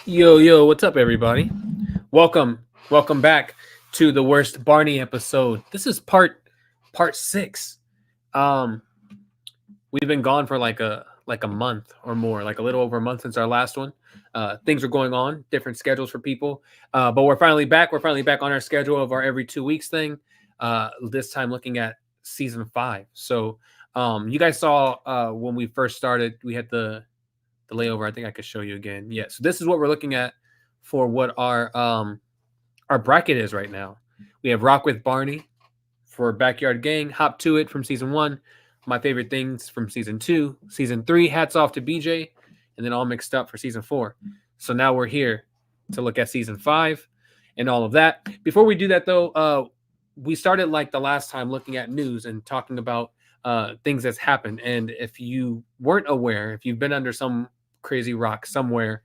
Yo, what's up, everybody? Welcome back to the worst Barney episode. This is part 6. Um, we've been gone for like a month or more, like a little over a month since our last one. Things are going on, different schedules for people, but we're finally back. We're finally back on our schedule of our every 2 weeks thing. This time looking at season 5. So, you guys saw when we first started, we had the layover. I think I could show you again. Yeah. So this is what we're looking at for what our bracket is right now. We have Rock with Barney for Backyard Gang, Hop to It from season 1, My Favorite Things from season 2, season 3, Hats Off to BJ, and then all mixed up for season 4. So now we're here to look at season 5 and all of that. Before we do that though, we started like the last time looking at news and talking about things that's happened. And if you weren't aware, if you've been under some crazy rock somewhere,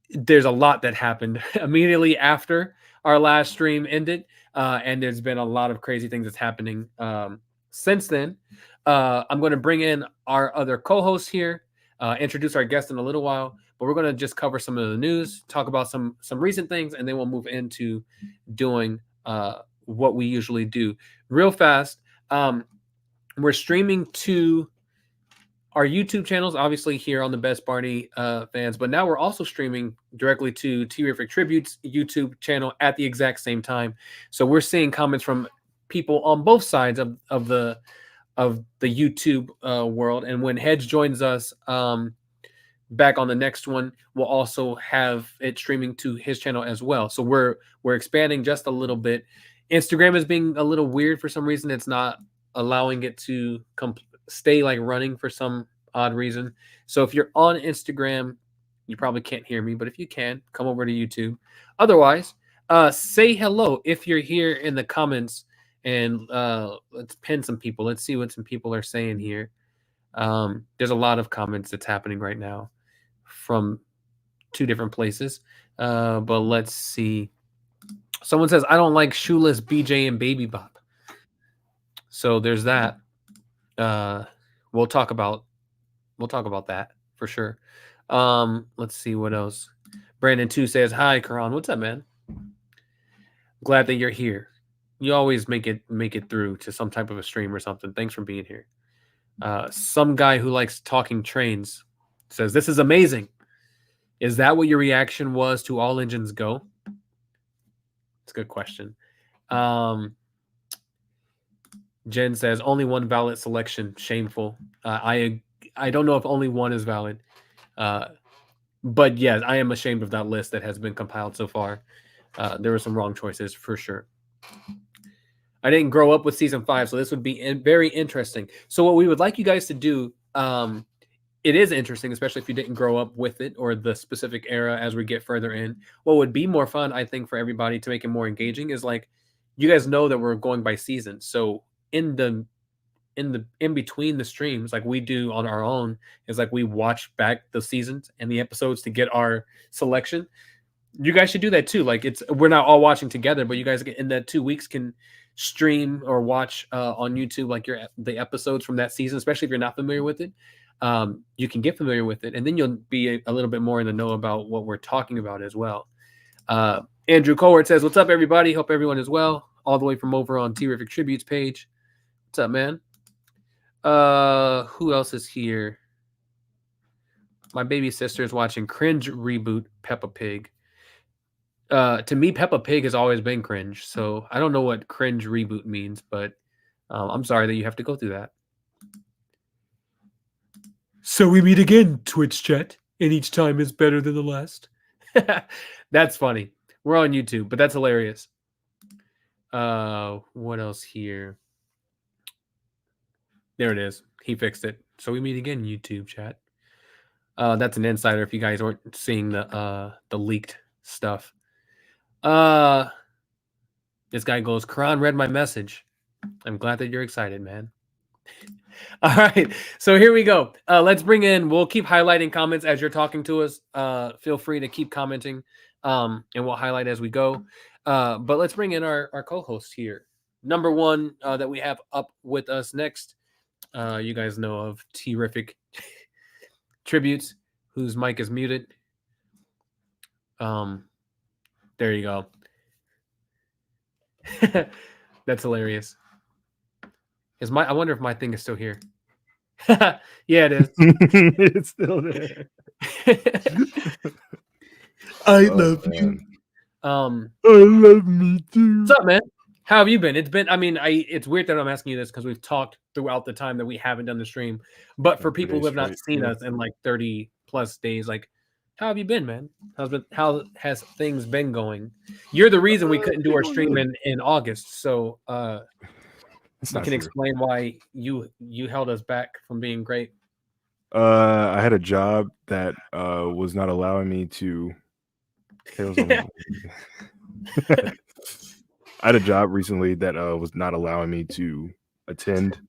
there's a lot that happened immediately after our last stream ended, and there's been a lot of crazy things that's happening since then. I'm going to bring in our other co-hosts here, introduce our guest in a little while, but we're going to just cover some of the news, talk about some recent things, and then we'll move into doing what we usually do real fast. We're streaming to our YouTube channels, obviously here on the Best Barney Fans, but now we're also streaming directly to Terrific Tribute's YouTube channel at the exact same time. So we're seeing comments from people on both sides of the YouTube world. And when Hedge joins us, back on the next one, we'll also have it streaming to his channel as well. So we're expanding just a little bit. Instagram is being a little weird for some reason. It's not allowing it to stay like running for some odd reason. So if you're on Instagram, you probably can't hear me, but if you can, come over to YouTube. Otherwise, say hello if you're here in the comments, and let's pin some people. Let's see what some people are saying here. There's a lot of comments that's happening right now from two different places. But let's see. Someone says, I don't like Shoeless BJ and Baby Bop. So there's that. We'll talk about that for sure. Let's see what else. Brandon 2 says, hi, Kerron. What's up, man? Glad that you're here. You always make it through to some type of a stream or something. Thanks for being here. Some guy who likes talking trains says, this is amazing. Is that what your reaction was to All Engines Go? It's a good question. Jen says, only one valid selection. Shameful. I don't know if only one is valid. But yeah, I am ashamed of that list that has been compiled so far. There were some wrong choices for sure. I didn't grow up with season 5, so this would be very interesting. So what we would like you guys to do, it is interesting, especially if you didn't grow up with it or the specific era as we get further in. What would be more fun, I think, for everybody to make it more engaging is like, you guys know that we're going by season. So in between the streams, like we do on our own, is like we watch back the seasons and the episodes to get our selection. You guys should do that too. Like we're not all watching together, but you guys in that 2 weeks can stream or watch on YouTube like the episodes from that season, especially if you're not familiar with it. You can get familiar with it, and then you'll be a little bit more in the know about what we're talking about as well. Andrew Colward says, what's up, everybody? Hope everyone is well. All the way from over on Terrific Tributes page. What's up, man? Who else is here? My baby sister is watching Cringe Reboot Peppa Pig. To me, Peppa Pig has always been cringe, so I don't know what Cringe Reboot means, but I'm sorry that you have to go through that. So we meet again, Twitch chat, and each time is better than the last. That's funny. We're on YouTube, but that's hilarious. What else here? There it is. He fixed it. So we meet again, YouTube chat. That's an insider if you guys weren't seeing the leaked stuff. This guy goes, Kerron read my message. I'm glad that you're excited, man. All right, so here we go. Let's bring in, we'll keep highlighting comments as you're talking to us. Feel free to keep commenting, and we'll highlight as we go. But let's bring in our co-host here. Number one that we have up with us next, you guys know of Terrific Tributes, whose mic is muted. There you go. That's hilarious. I wonder if my thing is still here. Yeah, it is. It's still there. I love you. I love me too. What's up, man? How have you been? It's been, it's weird that I'm asking you this because we've talked throughout the time that we haven't done the stream. But for people who have not seen us in like 30 plus days, like, how have you been, man? How has things been going? You're the reason we couldn't do our stream in August. So you can explain why you held us back from being great. I had a job that was not allowing me to. I had a job recently that was not allowing me to attend.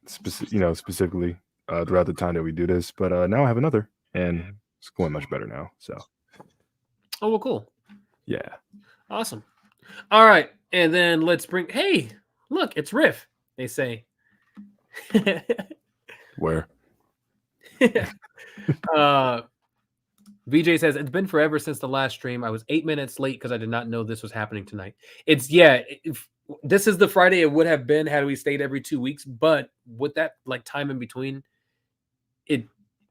Specifically throughout the time that we do this, but now I have another, and it's going much better now. So. Oh, well, cool. Yeah. Awesome. All right, and then let's bring. Hey, look, it's Riff. They say. Where? VJ says, it's been forever since the last stream. I was 8 minutes late because I did not know this was happening tonight. This is the Friday it would have been had we stayed every 2 weeks, but with that like time in between, it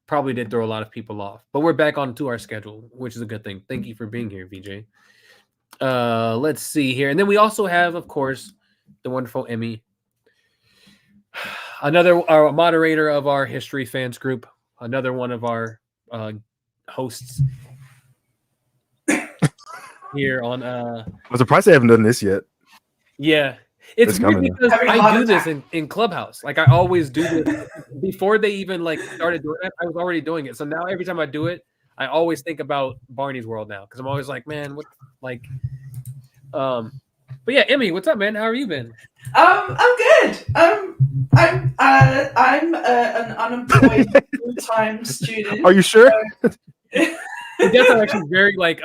probably did throw a lot of people off. But we're back onto our schedule, which is a good thing. Thank you for being here, VJ. Let's see here. And then we also have, of course, the wonderful Emmy, another moderator of our History Fans group. another one of our hosts here on. I'm surprised they haven't done this yet. Yeah, it's weird coming, because I do this in Clubhouse. Like I always do this before they even like started doing it. I was already doing it, so now every time I do it, I always think about Barney's World now because I'm always like, man, what like. But yeah, Emmy, what's up, man? How have you been? I'm good. I'm an unemployed full-time student. Are you sure? I guess I'm actually very like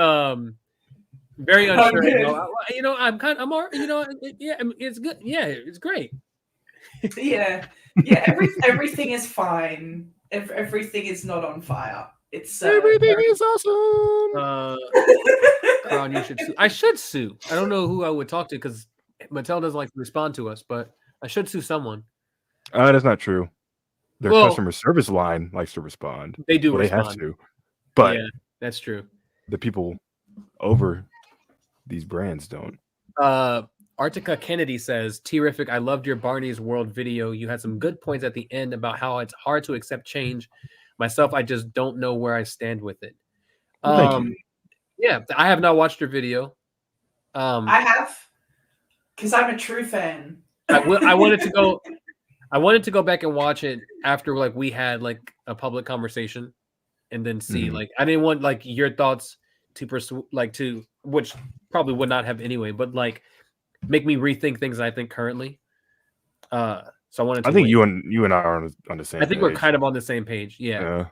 very unsure. I'm all, yeah, it's good. Yeah, it's great. Yeah. Everything is fine. Everything is not on fire. It's Everything is awesome. Kerron, you should sue. I should sue. I don't know who I would talk to because Mattel doesn't like to respond to us, but I should sue someone. That's not true. Their customer service line likes to respond. They do respond. They have to. But yeah, that's true. The people over these brands don't. Artica Kennedy says, "Terrific. I loved your Barney's World video. You had some good points at the end about how it's hard to accept change. Myself, I just don't know where I stand with it." Thank you. Yeah, I have not watched your video. I have, because I'm a true fan. I wanted to go back and watch it after like we had like a public conversation, and then see like I didn't want like your thoughts to pursue like to which probably would not have anyway, but like make me rethink things I think currently. So I wanted to. I think you and I are on the same. I think page. We're kind of on the same page. Yeah.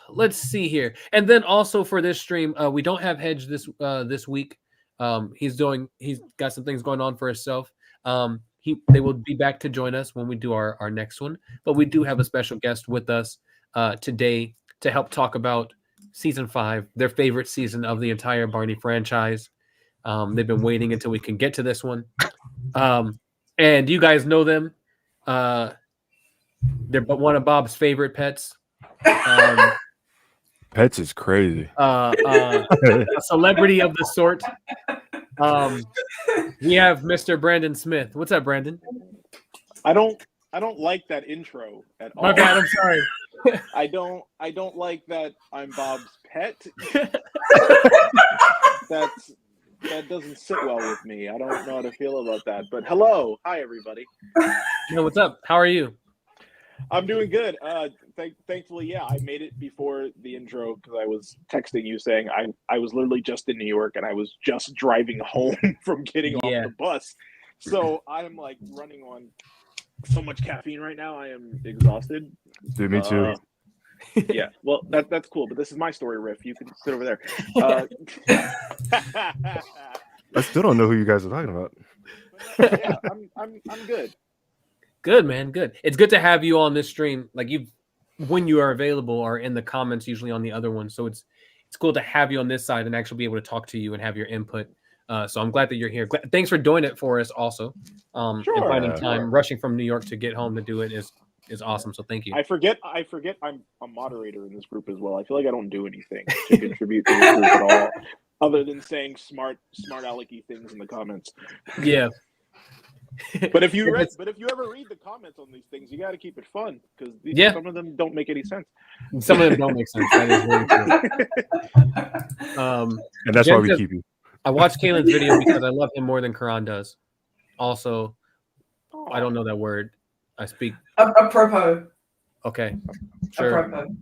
Let's see here, and then also for this stream, we don't have Hedge this week. He's got some things going on for himself. They will be back to join us when we do our next one, but we do have a special guest with us today to help talk about season 5, their favorite season of the entire Barney franchise. They've been waiting until we can get to this one, and you guys know them. They're one of Bob's favorite pets. Pets is crazy. A celebrity of the sort. We have Mr. Brandon Smith. What's up, Brandon? I don't like that intro at all. My bad. I'm sorry. I don't like that I'm Bob's pet. That doesn't sit well with me. I don't know how to feel about that. But hello, hi everybody. What's up? How are you? I'm doing good. Thankfully, yeah, I made it before the intro because I was texting you saying I was literally just in New York and I was just driving home from getting off the bus. So I'm like running on so much caffeine right now. I am exhausted. Dude, me too. Yeah, well, that's cool. But this is my story, Riff. You can sit over there. I still don't know who you guys are talking about. Yeah, I'm good. Good, man. Good. It's good to have you on this stream. Like when you are available or in the comments, usually on the other one. So it's cool to have you on this side and actually be able to talk to you and have your input. So I'm glad that you're here. Thanks for doing it for us also. And finding time, rushing from New York to get home to do it is awesome. So thank you. I forget I'm a moderator in this group as well. I feel like I don't do anything to contribute to this group at all, other than saying smart alecky things in the comments. Yeah. But if you ever read the comments on these things, you got to keep it fun because some of them don't make any sense. Some of them don't make sense. That is very true. And that's why we keep you. I watched Kaylin's video because I love him more than Kerron does. Also, I don't know that word. I speak apropos. Okay, sure. Apropos.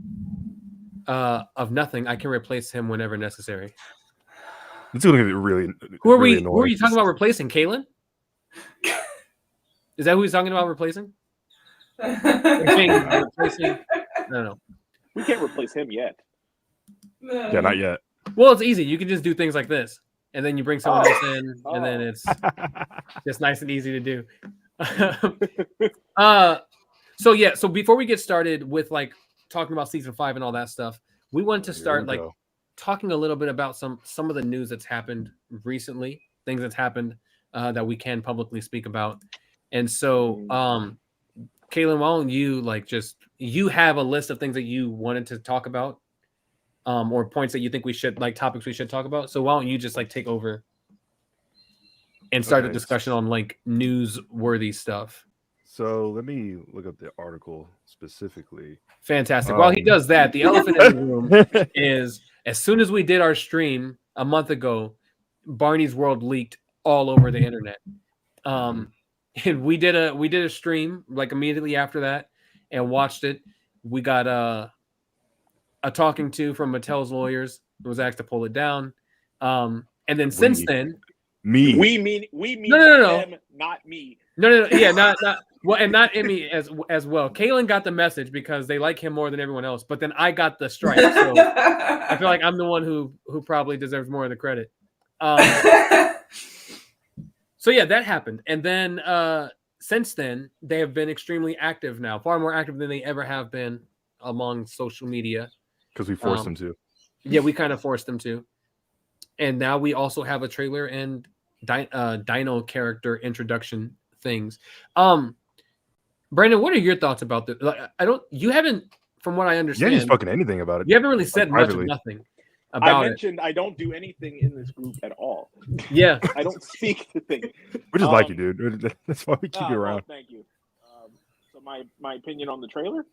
Of nothing, I can replace him whenever necessary. It's going to get really. Who are we? Who are you talking about replacing? Kaylin? Is that who he's talking about replacing? Replacing? I don't know. We can't replace him yet. No. Yeah, not yet. Well, it's easy. You can just do things like this, and then you bring someone else in, and then it's just nice and easy to do. So before we get started with like talking about season 5 and all that stuff, we wanted to start like talking a little bit about some of the news that's happened recently, things that's happened that we can publicly speak about. And so, Kaylin, why don't you have a list of things that you wanted to talk about, or points that you think we should topics we should talk about. So why don't you just take over and start a discussion on newsworthy stuff? So let me look up the article specifically. Fantastic. While he does that, the elephant in the room is as soon as we did our stream a month ago, Barney's World leaked all over the internet. And we did a stream like immediately after that and watched it. We got a talking to from Mattel's lawyers. It was asked to pull it down. And then since then, we mean no. them, not me. No, yeah, not well, and not Emmy as well. Kaylin got the message because they like him more than everyone else, but then I got the strike. So I feel like I'm the one who probably deserves more of the credit. So yeah, that happened, and then since then they have been extremely active now, far more active than they ever have been among social media. Because we forced them to. Yeah, we kind of forced them to, and now we also have a trailer and Dino character introduction things. Brandon, what are your thoughts about this? Like, you haven't, from what I understand, Yeah, just fucking anything about it. You haven't really said much of nothing about I mentioned I don't do anything in this group at all. Yeah, I don't speak to things. We just like you, dude. That's why we keep you around. Well, thank you. So my opinion on the trailer.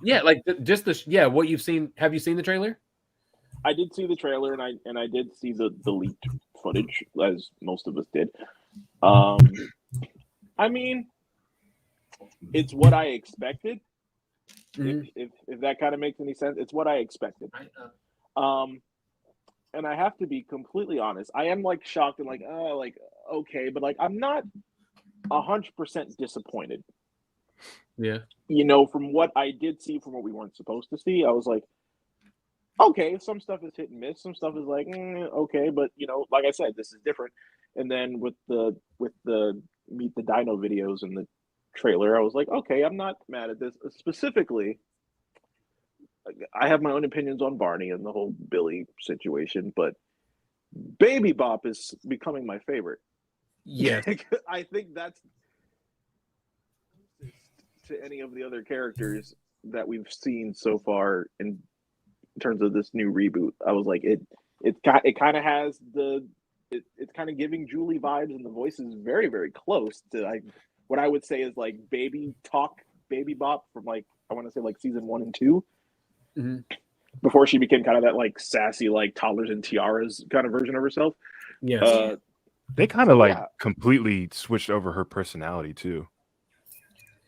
Yeah, like what you've seen. Have you seen the trailer? I did see the trailer, and I did see the leaked footage, as most of us did. I mean, it's what I expected. If that kind of makes any sense, it's what I expected. And I have to be completely honest. I am like shocked and like okay, but like I'm not 100% disappointed. Yeah. You know, from what I did see, from what we weren't supposed to see, I was like, okay, some stuff is hit and miss. Some stuff is like, okay, but you know, like I said, this is different. And then with the Meet the Dino videos and the trailer, I was like, okay, I'm not mad at this. Specifically, I have my own opinions on Barney and the whole Billy situation, but Baby Bop is becoming my favorite. Yeah, I think that's to any of the other characters that we've seen so far in terms of this new reboot. I was like, it kind of has it's kind of giving Julie vibes, and the voice is very, very close to what I would say is like Baby Bop from like, I want to say like season 1 and 2. Mm-hmm. Before she became kind of that like sassy, like toddlers and tiaras kind of version of herself. Yeah. They kind of completely switched over her personality too.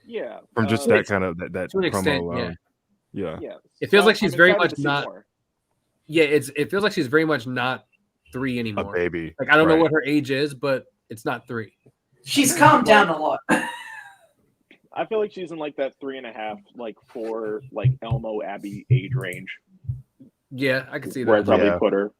Yeah. From just that kind of that to an promo extent, alone. Yeah. It feels like she's very much not. More. Yeah, it feels like she's very much not 3 anymore. A baby. Like I don't know what her age is, but it's not 3. She's calmed down a lot. I feel like she's in like that 3.5, like 4, like Elmo Abby age range. Yeah, I can see that. Where I'd probably put her.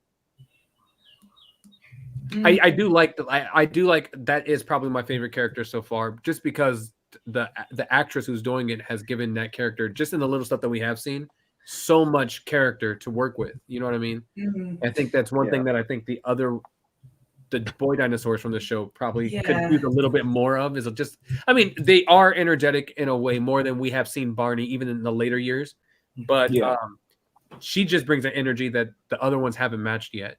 I do like that is probably my favorite character so far, just because the actress who's doing it has given that character, just in the little stuff that we have seen, so much character to work with. You know what I mean? Mm-hmm. I think that's one thing that I think the boy dinosaurs from the show probably could use a little bit more of, is just, I mean, they are energetic in a way more than we have seen Barney even in the later years, but she just brings an energy that the other ones haven't matched yet.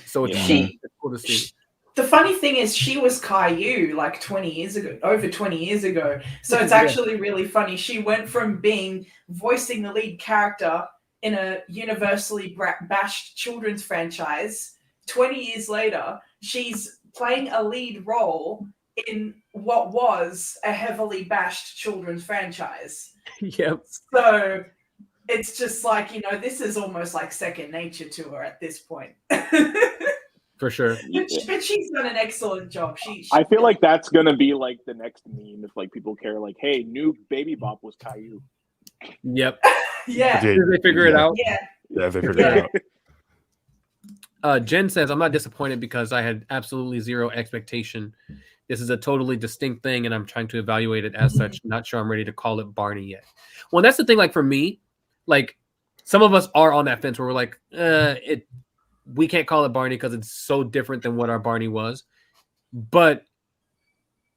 So it's cool to see. The funny thing is, she was Caillou like 20 years ago, over 20 years ago. So it's actually really funny. She went from voicing the lead character in a universally bashed children's franchise. 20 years later, she's playing a lead role in what was a heavily bashed children's franchise. Yep. So it's just like, you know, this is almost like second nature to her at this point. For sure. But she's done an excellent job. I feel like that's going to be like the next meme if like people care, like, hey, new Baby Bop was Caillou. Yep. Yeah. Did they figure it out? Yeah. Yeah, they figured it out. Jen says, I'm not disappointed because I had absolutely zero expectation. This is a totally distinct thing, and I'm trying to evaluate it as such. Not sure I'm ready to call it Barney yet. Well, that's the thing. Like for me, like some of us are on that fence where we're like, we can't call it Barney because it's so different than what our Barney was. But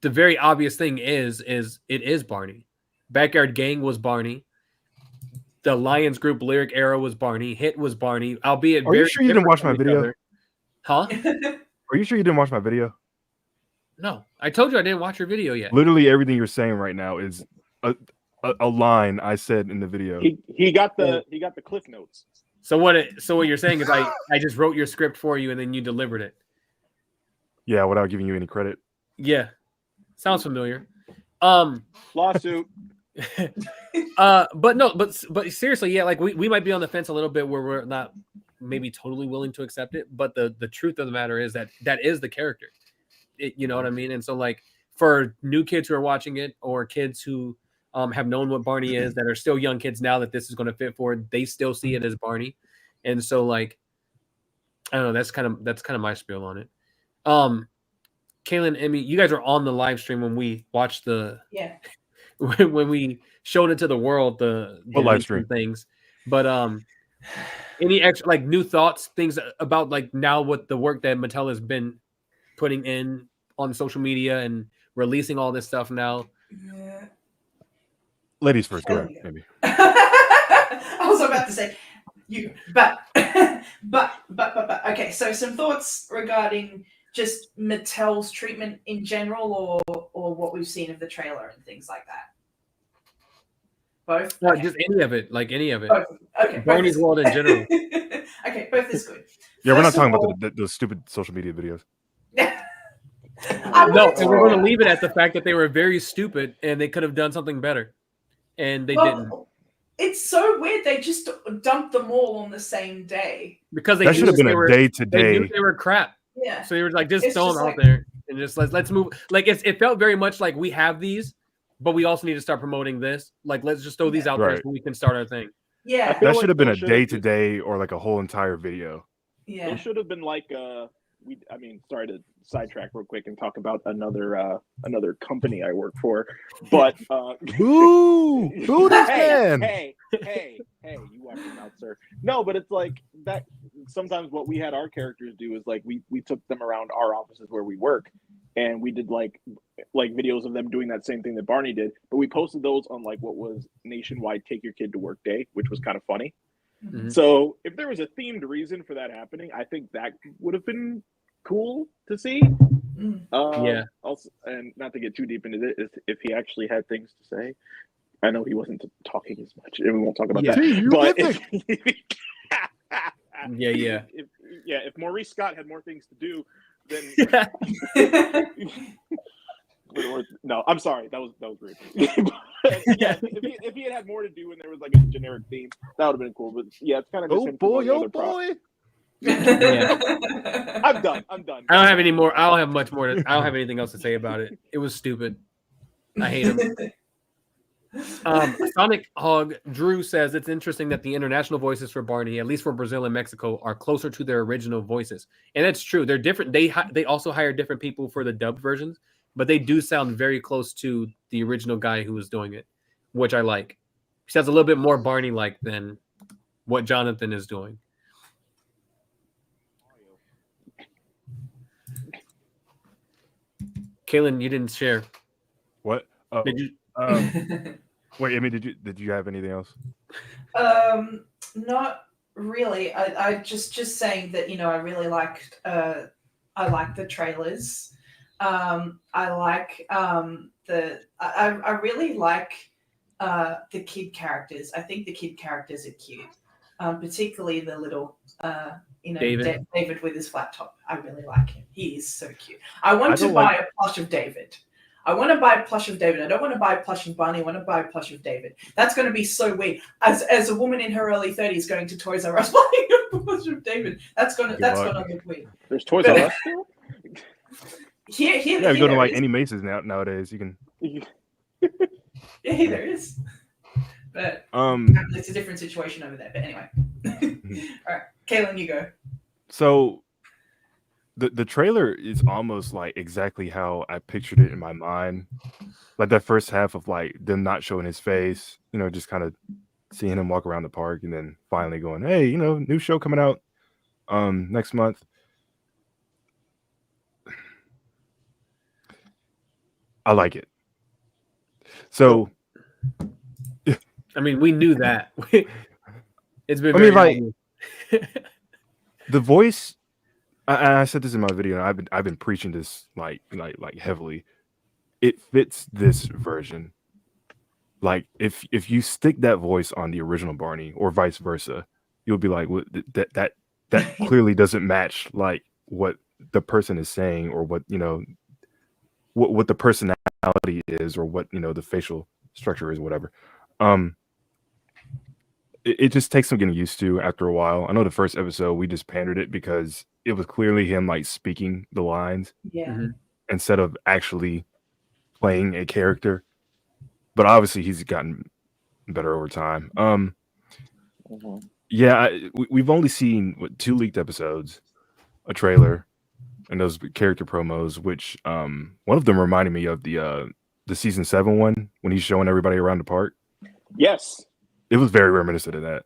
the very obvious thing is it is Barney. Backyard Gang was Barney. The Lions Group Lyric Era was Barney. Hit was Barney. Albeit, are you sure you didn't watch my video? Huh? Are you sure you didn't watch my video? No, I told you I didn't watch your video yet. Literally everything you're saying right now is a line I said in the video. He got the cliff notes. So what you're saying is I just wrote your script for you and then you delivered it. Yeah, without giving you any credit. Yeah. Sounds familiar. Lawsuit. But seriously, yeah, like we might be on the fence a little bit where we're not maybe totally willing to accept it, but the truth of the matter is that is the character. You know what I mean? And so like for new kids who are watching it or kids who have known what Barney is that are still young kids now that this is going to fit for, they still see it as Barney. And so like I don't know, that's kind of my spiel on it. Kaylin, Emmy, you guys are on the live stream when we watched when we showed it to the world, the live stream things. But any extra like new thoughts, things about like now what the work that Mattel has been putting in on social media and releasing all this stuff now? Yeah. Ladies first, go ahead, maybe. I was about to say you, but okay. So some thoughts regarding just Mattel's treatment in general, or what we've seen of the trailer and things like that. Both. No, Okay. just any of it, like any of it. Both. Okay. Barney's world in general. Okay, both is good. Yeah, we're not First of talking all- about those stupid social media videos. No, and we're going to leave it at the fact that they were very stupid and they could have done something better, and they didn't. It's so weird. They just dumped them all on the same day. Because That should have been a day to They knew day. they were crap. Yeah. So they were like, just It's throw just them out like- there and just let's move. Like it felt very much like we have these, but we also need to start promoting this. Like let's just throw these out there Right. so we can start our thing. Yeah. feel That like should have been they a should've day to day or like a whole entire video. Yeah. It should have been like sorry to sidetrack real quick and talk about another company I work for, but Boo! Boo this man! hey, you watch your mouth, sir. No, but it's like that. Sometimes what we had our characters do is like we took them around our offices where we work, and we did like videos of them doing that same thing that Barney did. But we posted those on like what was nationwide Take Your Kid to Work Day, which was kind of funny. Mhm. So if there was a themed reason for that happening, I think that would have been cool to see. Mm. Yeah. Also, and not to get too deep into this, if he actually had things to say, I know he wasn't talking as much, and we won't talk about Yeah. that. See, you But live Yeah. if Maurice Scott had more things to do, then no, I'm sorry, that was rude. Yeah, if he had more to do and there was like a generic theme, that would have been cool. But yeah, it's kind of just him promoting other props. I'm done. I don't have any more. I don't have much more. I don't have anything else to say about it. It was stupid. I hate him. Sonic Hog Drew says it's interesting that the international voices for Barney, at least for Brazil and Mexico, are closer to their original voices, and that's true. They're different. They also hire different people for the dubbed versions, but they do sound very close to the original guy who was doing it, which I like. He sounds a little bit more Barney-like than what Jonathan is doing. Kaylin, you didn't share. What? Oh, Did you? wait, Emmy, did you have anything else? Not really. I just saying that, I really liked I like the trailers. I like I really like the kid characters. I think the kid characters are cute. Particularly the little David. David with his flat top. I really like him. He is so cute. I want to buy a plush of David. I want to buy a plush of David. I don't want to buy a plush of Barney. I want to buy a plush of David. That's going to be so weird. As a woman in her early 30s going to Toys R Us buying a plush of David, that's gonna look weird. There's Toys R Us still? Here, Yeah, you go to like any Macy's nowadays. You can. Yeah, there is. But it's a different situation over there. But anyway, all right, Kaylin, you go. So the trailer is almost like exactly how I pictured it in my mind. Like that first half of like them not showing his face, just kind of seeing him walk around the park, and then finally going, "Hey, new show coming out next month." I like it. So I mean, we knew that. It's been. I mean, like the voice. I said this in my video. And I've been preaching this like heavily. It fits this version. Like if you stick that voice on the original Barney or vice versa, you'll be like, well, that clearly doesn't match like what the person is saying or what what the personality is or what the facial structure is, whatever. It just takes some getting used to after a while. I know the first episode we just pandered it because it was clearly him like speaking the lines instead of actually playing a character. But obviously he's gotten better over time. Yeah, we've only seen 2 leaked episodes, a trailer, and those character promos, which one of them reminded me of the season 7 one when he's showing everybody around the park. Yes. It was very reminiscent of that.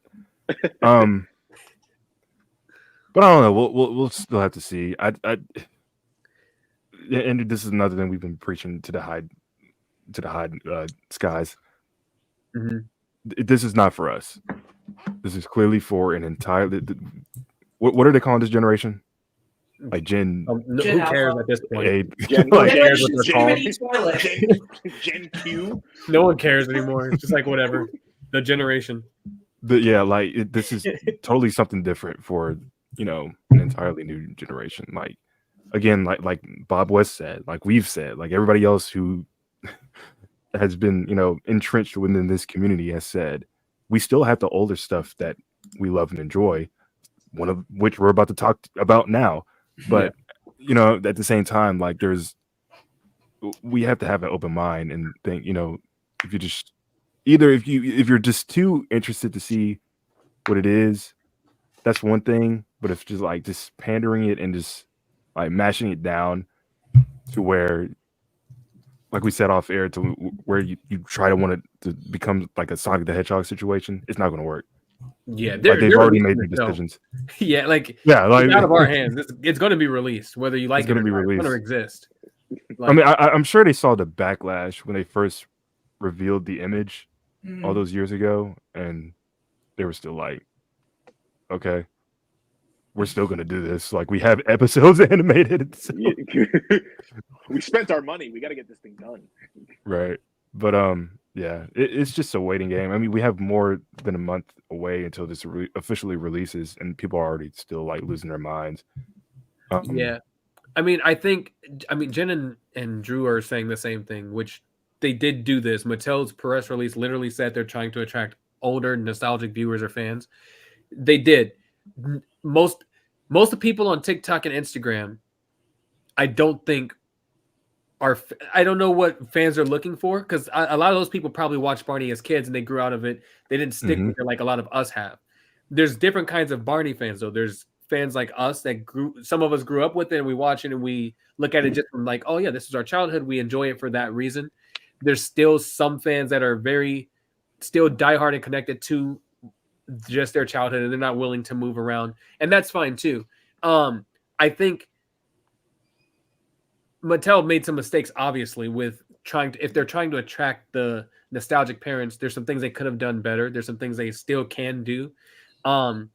But I don't know. We'll still have to see. And this is another thing we've been preaching to the high skies. This is not for us. This is clearly for an entire. What are they calling this generation? Like Gen. Who cares at this point? Gen Q. No one cares anymore. It's just like whatever. The generation. This is totally something different for an entirely new generation. Like again, like Bob West said, like we've said, like everybody else who has been entrenched within this community has said, we still have the older stuff that we love and enjoy, one of which we're about to talk about now. But at the same time, like we have to have an open mind and think, if you just if you're just too interested to see what it is, that's one thing. But if just pandering it and just like mashing it down to where, like we said off air, to where you try to want it to become like a Sonic the Hedgehog situation, it's not going to work. Yeah, they've already made their decisions. It's out of our hands. It's going to be released, whether you like it or not. It's going to exist. I mean, I'm sure they saw the backlash when they first revealed the image all those years ago, and they were still like, okay, we're still going to do this. Like, we have episodes animated. So. We spent our money. We got to get this thing done. Right. But, it's just a waiting game. I mean, we have more than a month away until this officially releases, and people are already still, like, losing their minds. Yeah. I mean, Jen and Drew are saying the same thing, which they did do this. Mattel's press release literally said they're trying to attract older, nostalgic viewers or fans. They did. Most of the people on TikTok and Instagram, I don't think I don't know what fans are looking for, because a lot of those people probably watched Barney as kids and they grew out of it. They didn't stick with it like a lot of us have. There's different kinds of Barney fans, though. There's fans like us that some of us grew up with it and we watch it and we look at it just from like, oh yeah, this is our childhood. We enjoy it for that reason. There's still some fans that are still diehard and connected to just their childhood, and they're not willing to move around, and that's fine too. I think Mattel made some mistakes, obviously, with if they're trying to attract the nostalgic parents. There's some things they could have done better. There's some things they still can do. I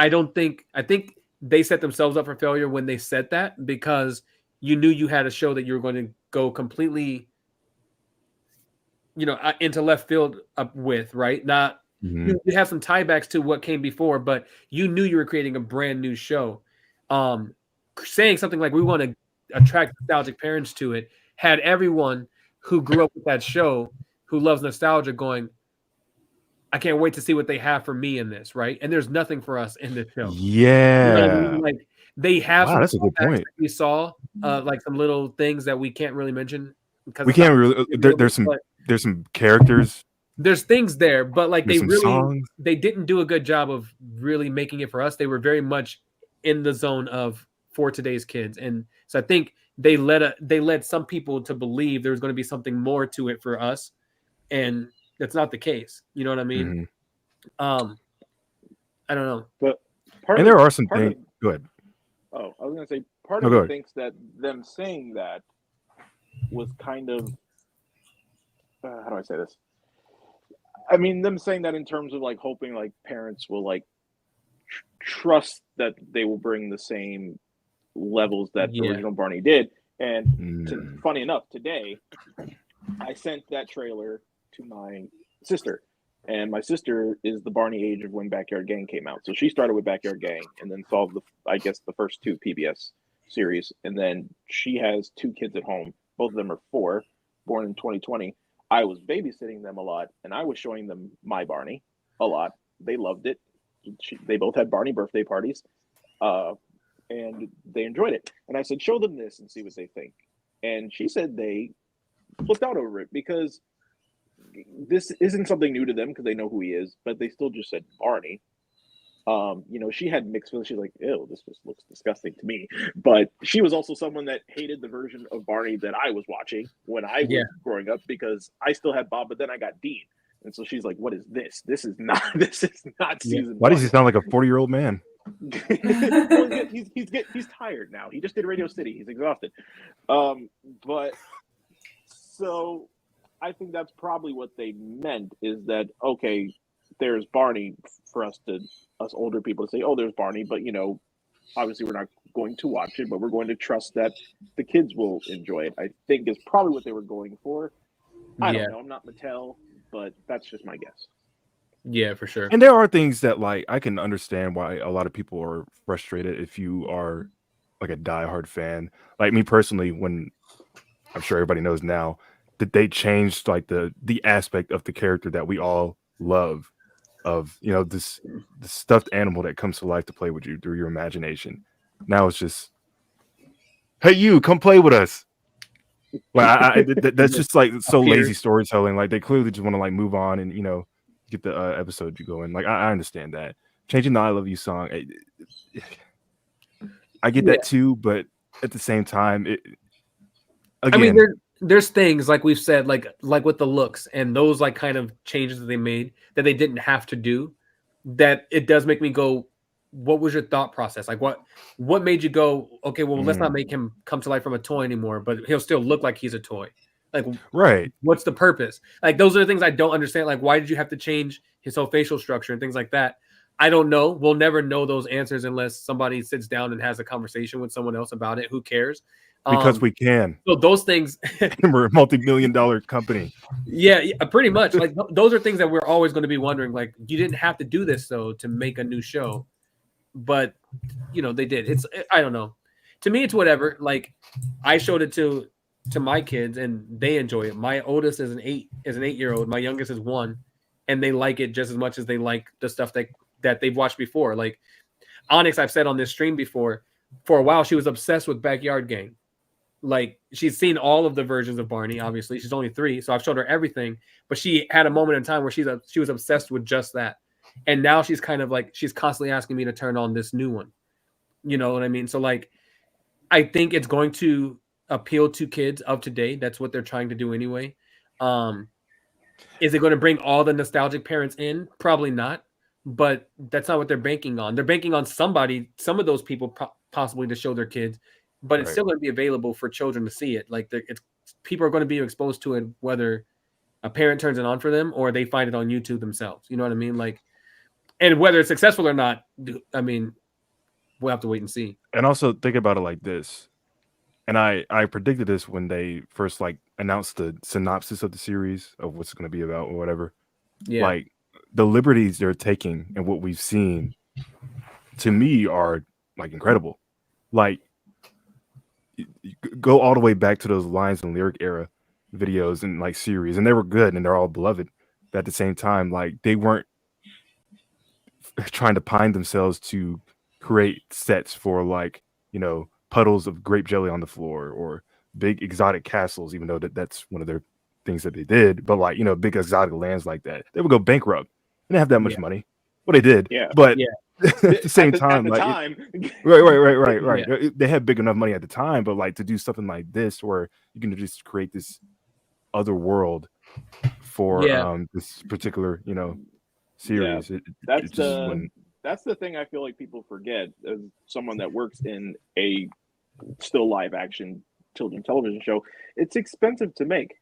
think they set themselves up for failure when they said that, because you knew you had a show that you were going to go completely, into left field up with, right? Not you have some tiebacks to what came before, but you knew you were creating a brand new show. Saying something like, we want to attract nostalgic parents to it, had everyone who grew up with that show, who loves nostalgia, going, I can't wait to see what they have for me in this, right? And there's nothing for us in this show. Yeah. Like, they have some that's a good point. we saw, like some little things that we can't really mention because we can't really. There's some characters. There's things there, but like songs. They didn't do a good job of really making it for us. They were very much in the zone of for today's kids, and so I think they led some people to believe there was going to be something more to it for us, and that's not the case. You know what I mean? I don't know, but there are some things. Go ahead. Oh, I was going to say part of me thinks that them saying that was kind of how do I say this? I mean, them saying that in terms of like hoping like parents will like trust that they will bring the same levels that original Barney did. And funny enough, today I sent that trailer to my sister, and my sister is the Barney age of when Backyard Gang came out. So she started with Backyard Gang and then saw the first two PBS series, and then she has two kids at home. Both of them are 4, born in 2020. I was babysitting them a lot, and I was showing them my Barney a lot. They loved it. They both had Barney birthday parties, and they enjoyed it. And I said, show them this and see what they think. And she said they flipped out over it because this isn't something new to them because they know who he is, but they still just said Barney. She had mixed feelings. She's like, ew, this just looks disgusting to me. But she was also someone that hated the version of Barney that I was watching when I was growing up because I still had Bob, but then I got Dean. And so she's like, what is this? This is not season. Why does he sound like a 40-year-old man? Well, he's tired now. He just did Radio City. He's exhausted. But so I think that's probably what they meant is that, okay, there's Barney for us older people to say, oh, there's Barney, but obviously we're not going to watch it, but we're going to trust that the kids will enjoy it. I think is probably what they were going for. I don't know. I'm not Mattel, but that's just my guess. Yeah, for sure. And there are things that like I can understand why a lot of people are frustrated if you are like a diehard fan. Like me personally, when I'm sure everybody knows now that they changed like the aspect of the character that we all love of this stuffed animal that comes to life to play with you through your imagination. Now it's just, hey, you come play with us. Like that's just like so lazy storytelling. Like they clearly just want to like move on and get the episode you go in. Like I understand that changing the "I Love You" song, I get that too, but at the same time, there's things like we've said, like with the looks and those like kind of changes that they made that they didn't have to do. That it does make me go, what was your thought process? Like what made you go, okay, well, let's not make him come to life from a toy anymore, but he'll still look like he's a toy. Like, right. What's the purpose? Like, those are the things I don't understand. Like, why did you have to change his whole facial structure and things like that? I don't know. We'll never know those answers unless somebody sits down and has a conversation with someone else about it. Who cares? Because we can. So those things. We're a multi-million-dollar company. Yeah, pretty much. Like, those are things that we're always going to be wondering. Like, you didn't have to do this, though, to make a new show. But, they did. I don't know. To me, it's whatever. Like, I showed it to my kids and they enjoy it. My oldest is an 8-year-old. My youngest is 1, and they like it just as much as they like the stuff that they've watched before. Like Onyx, I've said on this stream before, for a while she was obsessed with Backyard Gang. Like she's seen all of the versions of Barney. Obviously, she's only 3, so I've showed her everything. But she had a moment in time where she was obsessed with just that, and now she's kind of like she's constantly asking me to turn on this new one. You know what I mean? So like, I think it's going to appeal to kids of today. That's what they're trying to do anyway. Is it going to bring all the nostalgic parents in? Probably not, but that's not what they're banking on. They're banking on some of those people possibly to show their kids, but it's still going to be available for children to see it. Like people are going to be exposed to it, whether a parent turns it on for them or they find it on YouTube themselves. You know what I mean? Like, and whether it's successful or not, I mean, we'll have to wait and see. And also think about it like this. And I predicted this when they first like announced the synopsis of the series of what's going to be about or whatever. Yeah. Like the liberties they're taking and what we've seen to me are like incredible. Like you go all the way back to those Lines and Lyric era videos and like series, and they were good and they're all beloved. But at the same time, like they weren't trying to pine themselves to create sets for like, puddles of grape jelly on the floor or big exotic castles, even though that's one of their things that they did. But like, big exotic lands like that, they would go bankrupt. They didn't have that much money. Well, they did. Yeah. But at the same time, right. Yeah. They had big enough money at the time, but like to do something like this where you can just create this other world for this particular, series. Yeah. That's the thing I feel like people forget as someone that works in a still live action children's television show. It's expensive to make.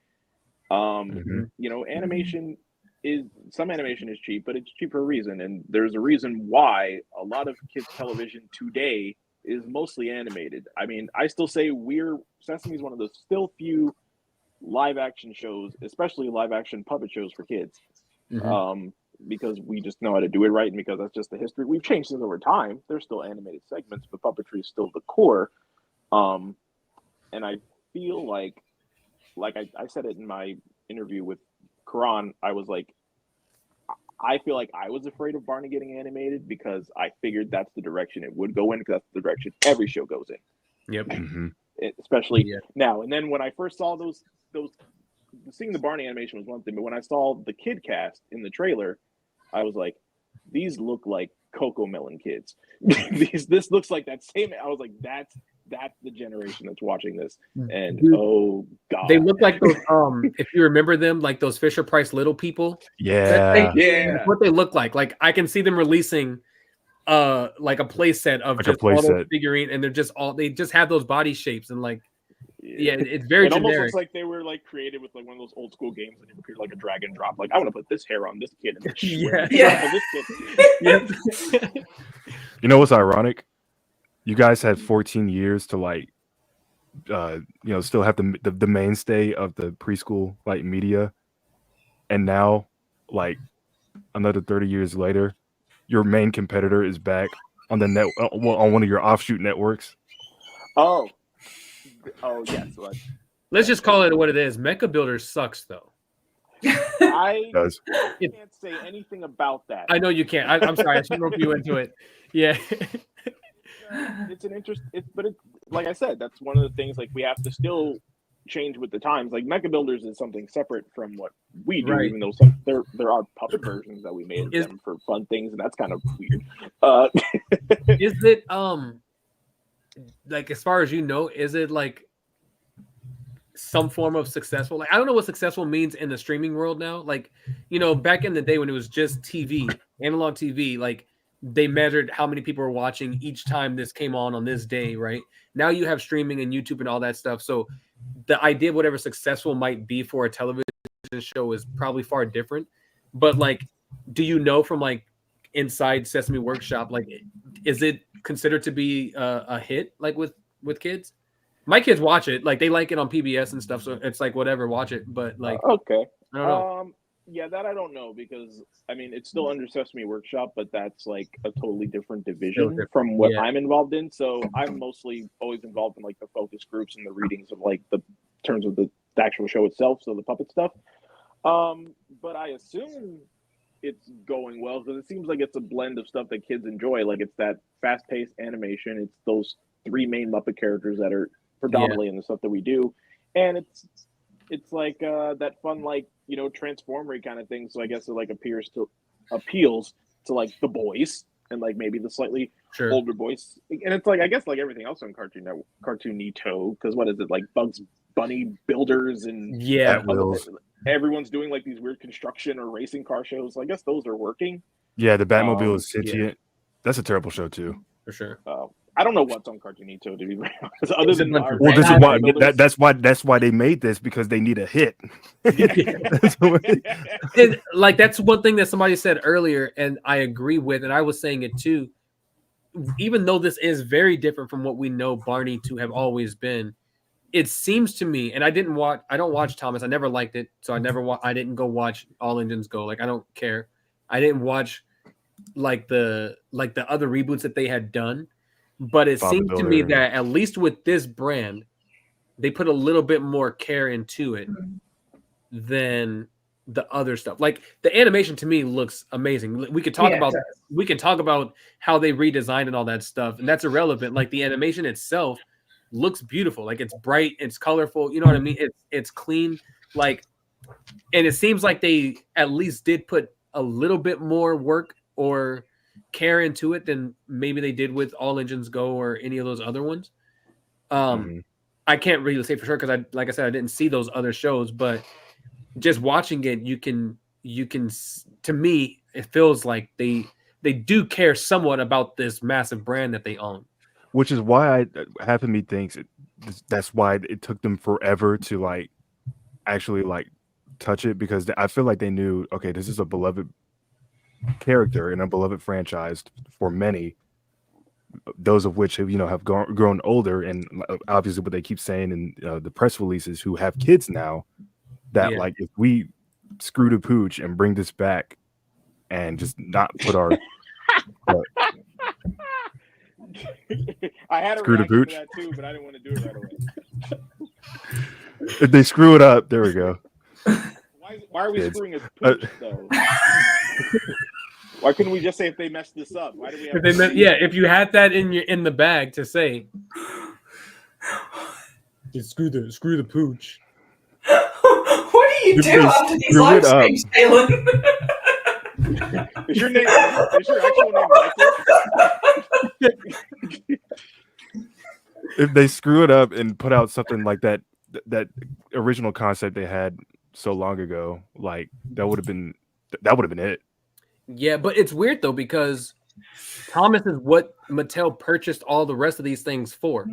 Animation some animation is cheap, but it's cheap for a reason. And there's a reason why a lot of kids television today is mostly animated. I mean, I still say Sesame is one of the still few live action shows, especially live action puppet shows for kids. Because we just know how to do it right, and because that's just the history. We've changed things over time. There's still animated segments, but puppetry is still the core. And I feel like I said it in my interview with Kerron, I was like, I feel like I was afraid of Barney getting animated because I figured that's the direction it would go in, because that's the direction every show goes in. Yep. Especially now. And then when I first saw those seeing the Barney animation was one thing, but when I saw the kid cast in the trailer, I was like, these look like Coco Melon kids. This looks like that same. I was like, that's the generation that's watching this. And Dude, oh god, they look like those. If you remember them, like those Fisher Price little people. Yeah, That's what they look like. Like I can see them releasing, like a play set of like just all those figurine, and they just have those body shapes and like. Yeah, it's very it generic. almost looks like they were like created with like one of those old school games that you appeared like a drag and drop. Like I want to put this hair on this kid and this this kid. You know what's ironic? You guys had 14 years to like, still have the mainstay of the preschool like media, and now like another 30 years later, your main competitor is back on the net on one of your offshoot networks. Oh yes. Let's just call it what it is. Mecha Builders sucks though. I can't say anything about that. I know you can't. I'm sorry. I should rope you into it. Yeah. It's an interest. But like I said, that's one of the things. Like we have to still change with the times. Like Mecha Builders is something separate from what we do, even though there are puppet versions that we made of them for fun things, and that's kind of weird. Is it like, as far as you know, is it like some form of successful? Like I don't know what successful means in the streaming world now. Like, back in the day when it was just TV, analog TV, like they measured how many people were watching each time this came on this day, right? Now you have streaming and YouTube and all that stuff. So the idea of whatever successful might be for a television show is probably far different. But like, do you know from like inside Sesame Workshop, like, is it considered to be a hit like with kids? My kids watch it, like they like it on PBS and stuff, so it's like whatever, watch it. But like, okay, I don't know. Yeah, that I don't know, because I mean it's still under Sesame Workshop, but that's like a totally different division from what I'm involved in. So I'm mostly always involved in like the focus groups and the readings of like the terms of the actual show itself, so the puppet stuff. But I assume it's going well because it seems like it's a blend of stuff that kids enjoy. Like it's that fast-paced animation. It's those three main Muppet characters that are predominantly in the stuff that we do, and it's like that fun, like, transformery kind of thing. So I guess it like appeals to like the boys and like maybe the slightly older boys. And it's like, I guess like everything else on Cartoon Neato, because what is it, like Bugs Bunny Builders and everyone's doing like these weird construction or racing car shows. So I guess those are working. Yeah, the Batmobile is sentient. That's a terrible show too, for sure. I don't know what's on Cartoon Neato, to be honest, other than this is why that's why they made this, because they need a hit. And like that's one thing that somebody said earlier, and I agree with, and I was saying it too. Even though this is very different from what we know Barney to have always been, it seems to me, and I don't watch Thomas. I never liked it, so I didn't go watch All Engines Go. Like I don't care. I didn't watch like the other reboots that they had done. But it seems to me that at least with this brand, they put a little bit more care into it than the other stuff. Like the animation to me looks amazing. We could talk about how they redesigned and all that stuff, and that's irrelevant. Like the animation itself looks beautiful. Like it's bright, it's colorful. You know what I mean? It's clean. Like, and it seems like they at least did put a little bit more work or care into it than maybe they did with All Engines Go or any of those other ones. I can't really say for sure because like I said, I didn't see those other shows, but just watching it, you can to me, it feels like they do care somewhat about this massive brand that they own. Which is why half of me thinks that's why it took them forever to like actually like touch it, because I feel like they knew, okay, this is a beloved character and a beloved franchise for many. those of which have grown older, and obviously what they keep saying in the press releases, who have kids now, that like if we screw the pooch and bring this back and just not put our I had a screw the reaction pooch to that too, but I didn't want to do it right away. if they screw it up, there we go. Why are we Kids. screwing his pooch though? Why couldn't we just say if they messed this up? Why do we have if you had that in the bag to say, screw the pooch. What do you do after these live streams, Kalen? Is your actual name Michael? If they screw it up and put out something like that original concept they had so long ago, like that would have been it. Yeah, but it's weird though, because Thomas is what Mattel purchased all the rest of these things for.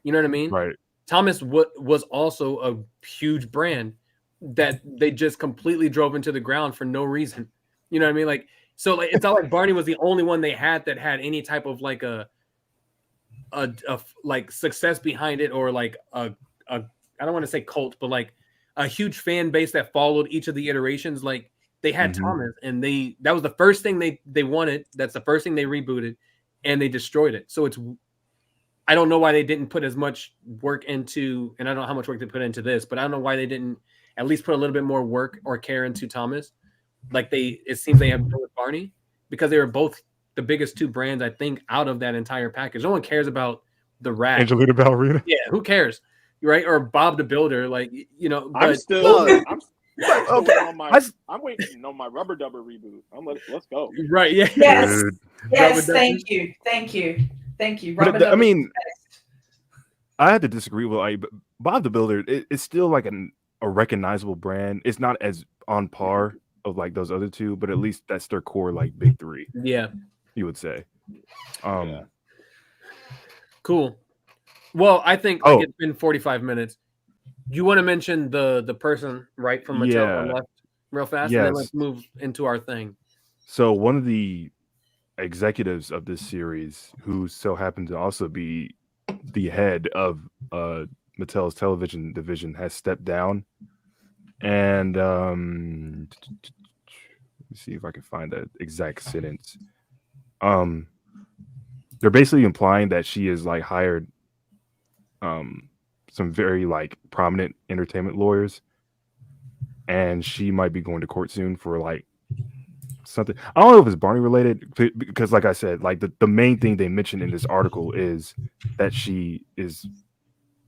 You know what I mean? Right. Thomas was also a huge brand that they just completely drove into the ground for no reason. You know what I mean? Like, so like it's not like Barney was the only one they had that had any type of like a like success behind it, or like a I don't want to say cult, but like a huge fan base that followed each of the iterations. Like they had Thomas, and that was the first thing they wanted. That's the first thing they rebooted, and they destroyed it. So I don't know why they didn't put as much work into, and I don't know how much work they put into this, but I don't know why they didn't at least put a little bit more work or care into Thomas. Like it seems they have with Barney, because they were both the biggest two brands, I think, out of that entire package. No one cares about the rat. Angelina Ballerina. Yeah, who cares? Right? Or Bob the Builder. Like, but I'm waiting on my Rubber Dubber reboot. Let's go. Right, yeah. Yes, thank you. But I mean, I had to disagree with Bob the Builder. It's still like a recognizable brand. It's not as on par of like those other two, but at least that's their core like big three. Yeah, you would say. Cool. Well, I think it's been 45 minutes. You want to mention the person right from Mattel on left real fast, and then let's move into our thing. So one of the executives of this series, who so happened to also be the head of Mattel's television division, has stepped down. And let me see if I can find that exact sentence. They're basically implying that she has like hired some very like prominent entertainment lawyers, and she might be going to court soon for like something. I don't know if it's Barney related, because like I said, like the main thing they mentioned in this article is that she is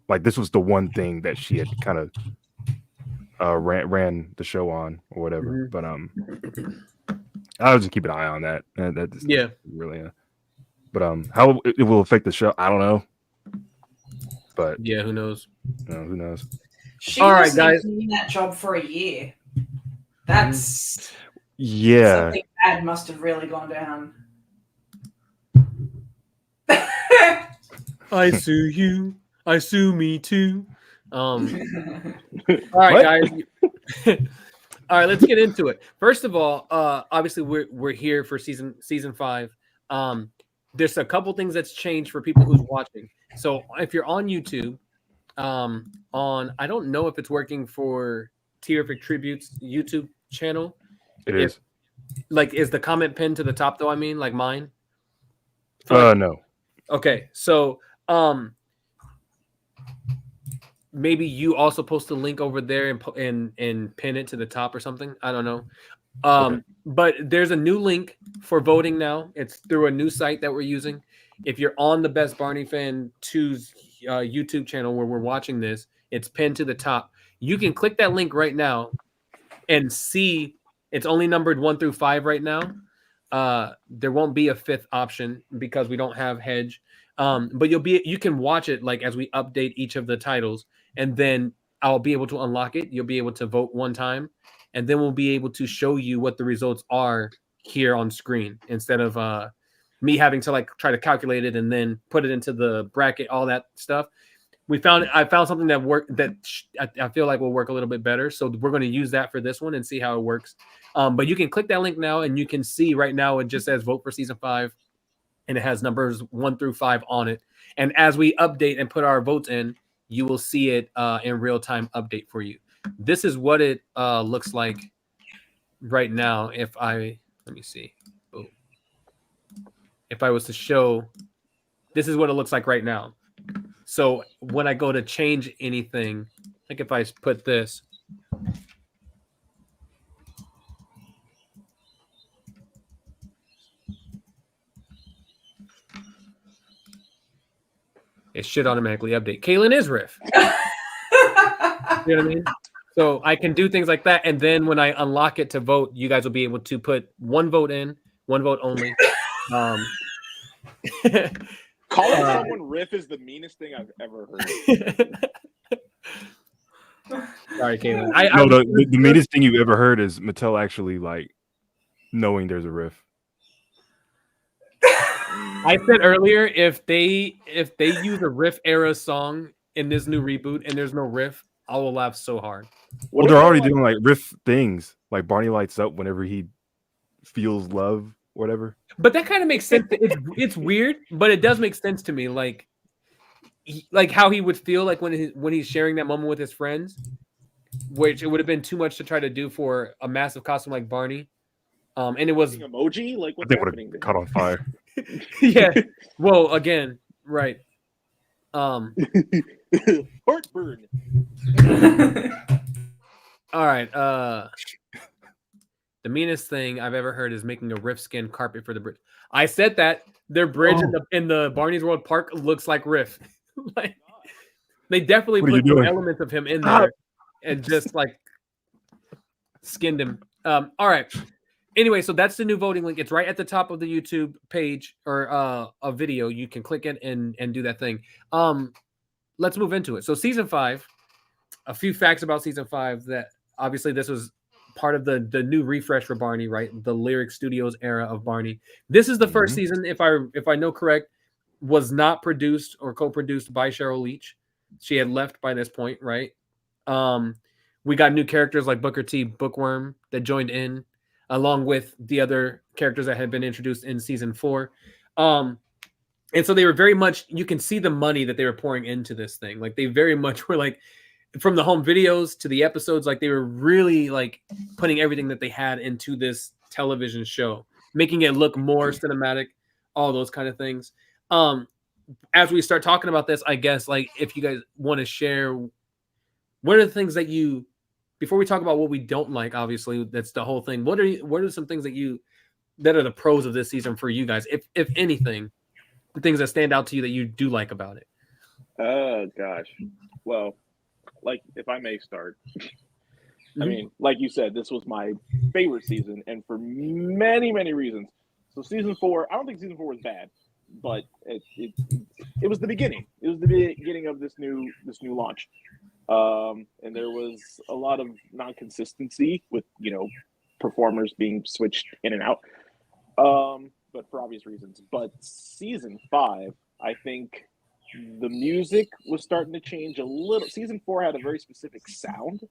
like, this was the one thing that she had kind of ran the show on or whatever. But I'll just keep an eye on that. Really. But how it will affect the show, I don't know. But yeah, who knows? Who knows? All right, guys. Doing that job for a year. That's something bad must have really gone down. I sue you. I sue me too. All right, guys. All right, let's get into it. First of all, obviously we're here for season 5. There's a couple things that's changed for people who's watching. So if you're on YouTube, I don't know if it's working for Terrific Tribute's YouTube channel. It is. Like, is the comment pinned to the top though? I mean, like mine. No. Okay, so maybe you also post a link over there and pin it to the top or something. I don't know. But there's a new link for voting now. It's through a new site that we're using. If you're on the Best Barney Fan 2's YouTube channel where we're watching this, it's pinned to the top. You can click that link right now and see it's only numbered 1 through 5 right now. There won't be a 5th option because we don't have Hedge. But you can watch it like as we update each of the titles, and then I'll be able to unlock it. You'll be able to vote one time, and then we'll be able to show you what the results are here on screen instead of me having to like try to calculate it and then put it into the bracket, all that stuff. I found something that I feel like will work a little bit better. So we're going to use that for this one and see how it works. But you can click that link now, and you can see right now it just says vote for season 5. and it has numbers 1 through 5 on it. And as we update and put our votes in, you will see it in real time update for you. This is what it looks like right now. Let me see. Boom. If I was to show, this is what it looks like right now. So when I go to change anything, like if I put this, it should automatically update. Kaylin is Riff. You know what I mean? So I can do things like that. And then when I unlock it to vote, you guys will be able to put 1 vote in, 1 vote only. Calling someone Riff is the meanest thing I've ever heard. Sorry, Kaylin. The meanest thing you've ever heard is Mattel actually like knowing there's a riff. I said earlier, if they use a riff era song in this new reboot and there's no riff, I will laugh so hard. Well, they're already doing like riff things, like Barney lights up whenever he feels love, whatever. But that kind of makes sense. It's weird, but it does make sense to me. Like how he would feel like when he's sharing that moment with his friends, which it would have been too much to try to do for a massive costume like Barney. And it was emoji. Like what's I think would have caught on fire. Yeah. Well, again, right. Heartburn. All right. The meanest thing I've ever heard is making a Riff skin carpet for the bridge. I said that their bridge in the Barney's World Park looks like Riff. Like they definitely put some elements of him in there and just like skinned him. All right. Anyway, so that's the new voting link. It's right at the top of the YouTube page or a video. You can click it and do that thing. Let's move into it. So season 5, a few facts about season 5 that obviously this was part of the new refresh for Barney, right? The Lyric Studios era of Barney. This is the first season, if I know correct, was not produced or co-produced by Cheryl Leach. She had left by this point, right? We got new characters like Booker T. Bookworm that joined in, along with the other characters that had been introduced in season 4. And so they were very much, you can see the money that they were pouring into this thing. Like they very much were like, from the home videos to the episodes, like they were really like putting everything that they had into this television show, making it look more cinematic, all those kind of things. As we start talking about this, I guess, like if you guys want to share, what are the things that you, before we talk about what we don't like, obviously that's the whole thing. What are some things that are the pros of this season for you guys, if anything, the things that stand out to you that you do like about it? Oh gosh. Well, like if I may start, I mean, like you said, this was my favorite season, and for many, many reasons. So season 4, I don't think season 4 was bad, but it was the beginning. It was the beginning of this new launch, and there was a lot of non-consistency with performers being switched in and out, but for obvious reasons. But season 5, I think the music was starting to change a little. Season 4 had a very specific sound.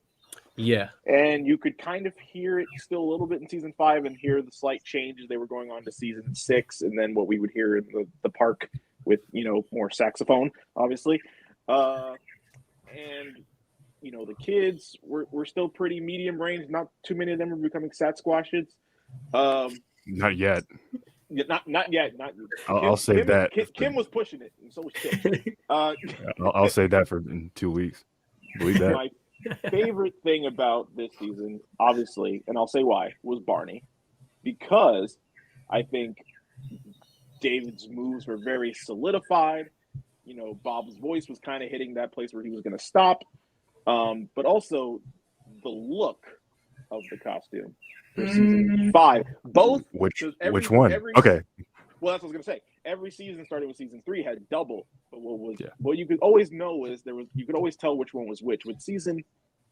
Yeah. And you could kind of hear it still a little bit in season 5 and hear the slight changes. They were going on to season 6 and then what we would hear in the park with, more saxophone, obviously. And, the kids were still pretty medium range. Not too many of them were becoming Sasquatches. Not yet. Not yet. I'll save that. Kim was pushing it, and so was Kim. I'll save that for in 2 weeks. Believe that. My favorite thing about this season, obviously, and I'll say why, was Barney, because I think David's moves were very solidified. Bob's voice was kind of hitting that place where he was going to stop, but also the look of the costume. For season 5, both. Which one? Okay. Well, that's what I was gonna say. Every season, starting with season 3, had double. But what you could always know is you could always tell which one was which. With season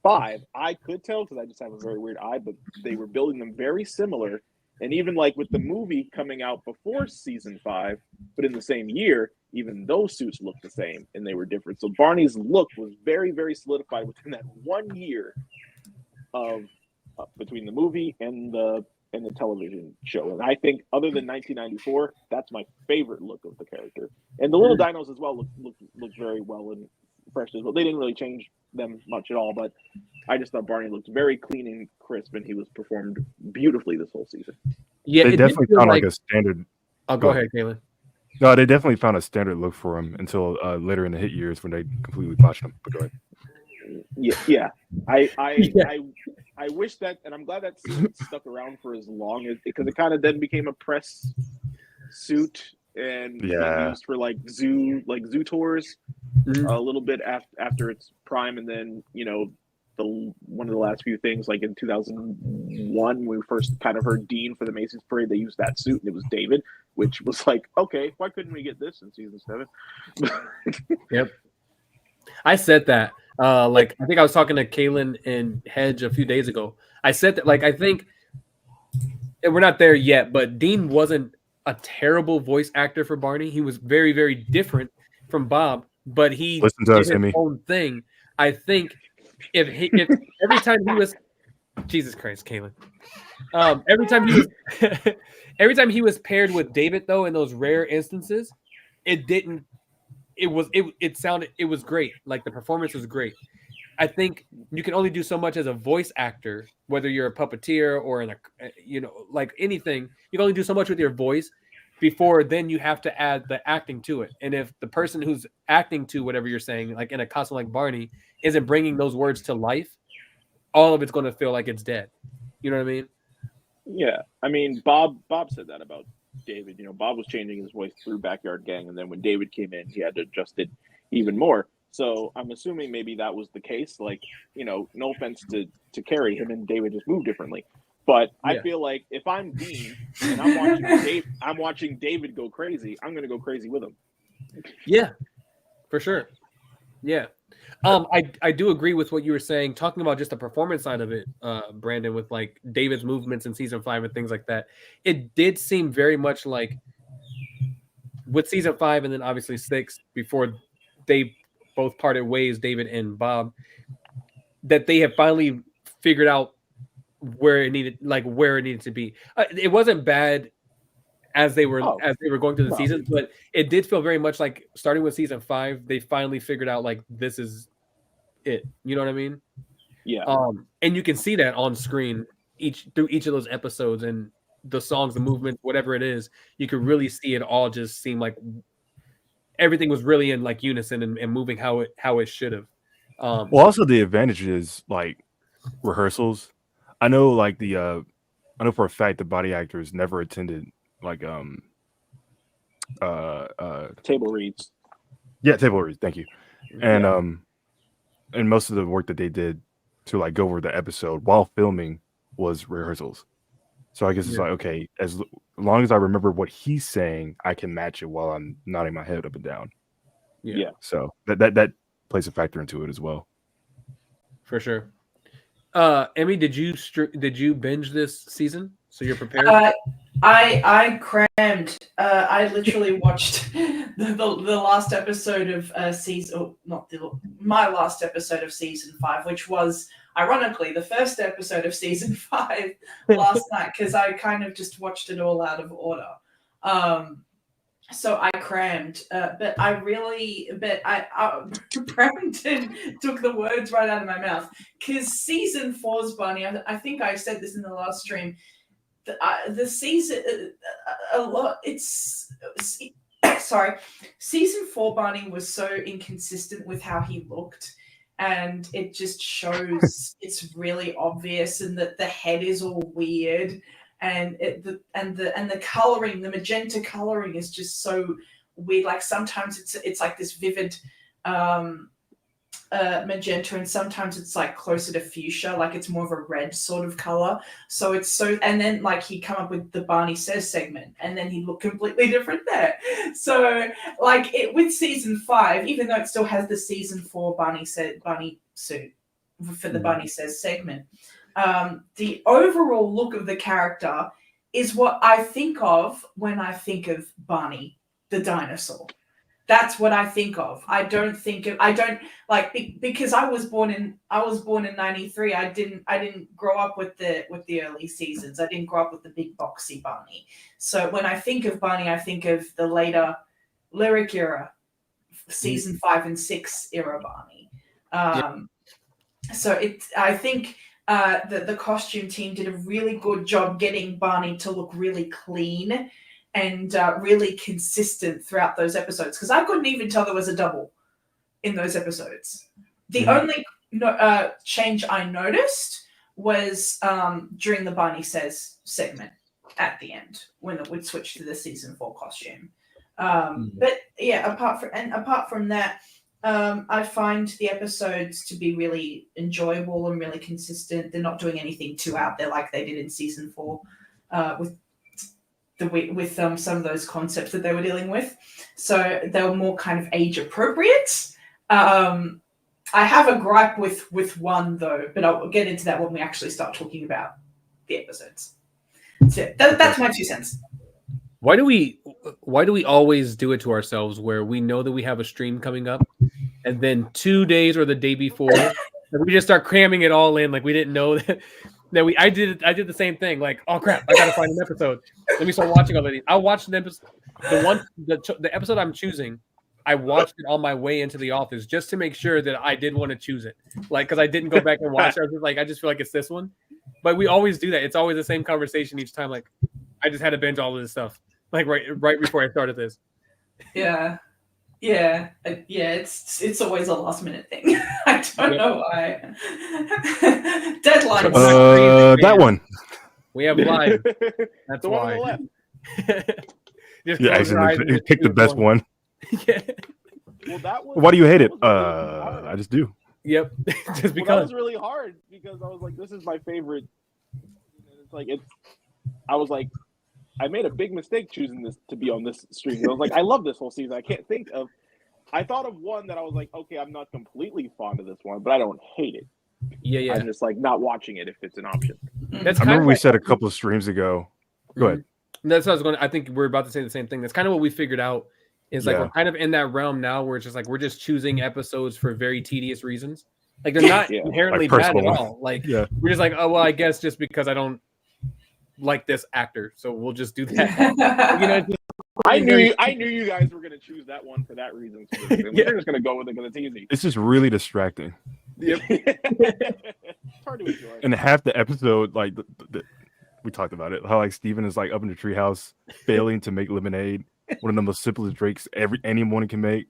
5, I could tell because I just have a very weird eye. But they were building them very similar, and even like with the movie coming out before season 5, but in the same year, even those suits looked the same and they were different. So Barney's look was very, very solidified within that 1 year of. Between the movie and the in the television show. And I think other than 1994, that's my favorite look of the character. And the little dinos as well look very well and fresh as well. They didn't really change them much at all, but I just thought Barney looked very clean and crisp, and he was performed beautifully this whole season. Yeah, they definitely found like a standard. Oh, go ahead, Kaylin. No, they definitely found a standard look for him until later in the hit years when they completely botched him. But go ahead. Yeah. I wish that, and I'm glad that suit stuck around for as long as, because it kind of then became a press suit and used for like zoo tours a little bit after its prime, and then one of the last few things, like in 2001, when we first kind of heard Dean for the Macy's Parade, they used that suit, and it was David, which was like, okay, why couldn't we get this in season 7? Yep, I said that. I think I was talking to Kaylin and Hedge a few days ago. I said that, I think we're not there yet, but Dean wasn't a terrible voice actor for Barney. He was very, very different from Bob, but he did his own thing. I think if every time he was, Jesus Christ, Kaylin, every time he was paired with David, though, in those rare instances, it was great. Like, the performance was great. I think you can only do so much as a voice actor, whether you're a puppeteer or in anything. You can only do so much with your voice before then you have to add the acting to it. And if the person who's acting to whatever you're saying, like in a costume like Barney, isn't bringing those words to life, all of it's going to feel like it's dead. You know what I mean? Yeah. I mean, Bob said that about David. Bob was changing his voice through Backyard Gang, and then when David came in, he had to adjust it even more. So I'm assuming maybe that was the case. Like, no offense to Carrie, him and David just moved differently. But I feel like if I'm Dean and I'm watching David go crazy, I'm going to go crazy with him. Yeah, for sure. Yeah. I do agree with what you were saying, talking about just the performance side of it, Brandon, with like David's movements in season 5 and things like that. It did seem very much like with season 5 and then obviously 6, before they both parted ways, David and Bob, that they have finally figured out where it needed to be. It wasn't bad as they were going through the seasons, but it did feel very much like, starting with season 5, they finally figured out like, this is it. You know what I mean? Yeah. And you can see that on screen through each of those episodes, and the songs, the movement, whatever it is, you could really see it all just seem like everything was really in like unison and moving how it should have. Well, also the advantage is like rehearsals. I know for a fact the body actors never attended like table reads. Yeah, table reads. Thank you. And and most of the work that they did to like go over the episode while filming was rehearsals. So I guess it's like, okay, as long as I remember what he's saying, I can match it while I'm nodding my head up and down. Yeah. So that plays a factor into it as well. For sure. Emmy, did you binge this season? So you're prepared? I crammed. I literally watched the last episode of season, my last episode of season 5, which was ironically the first episode of season 5 last night, because I kind of just watched it all out of order. So I crammed, but Brandon took the words right out of my mouth, because season 4's Barney, I think I said this in the last stream, the season, season 4 Barney was so inconsistent with how he looked, and it just shows it's really obvious, and that the head is all weird. And the coloring, the magenta coloring, is just so weird. Like, sometimes it's like this vivid magenta, and sometimes it's like closer to fuchsia, like it's more of a red sort of color. So it's so, and then like he come up with the Barney Says segment, and then he looked completely different there. So like with season 5, even though it still has the season 4 Barney suit for the Barney Says segment, the overall look of the character is what I think of when I think of Barney the Dinosaur. That's what I think of. I don't like because I was born in '93. I didn't grow up with the early seasons. I didn't grow up with the big boxy Barney. So when I think of Barney, I think of the later lyric era, season 5 and 6 era Barney. So I think the costume team did a really good job getting Barney to look really clean and really consistent throughout those episodes, because I couldn't even tell there was a double in those episodes. The only change I noticed was during the Barney Says segment at the end, when it would switch to the season 4 costume. But yeah, apart from that, I find the episodes to be really enjoyable and really consistent. They're not doing anything too out there like they did in season 4 with some of those concepts that they were dealing with. So they were more kind of age appropriate. I have a gripe with one though, but I'll get into that when we actually start talking about the episodes. So that's my 2 cents. Why do we always do it to ourselves where we know that we have a stream coming up, and then 2 days or the day before we just start cramming it all in, like we didn't know that I did the same thing. Like, oh crap, I gotta find an episode. Let me start watching all of these. I watched the episode I'm choosing. I watched it on my way into the office just to make sure that I did want to choose it. Like, because I didn't go back and watch it. I was just like, I just feel like it's this one. But we always do that. It's always the same conversation each time. Like, I just had to binge all of this stuff. Like right before I started this. Yeah. It's always a last minute thing. I don't know why. Deadlines. That one. We have live. That's the why. one on the left. Yeah, I picked the best one. Yeah. Well, that was. Why do you hate it? Really I just do. Yep. Just because. That was really hard because I was like, this is my favorite. It's like I was like, I made a big mistake choosing this to be on this stream. I was like, I love this whole season. I can't think of. I thought of one that I was like, okay, I'm not completely fond of this one, but I don't hate it. Yeah. I'm just like not watching it if it's an option. That's I remember we said a couple of streams ago. Go ahead. That's what I was going to. I think we're about to say the same thing. That's kind of what we figured out. Is like we're kind of in that realm now where it's just like we're just choosing episodes for very tedious reasons. Like they're not inherently bad at all. Like we're just like, oh well, I guess just because I don't like this actor, so we'll just do that. I knew you guys were gonna choose that one for that reason. So we're just gonna go with it because it's easy. It's just really distracting. Yep. It's hard to enjoy. And half the episode, like we talked about it, how like Steven is like up in the treehouse failing to make lemonade. One of the most simplest drinks anyone can make,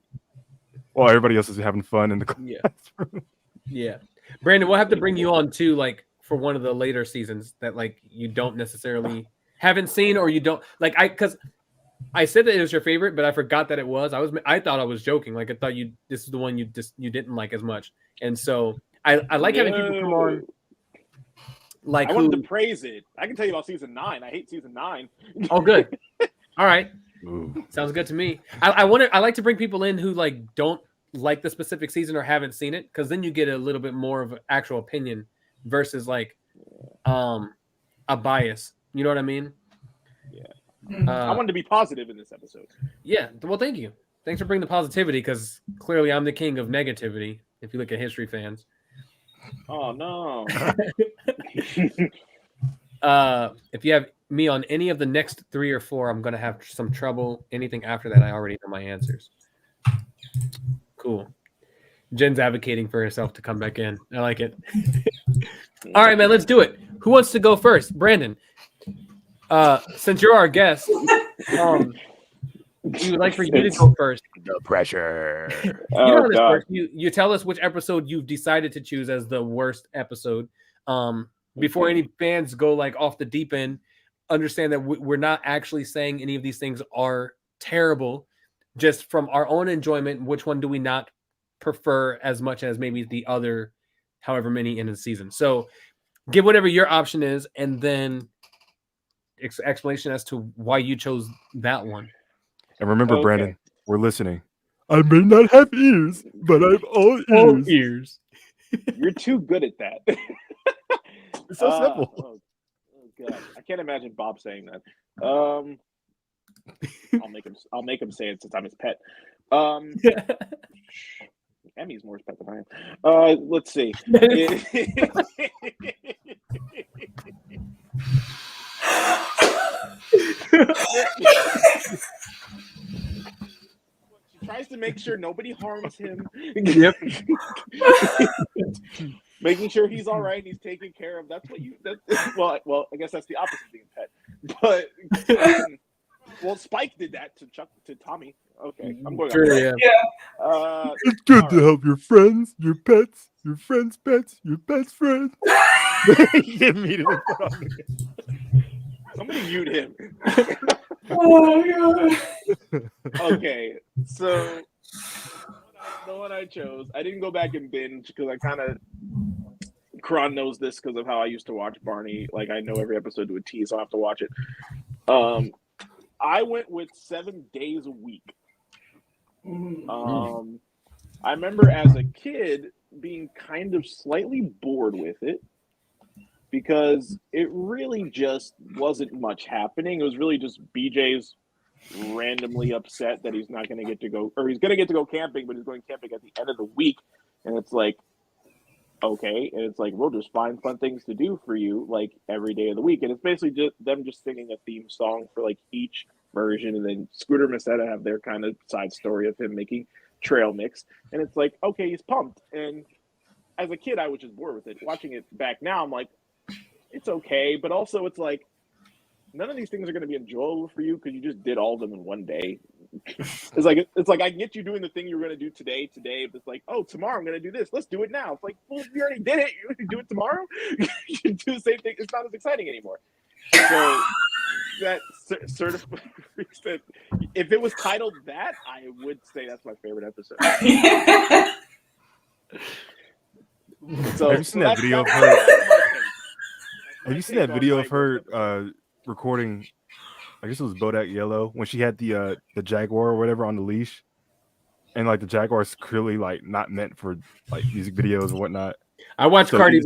while everybody else is having fun in the classroom. Yeah. Brandon, we'll have to bring you on too, like for one of the later seasons that like you don't necessarily haven't seen or you don't like. Because I said that it was your favorite, but I forgot that it was. I thought I was joking. Like I thought this is the one you didn't like as much, and so I like having people come on. Like I wanted to praise it. I can tell you about season 9. I hate season 9. Oh, good. All right. Ooh. Sounds good to me. I like to bring people in who like don't like the specific season or haven't seen it, because then you get a little bit more of an actual opinion versus like a bias. You know what I mean? Yeah. I wanted to be positive in this episode. Yeah. Well, thank you. Thanks for bringing the positivity, because clearly I'm the king of negativity. If you look at History Fans. Oh no. If you have me on any of the next 3 or 4, I'm gonna have some trouble. Anything after that, I already know my answers. Cool. Jen's advocating for herself to come back in. I like it. All right, man, let's do it. Who wants to go first? Brandon. Since you're our guest, we would like for you to go first. The pressure. You tell us which episode you've decided to choose as the worst episode. Before any fans go like off the deep end, understand that we're not actually saying any of these things are terrible. Just from our own enjoyment, which one do we not prefer as much as maybe the other, however many in the season? So give whatever your option is, and then explanation as to why you chose that one. And remember, Brandon, we're listening. I may not have ears, but I'm all ears. All ears. You're too good at that. It's so simple. Oh God, I can't imagine Bob saying that. I'll make him say it since I'm his pet. Emmy's more pet than I am. Let's see. She tries to make sure nobody harms him. Yep. Making sure he's all right and he's taken care of. That's what you. Well, I guess that's the opposite of being a pet. But well, Spike did that to Tommy. Okay, I'm going. Sure, yeah. It's good to help your friends, your pets, your friends' pets, your pets' friends. He immediately put on the... Somebody mute him. Oh god. Okay, so the one I chose, I didn't go back and binge because I kind of. Kerron knows this because of how I used to watch Barney. Like I know every episode to a T, so I have to watch it. I went with 7 days a week. I remember as a kid being kind of slightly bored with it because it really just wasn't much happening. It was really just BJ's randomly upset that he's not going to get to go, or he's going to get to go camping, but he's going camping at the end of the week. And it's like, okay. And it's like, we'll just find fun things to do for you, like every day of the week. And it's basically just them just singing a theme song for like each version. And then Scooter and Masetta have their kind of side story of him making trail mix. And it's like, okay, he's pumped. And as a kid, I was just bored with it. Watching it back now, I'm like, it's okay. But also it's like, none of these things are going to be enjoyable for you because you just did all of them in one day. It's like I can get you doing the thing you were going to do today. But it's like, oh, tomorrow I'm going to do this. Let's do it now. It's like, well, you already did it. You want to do it tomorrow? You can do the same thing. It's not as exciting anymore. So that certifies that if it was titled that, I would say that's my favorite episode. So have you seen that video of her? Have you seen that video of her recording? I guess it was Bodak Yellow when she had the Jaguar or whatever on the leash, and like the Jaguar is clearly like not meant for like music videos and whatnot. I watch Cardi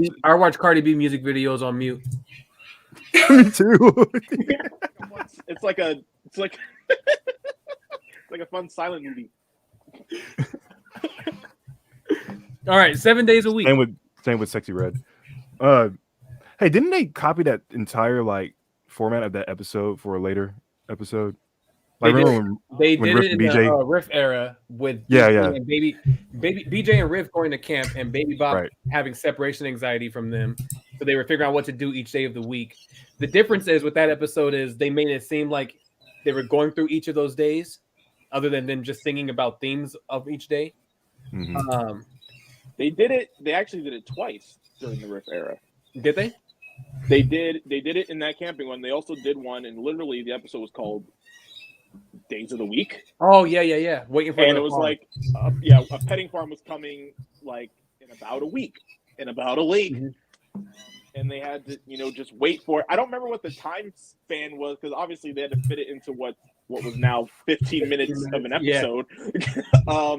B music videos on mute. Me too. It's like a fun silent movie. All right, 7 days a week. Same with Sexy Red. Hey, didn't they copy that entire like format of that episode for a later episode? Like, they did Riff it in BJ... the Riff era with BJ and Baby BJ and Riff going to camp and Baby Bop having separation anxiety from them. So they were figuring out what to do each day of the week. The difference is with that episode is they made it seem like they were going through each of those days, other than them just singing about themes of each day. Mm-hmm. They did it. They actually did it twice during the Riff era. Did they? They did it in that camping one. They also did one, and literally the episode was called Days of the Week. Oh yeah. Waiting for and it was farm. Like, a petting farm was coming like in about a week, in about a week, and they had to, just wait for it. I don't remember what the time span was because obviously they had to fit it into what was now 15 minutes of an episode. Yeah.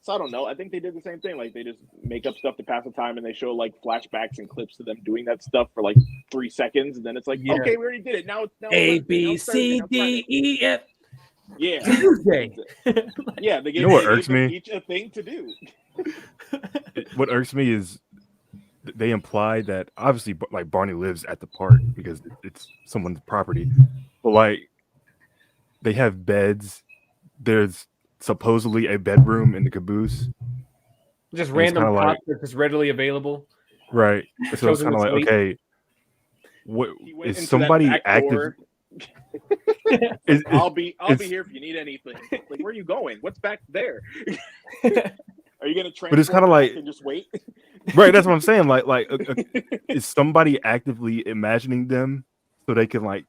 So I don't know. I think they did the same thing. Like they just make up stuff to pass the time, and they show like flashbacks and clips to them doing that stuff for like 3 seconds, and then it's like, okay, we already did it. Now A B C D E F. Yeah. Tuesday. Yeah. They gave what irks me? Each a thing to do. What irks me is they imply that obviously like Barney lives at the park because it's someone's property, but like they have beds. There's supposedly a bedroom in the caboose. Just random cots that's just readily available. Right. So it's kind of like, okay, what is somebody active? I'll be here if you need anything. Like, where are you going? What's back there? Are you gonna train? But it's kind of like and just wait. Right. That's what I'm saying. Like, is somebody actively imagining them so they can like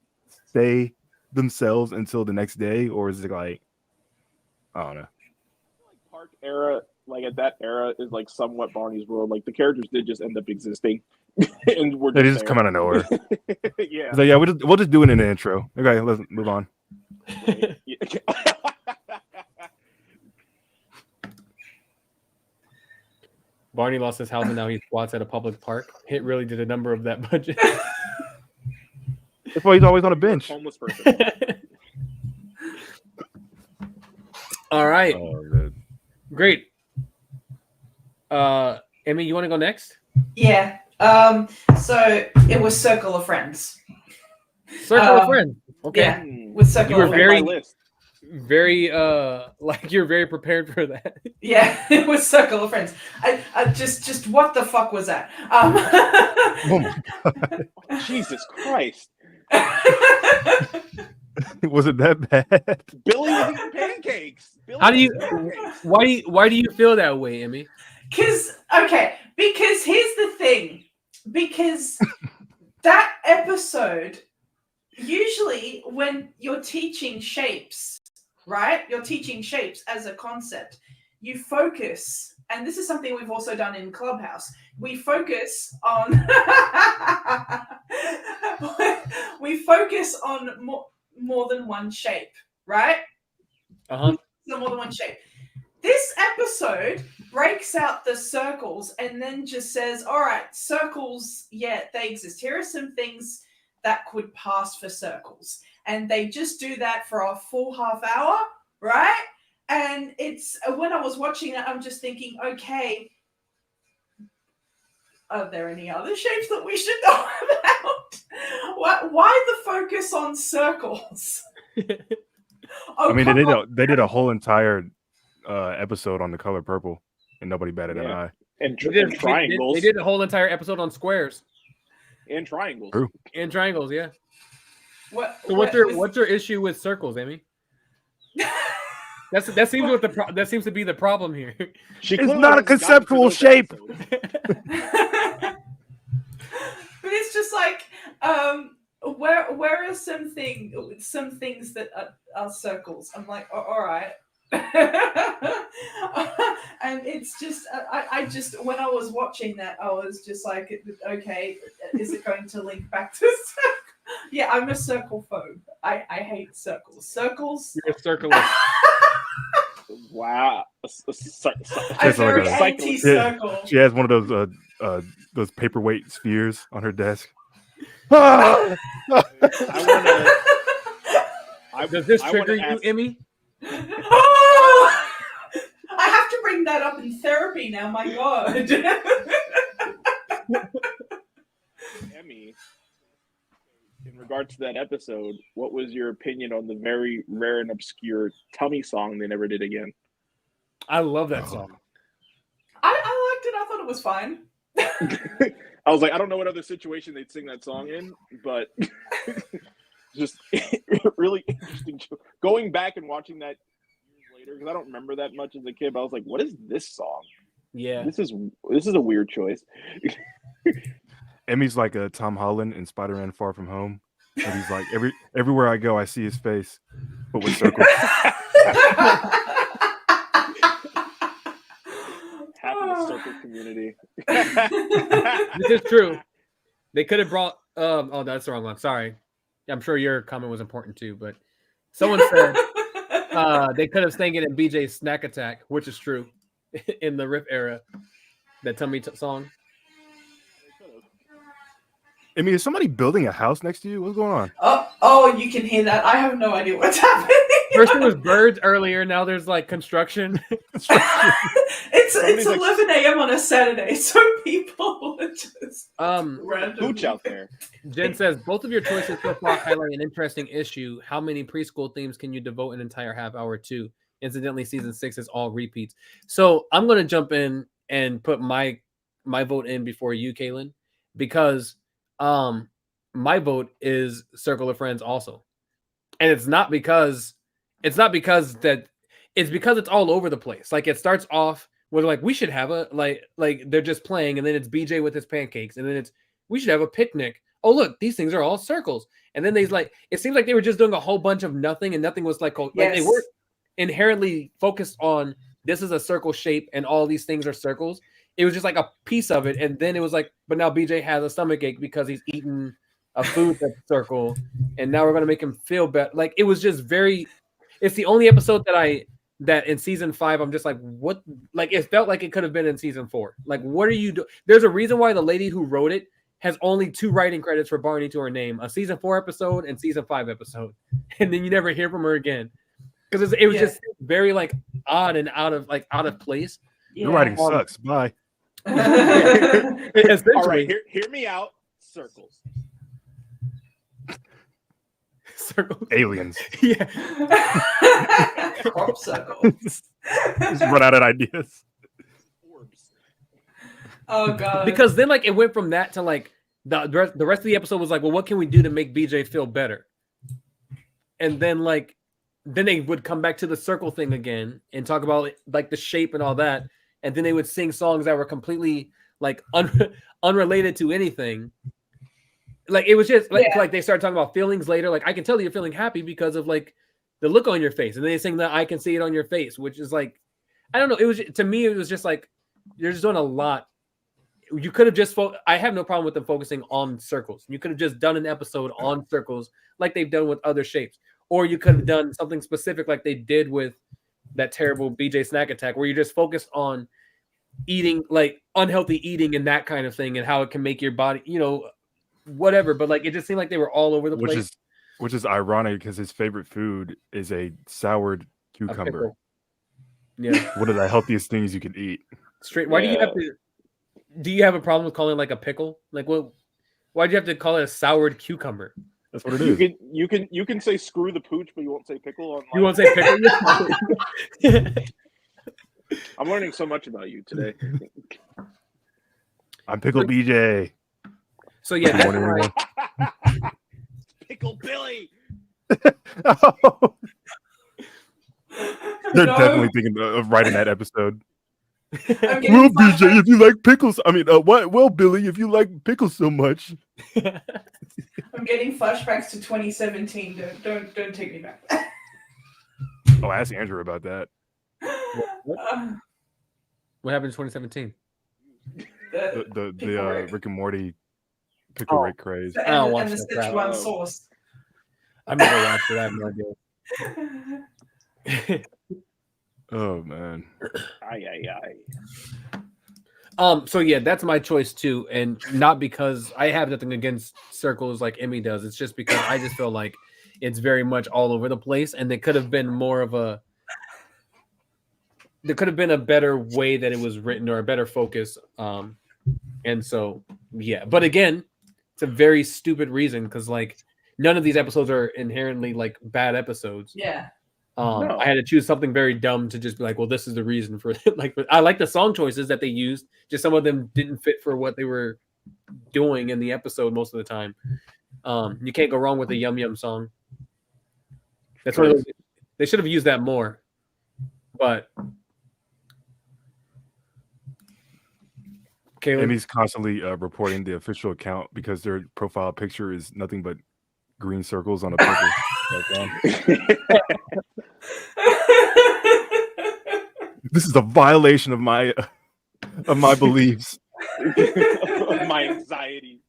stay themselves until the next day, or is it like, I don't know. Like park era, like at that era, is like somewhat Barney's world. Like the characters did just end up existing, and they just come out of nowhere. Yeah. So yeah, we'll just do it in the intro. Okay, let's move on. Barney lost his house and now he squats at a public park. It really did a number of that budget. That's why he's always on a bench. Homeless person. All right. Oh, man. Great. Emmy, you want to go next? Yeah. So it was Circle of Friends. Circle of Friends. Okay. Yeah, with Circle You were of That's on Friends. my list. Very like you're very prepared for that. Yeah, it was Circle of Friends. I just what the fuck was that? Oh my God. Jesus Christ. Was it that bad? Billy was eating pancakes. Billy How do you was eating pancakes. why do you feel that way, Emmy? because here's the thing. Because that episode, usually when you're teaching shapes, right? You're teaching shapes as a concept. You focus, and this is something we've also done in Clubhouse. We focus on more than one shape, right? Uh-huh. So more than one shape. This episode breaks out the circles and then just says, all right, circles, yeah, they exist. Here are some things that could pass for circles. And they just do that for a full half hour, right? And it's when I was watching it, I'm just thinking, okay, are there any other shapes that we should know about? Why the focus on circles? I mean, they did a whole entire episode on the color purple, and nobody batted an eye. And They triangles. did a whole entire episode on squares And triangles. True. and triangles, yeah. So what's what's your issue with circles, Emmy? That seems to be the problem here. She It's clearly not a hasn't gotten conceptual through those shape. episodes. But it's just like, where are some things that are circles? I'm like, all right. And it's just, I just, when I was watching that, I was just like, okay, is it going to link back to circle? Yeah, I'm a circle phobe. I hate circles. Circles. You're a circleist. Wow. I'm Just like very a- anti-circle. She has one of those paperweight spheres on her desk. Ah! Does this I trigger wanna you, ask- Emmy? I have to bring that up in therapy now. My God. Emmy, in regards to that episode, what was your opinion on the very rare and obscure Tummy song they never did again? I love that song. I liked it. I thought it was fine. I was like, I don't know what other situation they'd sing that song in, but just really interesting. Going back and watching that years later, because I don't remember that much as a kid, but I was like, what is this song? Yeah. This is a weird choice. Emmy's like a Tom Holland in Spider-Man: Far From Home, and he's like everywhere I go, I see his face, but with circles. Half of the circle community. This is true. They could have brought oh, that's the wrong one. Sorry. I'm sure your comment was important too, but someone said they could have sang it in BJ's Snack Attack, which is true in the riff era. That Tummy song. Emmy, is somebody building a house next to you? What's going on? Oh, you can hear that. I have no idea what's happening. First it was birds earlier, now there's like construction. It's Somebody's like- 11 a.m. on a Saturday, so people are just random. Pooch out there. Jen says both of your choices so far highlight an interesting issue. How many preschool themes can you devote an entire half hour to? Incidentally, season 6 is all repeats. So I'm gonna jump in and put my vote in before you, Kaylin, because my vote is Circle of Friends also. And it's because it's all over the place. Like it starts off with like we should have a like they're just playing, and then it's BJ with his pancakes, and then it's we should have a picnic. Oh look, these things are all circles. And then it seems like they were just doing a whole bunch of nothing, and nothing was like they weren't inherently focused on this is a circle shape and all these things are circles. It was just like a piece of it, and then it was like, but now BJ has a stomach ache because he's eaten a food that's circle, and now we're gonna make him feel better. Like it was just very. It's the only episode that in season 5 I'm just like, what? Like it felt like it could have been in season 4. Like what are you doing? There's a reason why the lady who wrote it has only 2 writing credits for Barney to her name: a season 4 episode and season 5 episode, and then you never hear from her again. because it was just very like odd and out of place. Your writing sucks. Bye. Essentially. All right, hear me out. Circles. Circles. Aliens. Yeah. Crop circles. Just run out of ideas. Orbs. Oh god. Because then like it went from that to like the rest of the episode was like, well, what can we do to make BJ feel better? And then like they would come back to the circle thing again and talk about like the shape and all that, and then they would sing songs that were completely like unrelated to anything. Like it was just like they started talking about feelings later. Like I can tell you're feeling happy because of like the look on your face, and then they sing that I can see it on your face, which is like, I don't know. It was, to me, it was just like you're just doing a lot. You could have just I have no problem with them focusing on circles. You could have just done an episode on circles like they've done with other shapes, or you could have done something specific like they did with that terrible BJ snack attack, where you just focused on eating, like unhealthy eating and that kind of thing, and how it can make your body, whatever. But like it just seemed like they were all over the place. Which is ironic because his favorite food is a soured cucumber. Yeah. One of the healthiest things you can eat. Straight. Why do you have to? Do you have a problem with calling it like a pickle? Like what? Why do you have to call it a soured cucumber? That's what it is. You can say screw the pooch, but you won't say pickle. Online. You won't say pickle. I'm learning so much about you today. I'm Pickle BJ. So yeah, that's everyone. Pickle Billy. Oh. They're definitely thinking of writing that episode. Well, BJ, if you like pickles, what? Well, Billy, if you like pickles so much. I'm getting flashbacks to 2017. Don't take me back. Oh, ask Andrew about that. What happened in 2017? The Rick and Morty pickle Rick craze. And the Szechuan sauce. I've never watched it. I have no idea. Oh man. Aye. So yeah, that's my choice too, and not because I have nothing against circles like Emmy does. It's just because I just feel like it's very much all over the place, and there could have been more of a. There could have been a better way that it was written, or a better focus. And so yeah, but again, it's a very stupid reason because like none of these episodes are inherently like bad episodes. Yeah. No. I had to choose something very dumb to just be like, well, this is the reason for it. Like, I like the song choices that they used. Just some of them didn't fit for what they were doing in the episode most of the time. You can't go wrong with a Yum Yum song. That's what they should have used that more. But Emmy's constantly reporting the official account because their profile picture is nothing but green circles on a purple background. This is a violation of my beliefs. My anxiety.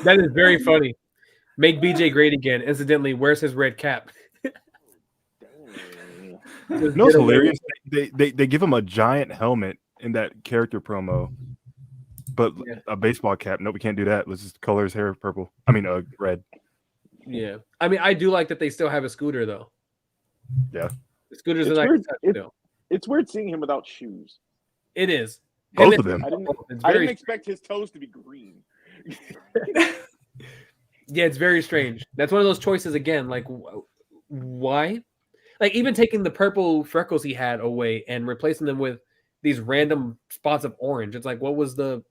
That is very funny. Make BJ great again. Incidentally, where's his red cap? No, it's hilarious. They give him a giant helmet in that character promo, but a baseball cap. Nope, we can't do that. Let's just color his hair purple. Red. Yeah, I do like that they still have a scooter though. Yeah, the scooter's a nice touch still. It's weird seeing him without shoes. It is. Both of them. I didn't expect his toes to be green. Yeah, it's very strange. That's one of those choices again. Like, why? Like, even taking the purple freckles he had away and replacing them with these random spots of orange. It's like, what was the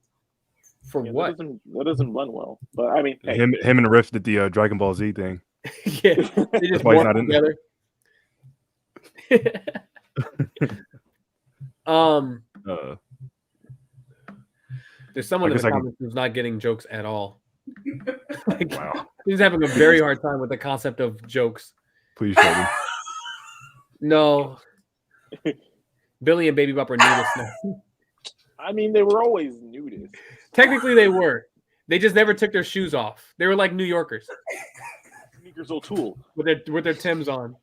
what? That doesn't run well. But I mean, hey. him and Riff did the Dragon Ball Z thing. Yeah, they just why he's work not in together. There's someone in the comments who's not getting jokes at all. Like, wow, he's having a very hard time with the concept of jokes. Please show me. No, Billy and Baby Bop are nudists now. I mean, they were always nudists. Technically, they were. They just never took their shoes off. They were like New Yorkers. Sneakers O'Toole with their Timbs on.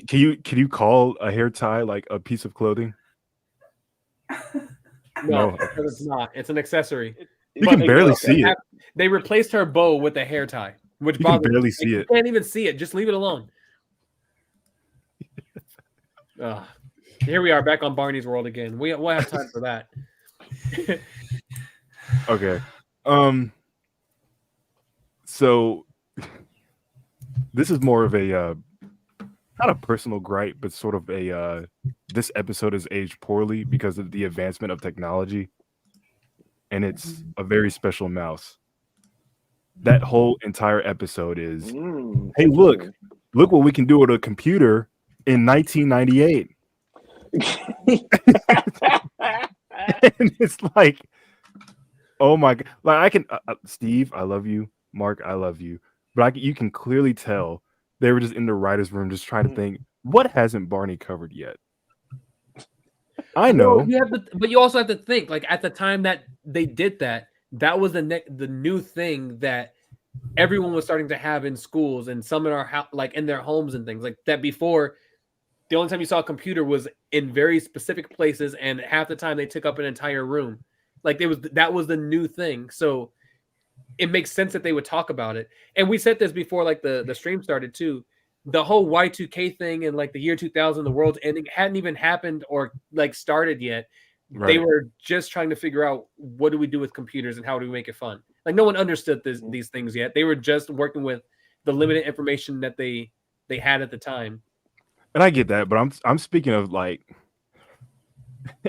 Can you call a hair tie like a piece of clothing? No, it's not. It's an accessory. You can barely see it. They replaced her bow with a hair tie. Which You can bothers barely me. see You it. can't even see it. Just leave it alone. Here we are back on Barney's World again. We'll have time for that. Okay. So this is more of a not a personal gripe, but sort of a this episode has aged poorly because of the advancement of technology, and it's a very special mouse. That whole entire episode is, hey, look what we can do with a computer in 1998. And it's like, oh my god! Like I can, Steve, I love you. Mark, I love you. But you can clearly tell they were just in the writer's room, just trying to think, what hasn't Barney covered yet? I know, but you also have to think, like at the time that they did that, that was the new thing that everyone was starting to have in schools and some in our like in their homes and things like that. Before, the only time you saw a computer was in very specific places, and half the time they took up an entire room. Like that was the new thing. So it makes sense that they would talk about it. And we said this before, like the stream started too. The whole Y2K thing and like the year 2000, the world's ending hadn't even happened or like started yet. Right. They were just trying to figure out what do we do with computers and how do we make it fun. Like no one understood these things yet. They were just working with the limited information that they had at the time. And I get that, but I'm speaking of like,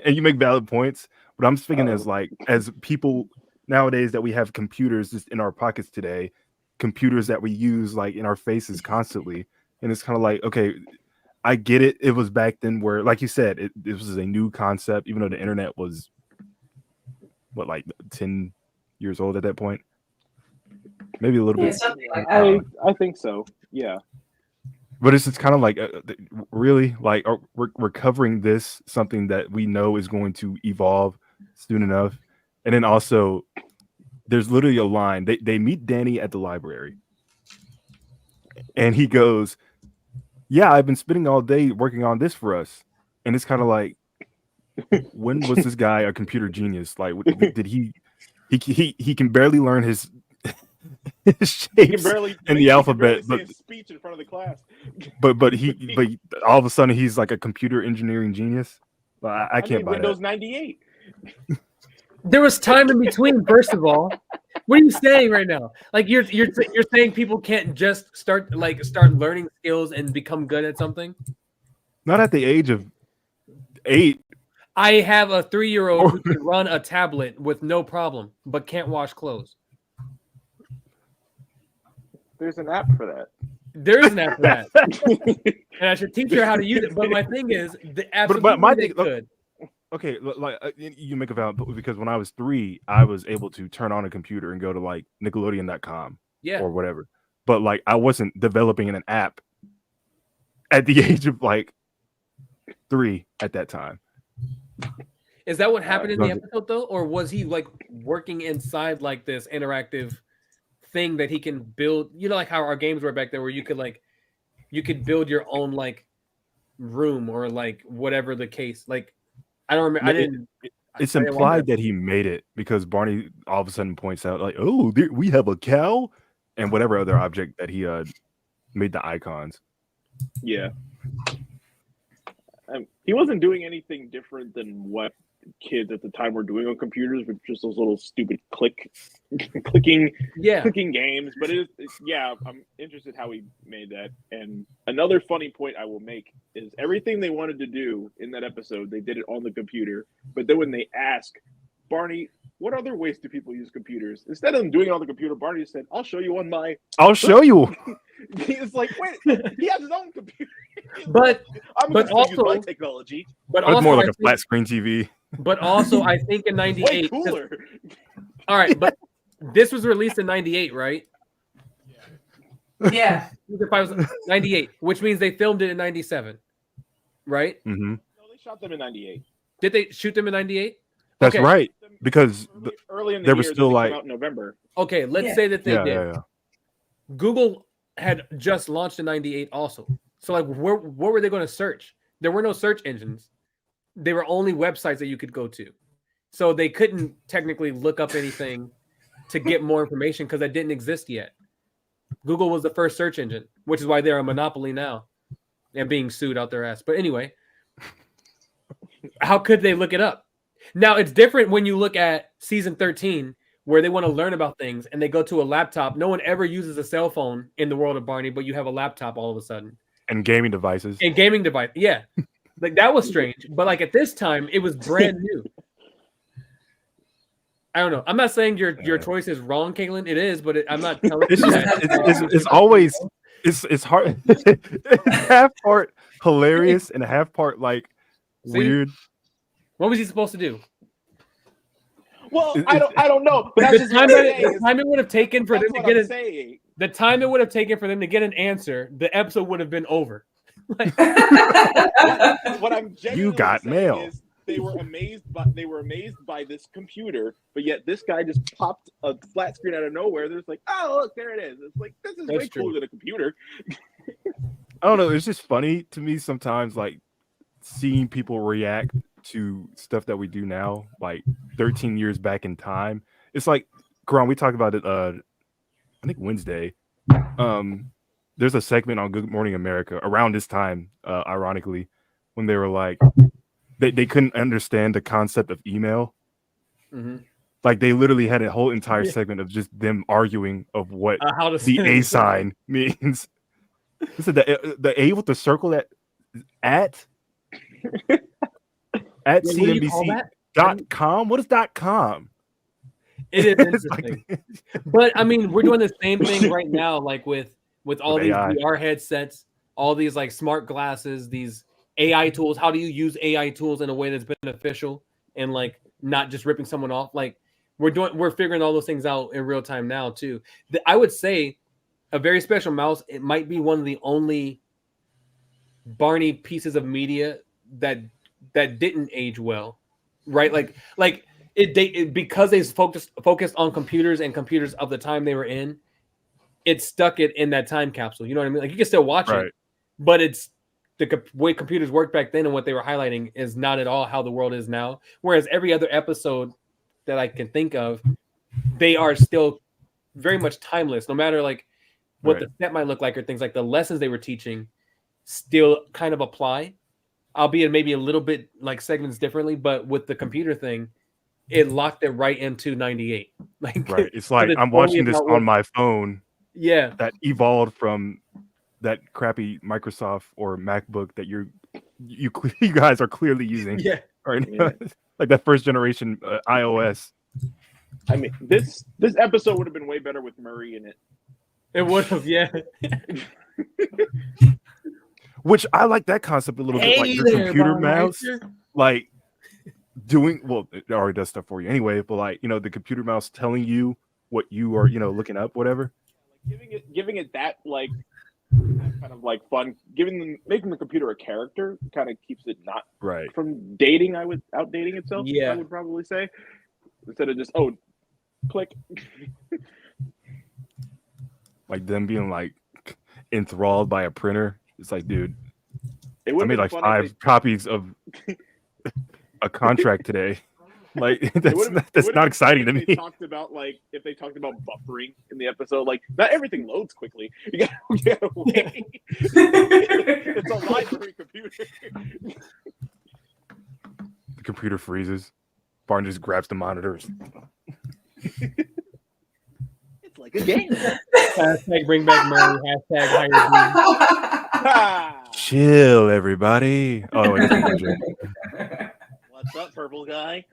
and you make valid points, but I'm speaking as people nowadays that we have computers just in our pockets today, computers that we use like in our faces constantly. And it's kind of like, okay, I get it. It was back then where, like you said, it was a new concept, even though the internet was what, like 10 years old at that point? Maybe a little bit. Something like that. I think so. Yeah. But it's just kind of like, really, like we're covering this, something that we know is going to evolve soon enough. And then also, there's literally a line. They meet Danny at the library. And he goes, yeah, I've been spending all day working on this for us. And it's kind of like, when was this guy a computer genius? Like, did he can barely learn his shapes in the alphabet, but speech in front of the class. but all of a sudden he's like a computer engineering genius. I can't buy Windows that. 98. There was time in between. First of all, what are you saying right now? Like you're saying people can't just start learning skills and become good at something? Not at the age of 8. I have a 3-year-old who can run a tablet with no problem, but can't wash clothes. There's an app for that. There is an app for that, and I should teach her how to use it. But my thing is, but my thing, could. Okay, like you make a valid point, because when I was 3, I was able to turn on a computer and go to like Nickelodeon.com or whatever. But like I wasn't developing an app at the age of like 3 at that time. Is that what happened in the episode though, or was he like working inside like this interactive thing that he can build? You know, like how our games were back there, where you could build your own like room or like whatever the case. Like I don't remember. It's implied that he made it because Barney all of a sudden points out like, "Oh, we have a cow," and whatever other object that he made the icons. Yeah. He wasn't doing anything different than what kids at the time were doing on computers, with just those little stupid clicking games. But I'm interested how he made that. And another funny point I will make is everything they wanted to do in that episode, they did it on the computer. But then when they ask Barney, what other ways do people use computers? Instead of doing it on the computer, Barney said, I'll show you on my... I'll show you. He's like, wait, he has his own computer. But also use my technology. But also, more like a flat screen TV. But also, I think in '98, way cooler. All right, but this was released in '98, right? Yeah. 98, which means they filmed it in '97, right? Mm-hmm. No, they shot them in '98. Did they shoot them in '98? That's right, because early in the there year, was still like out in November. Okay, let's say that they did. Yeah. Google had just launched in '98 also. So like, what were they going to search? There were no search engines. They were only websites that you could go to. So they couldn't technically look up anything to get more information because that didn't exist yet. Google was the first search engine, which is why they're a monopoly now and being sued out their ass. But anyway, how could they look it up? Now, it's different when you look at season 13, where they want to learn about things and they go to a laptop. No one ever uses a cell phone in the world of Barney, but you have a laptop all of a sudden. And gaming devices. And gaming device. Yeah. Like, that was strange. But like at this time, it was brand new. I don't know. I'm not saying your choice is wrong, Caitlin. It is, but I'm not telling It's you just that. it's always it's hard. Half part hilarious and half part like weird. What was he supposed to do? Well, I don't know. But that's The just time, what I'm saying the time it would have taken for them to get the time it would have taken for them to get an answer, the episode would have been over. what I'm You got saying mail. is they were amazed by this computer, but yet this guy just popped a flat screen out of nowhere. They're just like, oh look, there it is. It's like, this is way cooler than a computer. I don't know. It's just funny to me sometimes, like seeing people react to stuff that we do now, like 13 years back in time. It's like, Kerron, we talked about it. I think Wednesday. There's a segment on Good Morning America around this time, ironically, when they were like, they couldn't understand the concept of email. Mm-hmm. Like they literally had a whole entire segment of just them arguing of what how to the A sign means. This is the A with the circle at CNBC.com. What is .com? It is interesting. But I mean, we're doing the same thing right now, like with all these AI. VR headsets, all these like smart glasses, these AI tools. How do you use AI tools in a way that's beneficial and like not just ripping someone off? Like we're figuring all those things out in real time now too. I would say a very special mouse. It might be one of the only Barney pieces of media that didn't age well, right? Like it because they focused on computers and computers of the time they were in. It stuck it in that time capsule. You know what I mean? Like you can still watch it, but it's the way computers worked back then and what they were highlighting is not at all how the world is now. Whereas every other episode that I can think of, they are still very much timeless. No matter like what the set might look like or things like the lessons they were teaching still kind of apply, albeit maybe a little bit like segments differently. But with the computer thing, it locked it right into 98. Like it's like I'm watching this on my phone. Yeah, that evolved from that crappy Microsoft or MacBook that you guys are clearly using. Yeah, right now. Like that first generation iOS. I mean, this episode would have been way better with Murray in it. It would have, yeah. Which I like that concept a little bit, like your computer mouse, like doing it already does stuff for you anyway, but like the computer mouse telling you what you are looking up, whatever. Giving it that like kind of like fun, making the computer a character kind of keeps it not from outdating itself. Yeah, I would probably say, instead of just click. Like them being like enthralled by a printer. It's like, dude, I made like 5 copies of a contract today. Like that's not exciting to me. If they talked about buffering in the episode, like not everything loads quickly. You gotta wait. It's a library computer. The computer freezes. Barney just grabs the monitors. It's like a game. Hashtag bring back Murray. Hashtag hire me. Chill, everybody. Oh, wait, what's up, purple guy?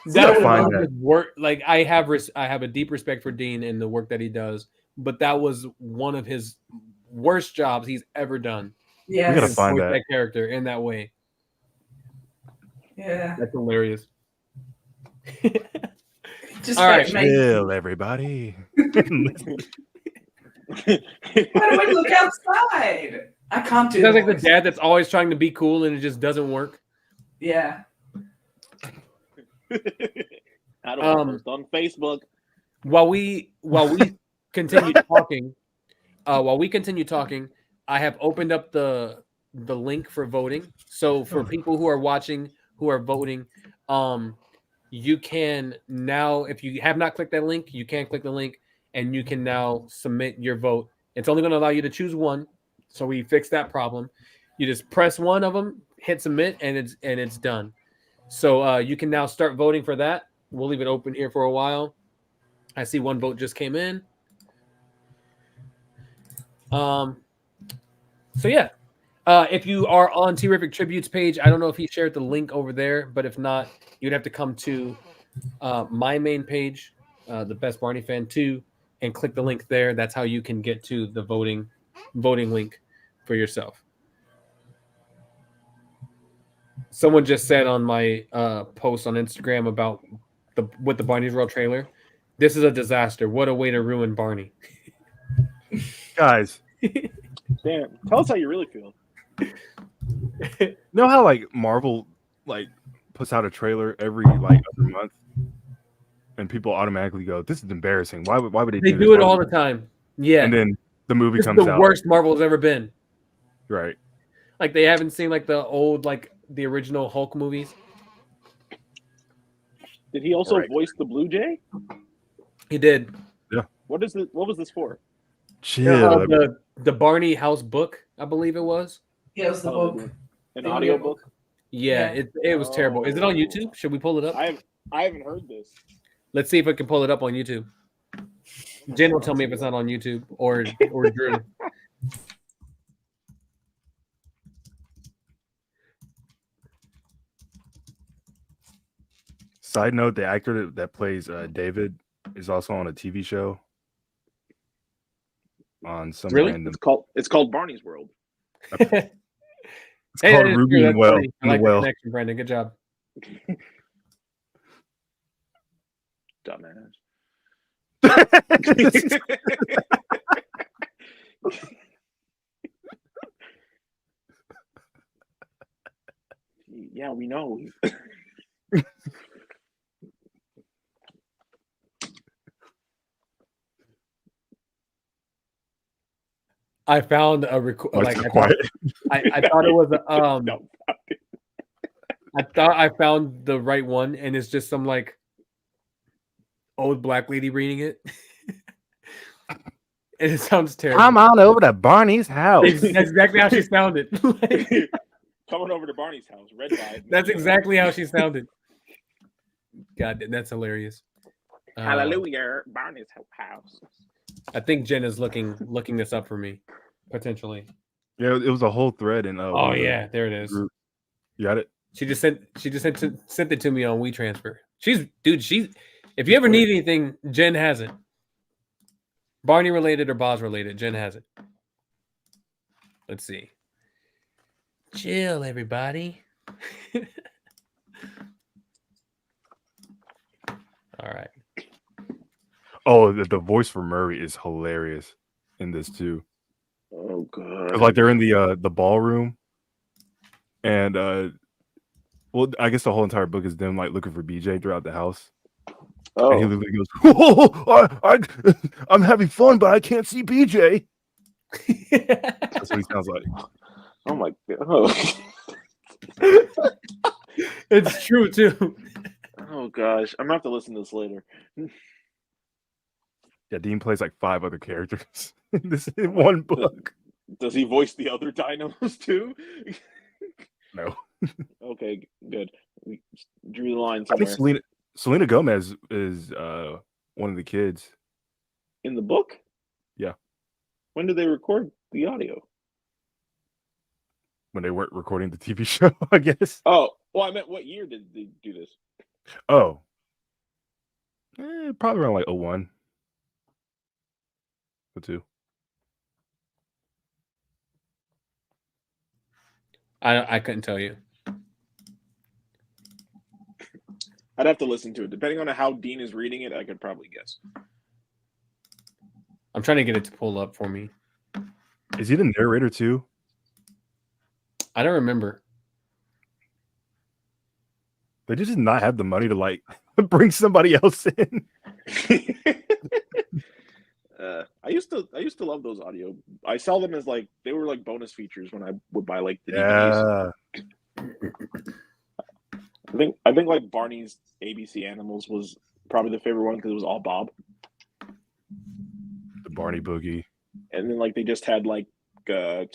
That was work. Like I have a deep respect for Dean and the work that he does, but that was one of his worst jobs he's ever done. Yeah, we gotta find that character in that way. Yeah, that's hilarious. Just all right, chill, everybody. Why do I look outside? I can't do. Sounds like the dad that's always trying to be cool and it just doesn't work. Yeah. I don't post on Facebook. While we continue talking, I have opened up the link for voting. So for people who are watching, who are voting, you can now, if you have not clicked that link, you can click the link and you can now submit your vote. It's only going to allow you to choose one, so we fixed that problem. You just press one of them, hit submit, and it's done. So you can now start voting for that. We'll leave it open here for a while. I see one vote just came in. So yeah, if you are on Terrific Tributes page, I don't know if he shared the link over there, but if not, you'd have to come to my main page, the Best Barney Fan 2, and click the link there. That's how you can get to the voting link for yourself. Someone just said on my post on Instagram about the Barney's World trailer, this is a disaster. What a way to ruin Barney. Guys, Damn, tell us how you really feel. you know how like Marvel like puts out a trailer every like other month, and people automatically go, "This is embarrassing. Why would they do this? Do it all the time?" Yeah, and then the movie this comes is the out. worst Marvel's ever been. Right. Like they haven't seen like the old the original Hulk movies. Did he also Right. voice the Blue Jay? He did. What was this for? Chill. The Barney House book, I believe it was. Yeah, it was the Oh, book. An The audio audiobook. book? Yeah, Yeah. it was terrible. Is it on YouTube? Should we pull it up? I haven't heard this. Let's see if I can pull it up on YouTube. Jen will tell me if it's not on YouTube or Drew. Side note: the actor that plays David is also on a TV show. On some Really? random. It's called Barney's World. It's Hey, called that is Ruby true. and That's Well. funny. I And like the Well. connection, Brandon. Good job. Dumbass. Yeah, we know. I found a record. Like, Like so I quiet. thought it was a No. I thought I found the right one, and it's just some like old black lady reading it, and it sounds terrible. Come on over to Barney's house. That's exactly how she sounded. Coming over to Barney's house, red dye. That's exactly how she sounded. God, that's hilarious. Hallelujah, Barney's house. I think Jen is looking this up for me, potentially. Yeah, it was a whole thread in. Oh yeah, there it is. Group. You got it. She just sent it to me on WeTransfer. She's if you ever need anything, Jen has it. Barney related or Boz related, Jen has it. Let's see. Chill, everybody. All right. Oh, the voice for Murray is hilarious in this too. Oh god. 'Cause, like they're in the ballroom, and well, I guess the whole entire book is them like looking for BJ throughout the house. And he Oh, literally goes, "Oh, I'm having fun, but I can't see BJ." That's what he sounds like. oh my god. It's true too. Oh gosh, I'm gonna have to listen to this later. Yeah, Dean plays like 5 other characters in one book. Does he voice the other dinos too? No, Okay, good. We drew the line I think somewhere. Selena Gomez is one of the kids. In the book? Yeah. When did they record the audio? When they weren't recording the TV show, I guess. Oh, well, I meant what year did they do this? Oh, probably around like 01 or 2. I couldn't tell you. I'd have to listen to it. Depending on how Dean is reading it, I could probably guess. I'm trying to get it to pull up for me. Is he the narrator too? I don't remember. They just did not have the money to like bring somebody else in. I used to love those audio. I saw them as like they were like bonus features when I would buy like the DVDs. Yeah. I think like Barney's ABC Animals was probably the favorite one because it was all Bob. Barney Boogie. And then like they just had like Bob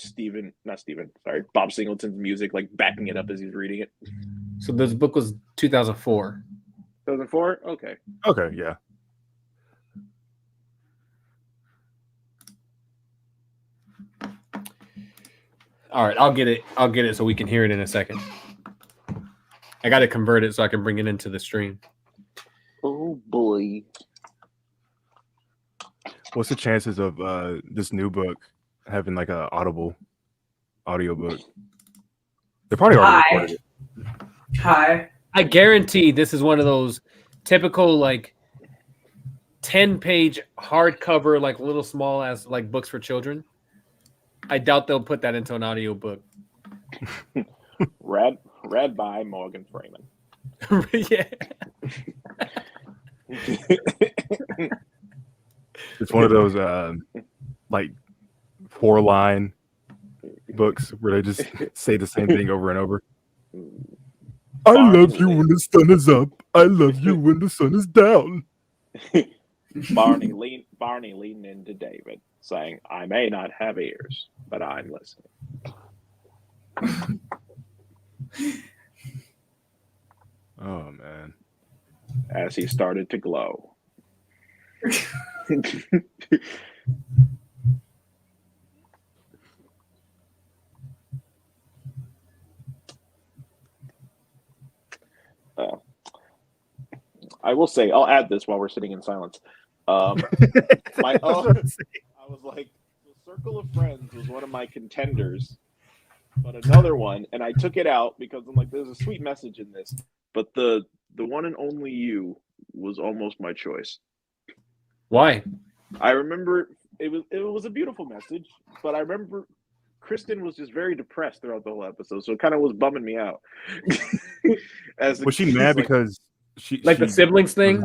Singleton's music like backing it up as he's reading it. So this book was 2004. 2004? Okay. Okay, yeah. All right, I'll get it so we can hear it in a second. I got to convert it so I can bring it into the stream. Oh boy. What's the chances of this new book having like a audible audiobook? They probably already recorded it. Hi. I guarantee this is one of those typical like 10-page hardcover, like little small as like books for children. I doubt they'll put that into an audiobook. Read by Morgan Freeman. Yeah. It's one of those like 4-line books where they just say the same thing over and over. I love you when the sun is up. I love you when the sun is down. Barney leaning into David, saying, "I may not have ears, but I'm listening." Oh man! As he started to glow. I will say, I'll add this while we're sitting in silence. I was like, the Circle of Friends was one of my contenders, but another one, and I took it out because I'm like, there's a sweet message in this, but the one and only you was almost my choice. Why? I remember it was a beautiful message, but I remember Kristen was just very depressed throughout the whole episode, so it kind of was bumming me out. Was she mad because she the siblings thing?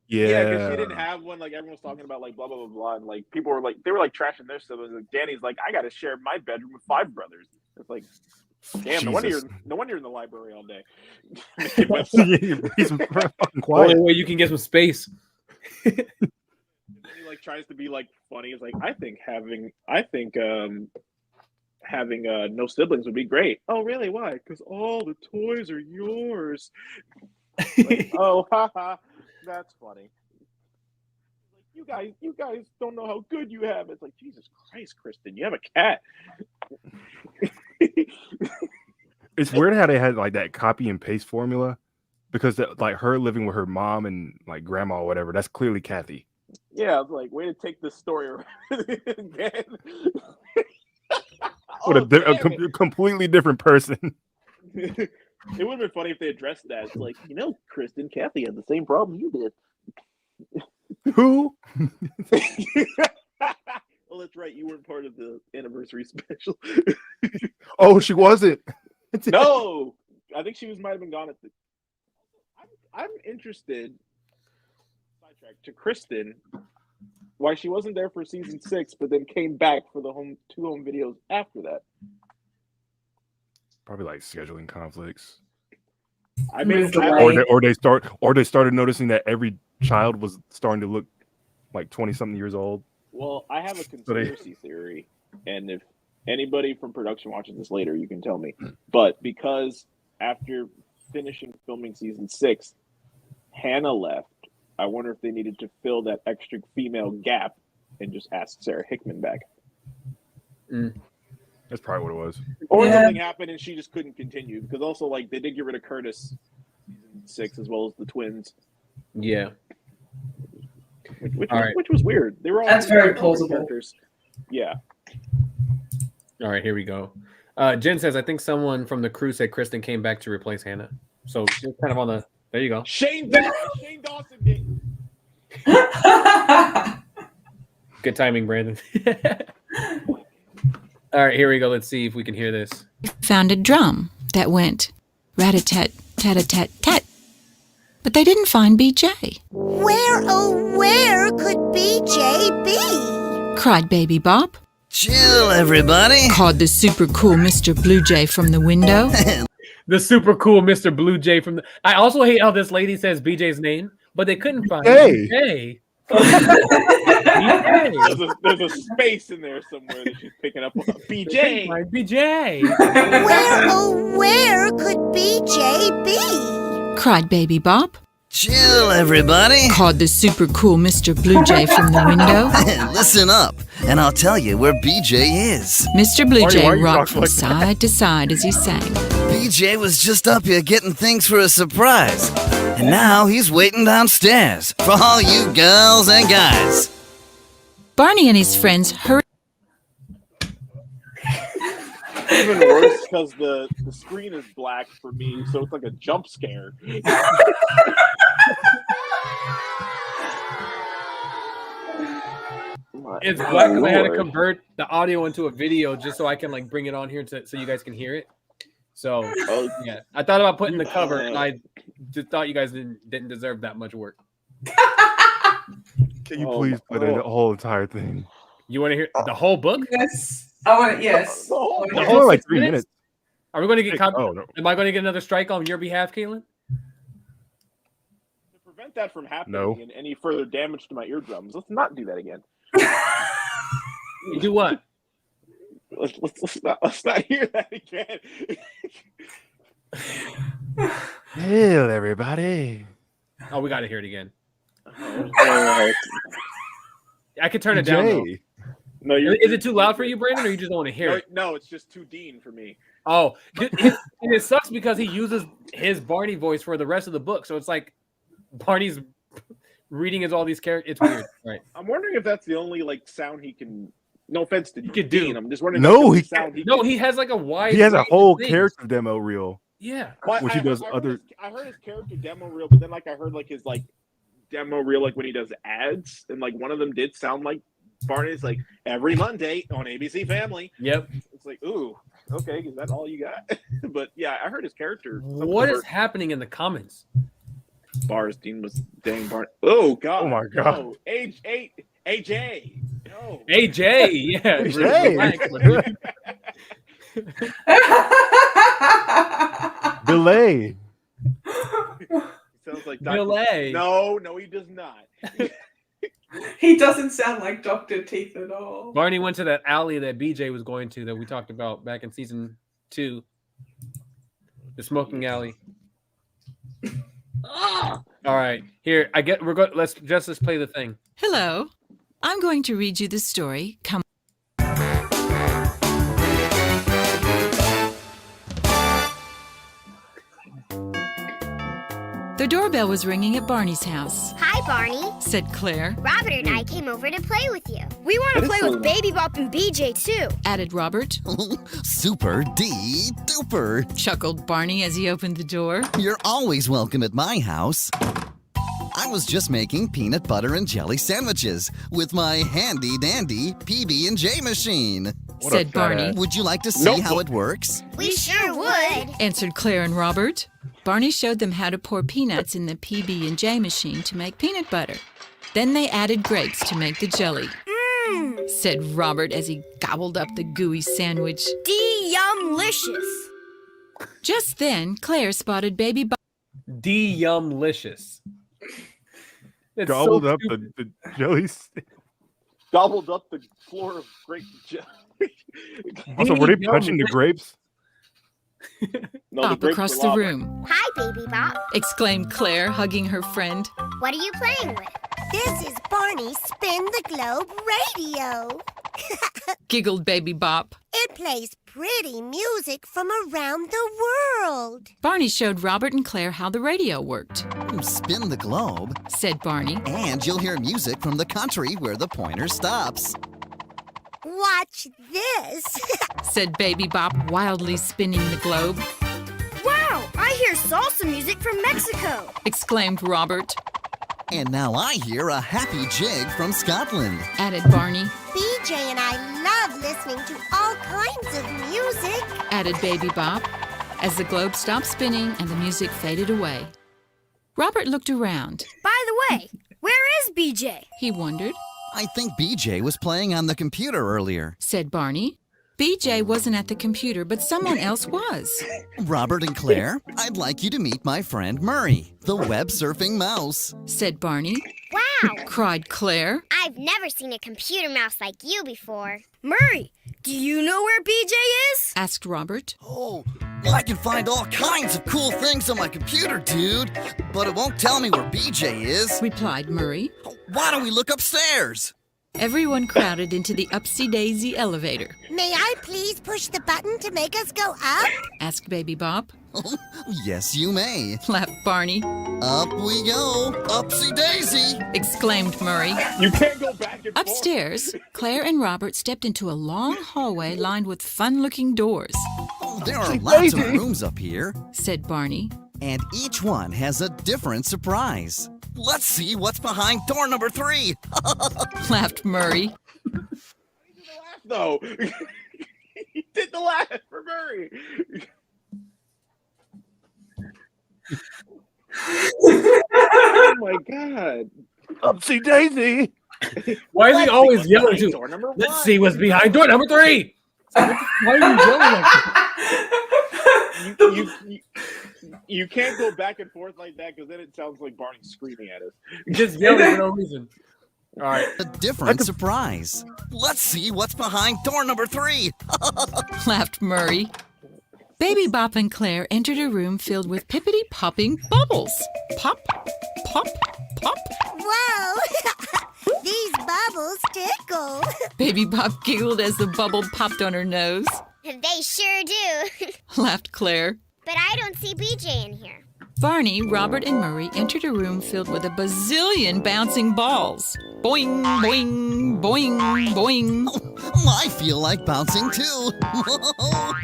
Yeah, because she didn't have one. Like everyone was talking about, like blah blah blah blah, and like people were like trashing their siblings. Like Danny's like, I got to share my bedroom with 5 brothers. It's like, damn, no wonder you're in the library all day. He's fucking quiet. Only way you can get some space. He like tries to be like funny. It's like, I think having no siblings would be great. Oh really? Why? Because all the toys are yours. Like, oh haha, that's funny. Like, you guys don't know how good you have. It's like, Jesus Christ, Kristen, you have a cat. It's weird how they had like that copy and paste formula, because like her living with her mom and like grandma or whatever, that's clearly Kathy. Yeah, I was like, way to take this story around again. A completely different person. It would have been funny if they addressed that. It's like, Kristen, Kathy had the same problem you did. Who? Well, that's right. You weren't part of the anniversary special. Oh, she wasn't. No, I think she might have been gone at the. I'm interested. Sidetrack to Kristen. Why she wasn't there for season 6, but then came back for the two home videos after that. Probably like scheduling conflicts. I mean, or they started noticing that every child was starting to look like 20-something years old. Well, I have a conspiracy theory, and if anybody from production watches this later, you can tell me. But because after finishing filming season 6, Hannah left, I wonder if they needed to fill that extra female gap and just ask Sarah Hickman back. That's probably what it was. Or something happened and she just couldn't continue, because also like they did get rid of Curtis season 6 as well as the twins. Yeah. Which was weird. They were all That's very plausible. Characters. Yeah. All right, here we go. Jen says, I think someone from the crew said Kristen came back to replace Hannah. So she's kind of on the. There you go. Shane Dawson did. Good timing, Brandon. All right, here we go. Let's see if we can hear this. Found a drum that went rat-a-tat, tat-a-tat-tat. But they didn't find BJ. Where, oh, where could BJ be? Cried Baby Bop. Chill, everybody. Called the super cool Mr. Blue Jay from the window. The super cool Mr. Blue Jay from the. I also hate how this lady says BJ's name, but they couldn't find BJ. BJ. There's a space in there somewhere that she's picking up. BJ. My BJ. Where, oh, where could BJ be? cried Baby Bop. Chill, everybody. Called the super cool Mr. Blue Jay from the window. Listen up, and I'll tell you where BJ is. Mr. Blue Barney, why Jay are you rocked talking from like side to side as he sang. BJ was just up here getting things for a surprise. And now he's waiting downstairs for all you girls and guys. Barney and his friends hurried. Even worse because the screen is black for me, so it's like a jump scare. It's black because I had to convert the audio into a video just so I can like bring it on here so you guys can hear it. So yeah, I thought about putting the cover, and I just thought you guys didn't deserve that much work. Can you please put in the whole entire thing? You want to hear the whole book? Yes. I want it. Yes. The whole- The It's whole only like 6 3 minutes. Are we going to get? Oh, no. Am I going to get another strike on your behalf, Caitlin? To prevent that from happening No. and any further damage to my eardrums, let's not do that again. You do what? Let's not hear that again. Chill, everybody. Oh, we got to hear it again. Alright. I could turn it down. Though. Jay. No, Is it too loud for you, Brandon, or you just don't want to hear it? No, it's just too Dean for me. Oh, and it sucks because he uses his Barney voice for the rest of the book, so it's like Barney's reading as all these characters. It's weird, right? I'm wondering if that's the only like sound he can. No offense to could Dean, do. I'm just wondering. No, if that's the he only sound No, can- he has like a wide. He has a range of whole things. character demo reel. Yeah. Well, which he does I heard other- I heard his character demo reel, but then like I heard like his like demo reel like when he does ads, and like one of them did sound like Barney's like every Monday on ABC Family. Yep. It's like, ooh, okay, is that all you got? But yeah, I heard his character. What is happening in the comments? Bars? Dean was dang Barney. Oh god. Oh, my God. No. AJ. No. AJ, yeah. AJ. Delay. Sounds like Delay. No, he does not. He doesn't sound like Dr. Teeth at all. Barney went to that alley that BJ was going to that we talked about back in season 2. The smoking alley. All right. Here, let's play the thing. Hello. I'm going to read you the story. Come. The doorbell was ringing at Barney's house, Hi, Barney. said Claire, Robert and I came over to play with you. We want to That is play so with Baby Bop and BJ too. added Robert. Super D duper. Chuckled Barney as he opened the door. You're always welcome at my house. I was just making peanut butter and jelly sandwiches with my handy dandy PB&J machine. What a said fat Barney, ass. Would you like to see Nope. how it works? We sure would. answered Claire and Robert. Barney showed them how to pour peanuts in the PB&J machine to make peanut butter. Then they added grapes to make the jelly, said Robert as he gobbled up the gooey sandwich. D-yum-licious. Just then, Claire spotted Baby Bop. D-yum-licious. It's Gobbled so up stupid. the jelly. Gobbled up the floor of grape jelly. Also, were they punching the grapes? No, Bop grapes across were the lava. room, Hi, Baby Bop. exclaimed Claire, hugging her friend. What are you playing with? This is Barney's Spin the Globe radio. Giggled Baby Bop. It plays pretty music from around the world. Barney showed Robert and Claire how the radio worked, Spin the globe, said Barney. and you'll hear music from the country where the pointer stops. Watch this. Said Baby Bop, wildly spinning the globe, Wow, I hear salsa music from Mexico. exclaimed Robert, And now I hear a happy jig from Scotland. added Barney, BJ and I love listening to all kinds of music. added Baby Bop, as the globe stopped spinning and the music faded away. Robert looked around. By the way, where is BJ? He wondered, I think BJ was playing on the computer earlier. said Barney. BJ wasn't at the computer, but someone else was, Robert and Claire, I'd like you to meet my friend Murray, the web surfing mouse. said Barney. Wow, Wow! cried Claire. I've never seen a computer mouse like you before. Murray, do you know where BJ is? Asked Robert. Oh, well, I can find all kinds of cool things on my computer, dude. But it won't tell me where BJ is. Replied Murray. Why don't we look upstairs? Everyone crowded into the upsy-daisy elevator. May I please push the button to make us go up? Asked Baby Bop. Yes, you may. Laughed Barney. Up we go. Upsy-daisy. Exclaimed Murray. You can't go back and forth. Upstairs, Claire and Robert stepped into a long hallway lined with fun-looking doors. Oh, there are lots of rooms up here. Said Barney. And each one has a different surprise. Let's see what's behind door number 3. Laughed Murray. No. He did the laugh for Murray. Oh my god. Upsy daisy. Why is he always yelling to? Door number Let's one. see what's behind door number 3. Why are you yelling like that? You can't go back and forth like that because then it sounds like Barney's screaming at us. Just yelling for no reason. All right. A different surprise. Let's see what's behind door number 3. Laughed Murray. Baby Bop and Claire entered a room filled with pippity-popping bubbles. Pop, pop, pop. Whoa! These bubbles tickle. Baby Bop giggled as the bubble popped on her nose. They sure do. Laughed Claire. But I don't see BJ in here. Barney, Robert, and Murray entered a room filled with a bazillion bouncing balls. Boing, boing, boing, boing. Oh, I feel like bouncing too.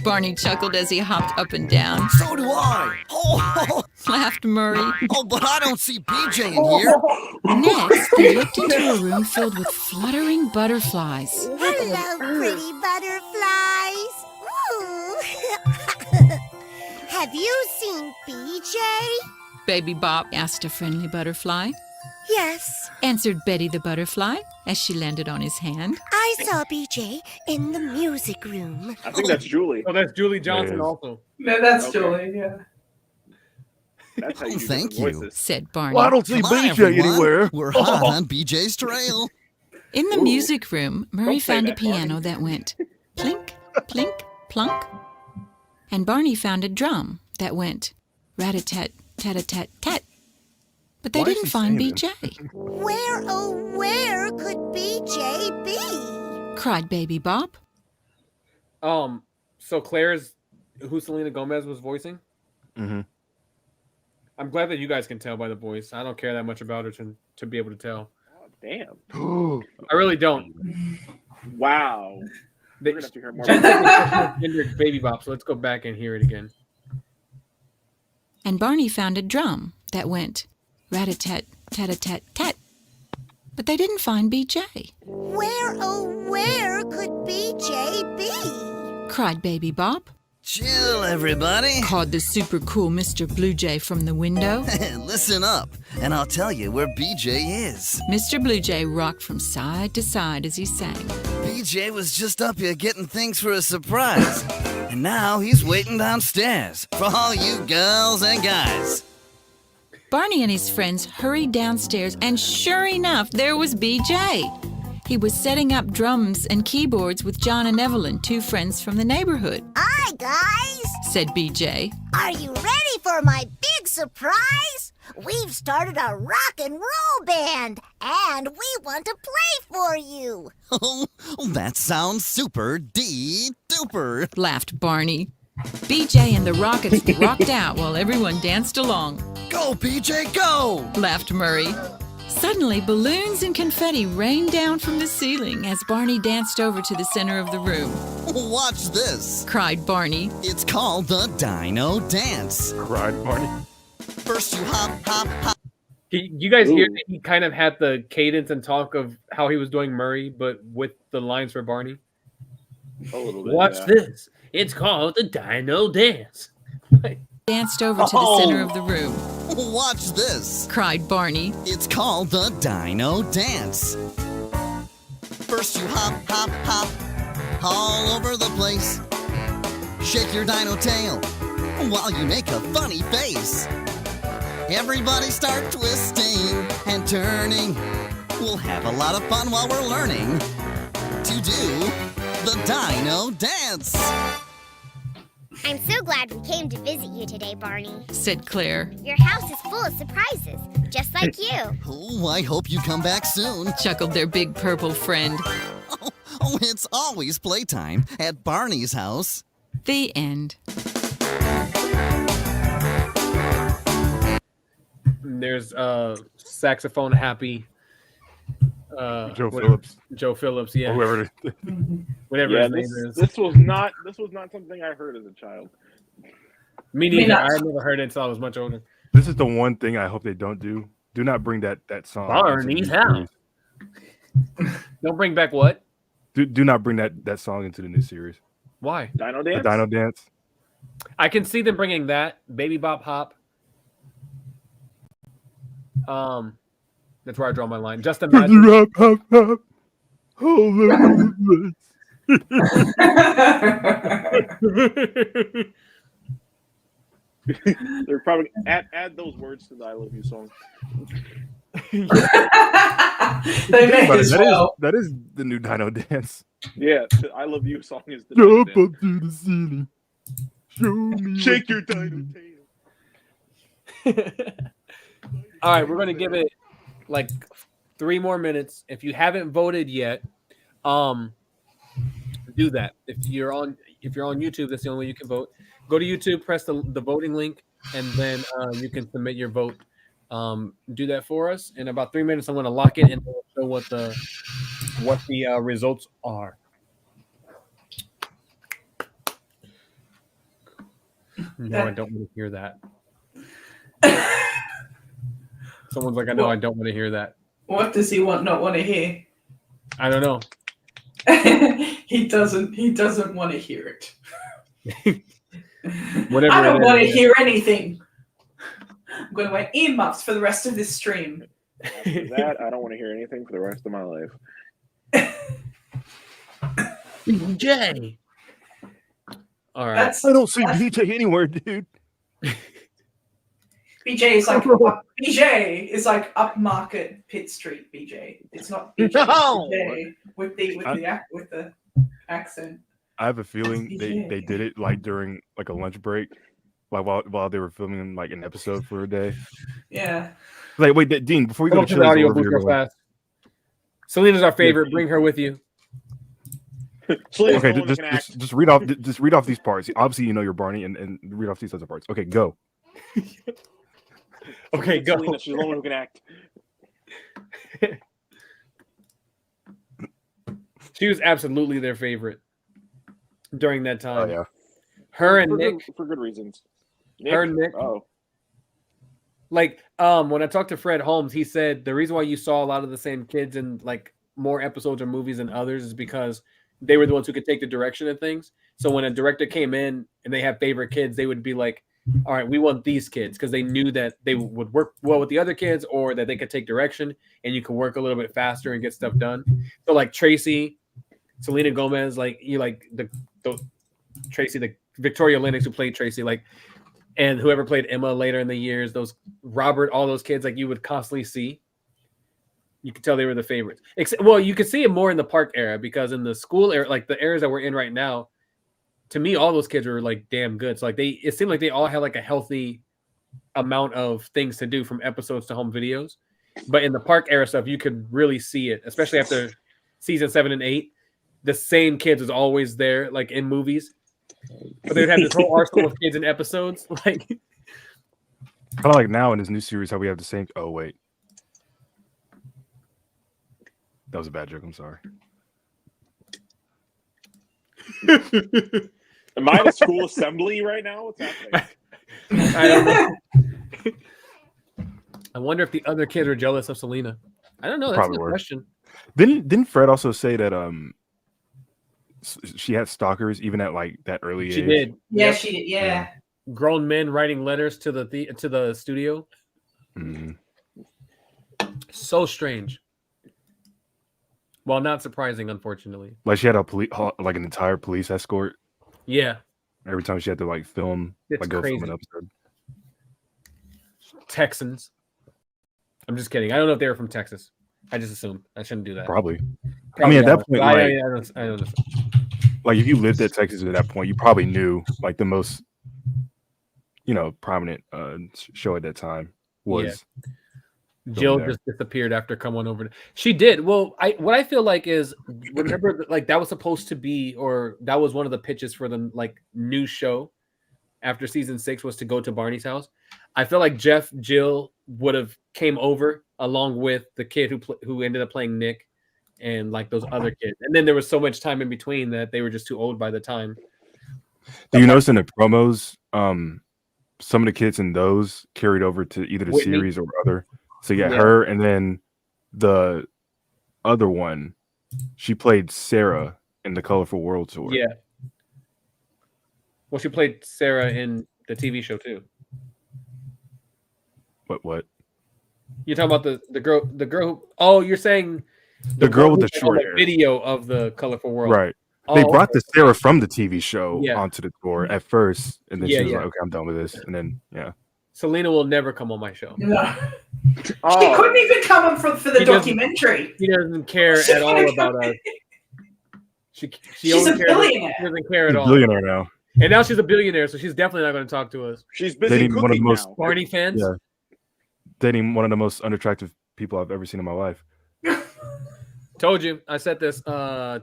Barney chuckled as he hopped up and down. So do I. Oh, Laughed Murray. oh, but I don't see BJ in here. Next, they looked into a room filled with fluttering butterflies. Hello, pretty butterflies. Ooh. Have you seen BJ? Baby Bop asked a friendly butterfly. Yes. Answered Betty the butterfly as she landed on his hand. I saw BJ in the music room. I think that's Julie. Oh, that's Julie Johnson Yes. also. No, that's Okay. Julie, yeah. That's how you do Thank different you. voices. Said Barney. Well, I don't see Come on, BJ everyone. anywhere. We're hot on BJ's trail. In the music room, Murray Don't say found a that, Barney. piano that went plink, plink, plunk. And Barney found a drum that went rat-a-tat, tat-a-tat-tat. But they Why is didn't he find singing? BJ, Where, oh, where could BJ be? cried Baby Bop. So Claire's who Selena Gomez was voicing. Mm-hmm. I'm glad that you guys can tell by the voice. I don't care that much about her to be able to tell. Oh, damn. I really don't. Wow. They, We're gonna have to hear more Jen about said they Kendrick Baby Bop, so let's go back and hear it again. And Barney found a drum that went rat-a-tat, tat-a-tat-tat. But they didn't find BJ, Where, oh, where could BJ be? cried Baby Bop. Chill, everybody. Called the super cool Mr. Blue Jay from the window. Listen up, and I'll tell you where BJ is. Mr. Blue Jay rocked from side to side as he sang. BJ was just up here getting things for a surprise. And now he's waiting downstairs for all you girls and guys. Barney and his friends hurried downstairs, and sure enough, there was BJ. He was setting up drums and keyboards with John and Evelyn, 2 friends from the neighborhood. Hi, guys. Said BJ. Are you ready for my big surprise? We've started a rock and roll band, and we want to play for you. Oh, that sounds super duper. Laughed Barney. BJ and the Rockets rocked out while everyone danced along. Go, BJ, go! Laughed Murray. Suddenly, balloons and confetti rained down from the ceiling as Barney danced over to the center of the room. Watch this. Cried Barney. It's called the Dino Dance. Cried Barney. First you hop, hop, hop. You guys hear Ooh. that he kind of had the cadence and talk of how he was doing Murray, but with the lines for Barney? A little bit. Watch yeah. this. It's called the Dino Dance. Danced over to the center of the room. Watch this. Cried Barney. It's called the Dino Dance. First you hop, hop, hop, all over the place. Shake your dino tail while you make a funny face. Everybody start twisting and turning We'll have a lot of fun while we're learning to do the Dino Dance. I'm so glad we came to visit you today, Barney. said Claire. Your house is full of surprises, just like you. Oh, I hope you come back soon. Chuckled their big purple friend. Oh, it's always playtime at Barney's house. The end. There's saxophone happy Joe Phillips. Joe Phillips, yeah. Or whoever. Whatever Yeah, his name is. this was not something I heard as a child. Me neither. I had never heard it until I was much older. This is the one thing I hope they don't do. Do not bring that song. Barney's house. Don't bring back what? Do not bring that song into the new series. Why? Dino The Dance? Dino Dance. I can see them bringing that. Baby Bop Hop. That's where I draw my line. Just imagine. Hop, hop, hop. All over the They're probably add those words to the I Love You song. They may as well. That is the new Dino Dance. Yeah, the I Love You song is the Jump Dino up to the ceiling. Show me. Shake your Dino tail. All right, we're gonna give it like 3 more minutes. If you haven't voted yet, do that. If you're on YouTube, that's the only way you can vote. Go to YouTube, press the voting link, and then you can submit your vote. Do that for us. In about 3 minutes, I'm going to lock it and show what the results are. No, I don't want to hear that. Someone's like, I know, I don't want to hear that. What does he not want to hear? I don't know. He doesn't want to hear it. Whatever. I don't want to hear anything. I'm going to wear earmuffs for the rest of this stream. After that, I don't want to hear anything for the rest of my life. BJ. All right. I don't see BJ anywhere, dude. BJ is like upmarket Pitt Street. BJ. It's not BJ. No! BJ with the accent. I have a feeling BJ. they did it like during like a lunch break, like while they were filming like an episode for a day. Yeah. Like, wait, Dean, before we go to the audio Chili's, booth real fast. Selena's our favorite. Bring her with you. Okay, just read off these parts. Obviously, you know you're Barney, and read off these other parts. Okay, go. Okay, go. Selena, she's the only one who can act. She was absolutely their favorite during that time. Oh yeah. Her and for Nick. For good reasons. Her and Nick. Oh. Like, when I talked to Fred Holmes, he said the reason why you saw a lot of the same kids in like more episodes or movies than others is because they were the ones who could take the direction of things. So when a director came in and they have favorite kids, they would be like, all right, we want these kids, because they knew that they would work well with the other kids, or that they could take direction and you could work a little bit faster and get stuff done. So like Tracy, Selena Gomez, like you like the Tracy, the Victoria Lennox who played Tracy, like, and whoever played Emma later in the years, those Robert, all those kids, like you would constantly see. You could tell they were the favorites. Well, you could see it more in the park era, because in the school era, like the eras that we're in right now, to me, all those kids were like damn good. So like it seemed like they all had like a healthy amount of things to do, from episodes to home videos. But in the park era stuff, you could really see it, especially after season 7 and 8. The same kids was always there, like in movies. But they'd have this whole arsenal of kids in episodes. Like, kind of like now in this new series, how we have the same. Oh wait, that was a bad joke. I'm sorry. Am I at school assembly right now? What's happening? I don't know. I wonder if the other kids are jealous of Selena. I don't know. That's Probably a good were. question. Didn't Fred also say that she had stalkers even at like that early age? She did. Yeah, Yep. she did. Yeah. Grown men writing letters to the studio. Mm-hmm. So strange. Well, not surprising, unfortunately. Like she had like an entire police escort. Yeah. Every time she had to like film, It's like go film an crazy. episode. Texans. I'm just kidding. I don't know if they were from Texas. I just assumed. I shouldn't do that. Probably. I Probably mean, at that are. point, I like, don't know. like if you lived at Texas at that point, you probably knew like the most, prominent show at that time was. Jill there. just disappeared after coming over. She did. Well, what I feel like is, remember, like that was supposed to be, or that was one of the pitches for the like new show after season 6 was to go to Barney's house. I feel like Jill would have came over along with the kid who ended up playing Nick and like those other kids. And then there was so much time in between that they were just too old by the time. Do you notice in the promos, some of the kids in those carried over to either the Whitney. series or other? So yeah, her, and then the other one, she played Sarah in the Colorful World tour. Yeah. Well, she played Sarah in the TV show too. What? You're talking about the girl who, oh, you're saying The girl with the who was on short hair. video of the Colorful World. Right. Oh, They brought okay. the Sarah from the TV show Yeah. onto the tour at first, and then Yeah, she was yeah. like, "Okay, I'm done with this." And then Selena will never come on my show. No. Oh. She couldn't even come on for the She doesn't- documentary. She doesn't care at all about us. She She's only a cares- billionaire. She doesn't care she's at a all. billionaire now. And now she's a billionaire, so she's definitely not going to talk to us. She's busy Dating one of the cooking most- now. Barney fans? Yeah. Dating one of the most unattractive people I've ever seen in my life. Told you. I said this to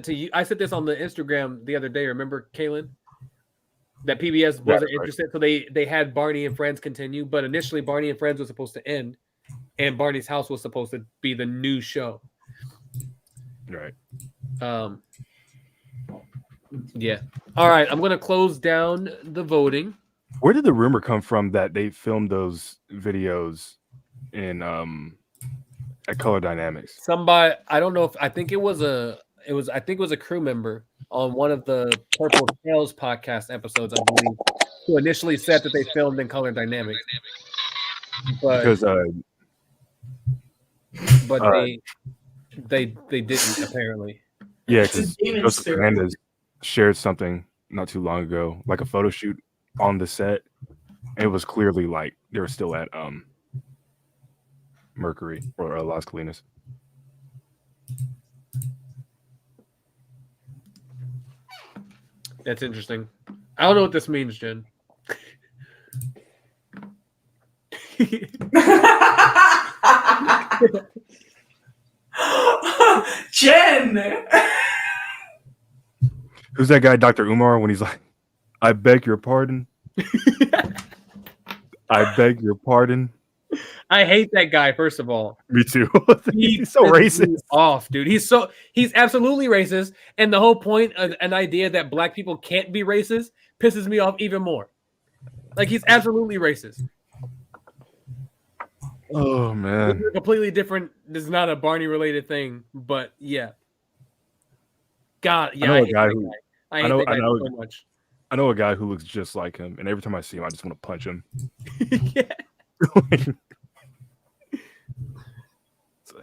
you? I said this on the Instagram the other day. Remember, Kaylin? That PBS wasn't that's right. interested, so they had Barney and Friends continue, but initially Barney and Friends was supposed to end, and Barney's house was supposed to be the new show. Right. Yeah. All right, I'm gonna close down the voting. Where did the rumor come from that they filmed those videos in at Color Dynamics? Somebody, I don't know if I think it was a crew member on one of the Purple Tales podcast episodes, I believe, who initially said that they filmed in Color Dynamics. But Because they didn't apparently. yeah, It's a because demon Joseph spirit. Hernandez shared something not too long ago, like a photo shoot on the set. And it was clearly like they were still at Mercury or Las Colinas. That's interesting. I don't know what this means, Jen. Jen. Who's that guy, Dr. Umar, when he's like, "I beg your pardon. I beg your pardon." I hate that guy. First of all, Me too. He He's so pisses me racist. off, dude. He's absolutely racist, and the whole point of an idea that black people can't be racist pisses me off even more. Like, he's absolutely racist. Oh This man. is a completely different. This is not a Barney related thing, but yeah. God, yeah, know I a hate guy that who- guy. I hate I know- that guy I know- so much. I know a guy who looks just like him, and every time I see him, I just want to punch him. Yeah.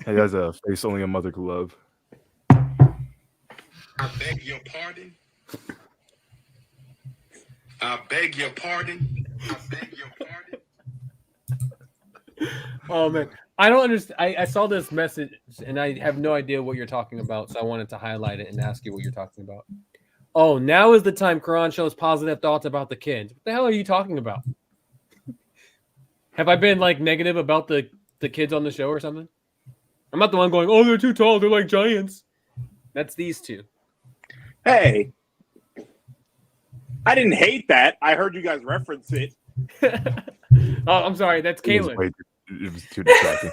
He has a face only a mother could love. I beg your pardon. I beg your pardon. I beg your pardon. Oh man, I don't understand. I saw this message and I have no idea what you're talking about, so I wanted to highlight it and ask you what you're talking about. Oh, now is the time Kerron shows positive thoughts about the kids. What the hell are you talking about? Have I been like negative about the kids on the show or something? I'm not the one going, "Oh, they're too tall. They're like giants." That's these two. Hey, I didn't hate that. I heard you guys reference it. Oh, I'm sorry. That's Kaylin. It was too distracting.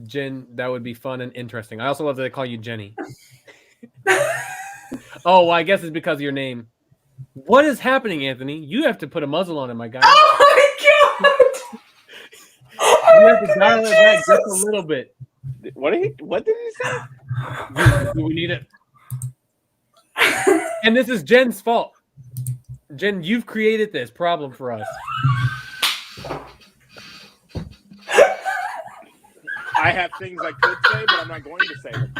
Jen, that would be fun and interesting. I also love that they call you Jenny. Oh, well, I guess it's because of your name. What is happening, Anthony? You have to put a muzzle on it, my guy. Oh my god! You have to dial it back just a little bit. What did he say? Do we need it? And this is Jen's fault. Jen, you've created this problem for us. I have things I could say, but I'm not going to say them.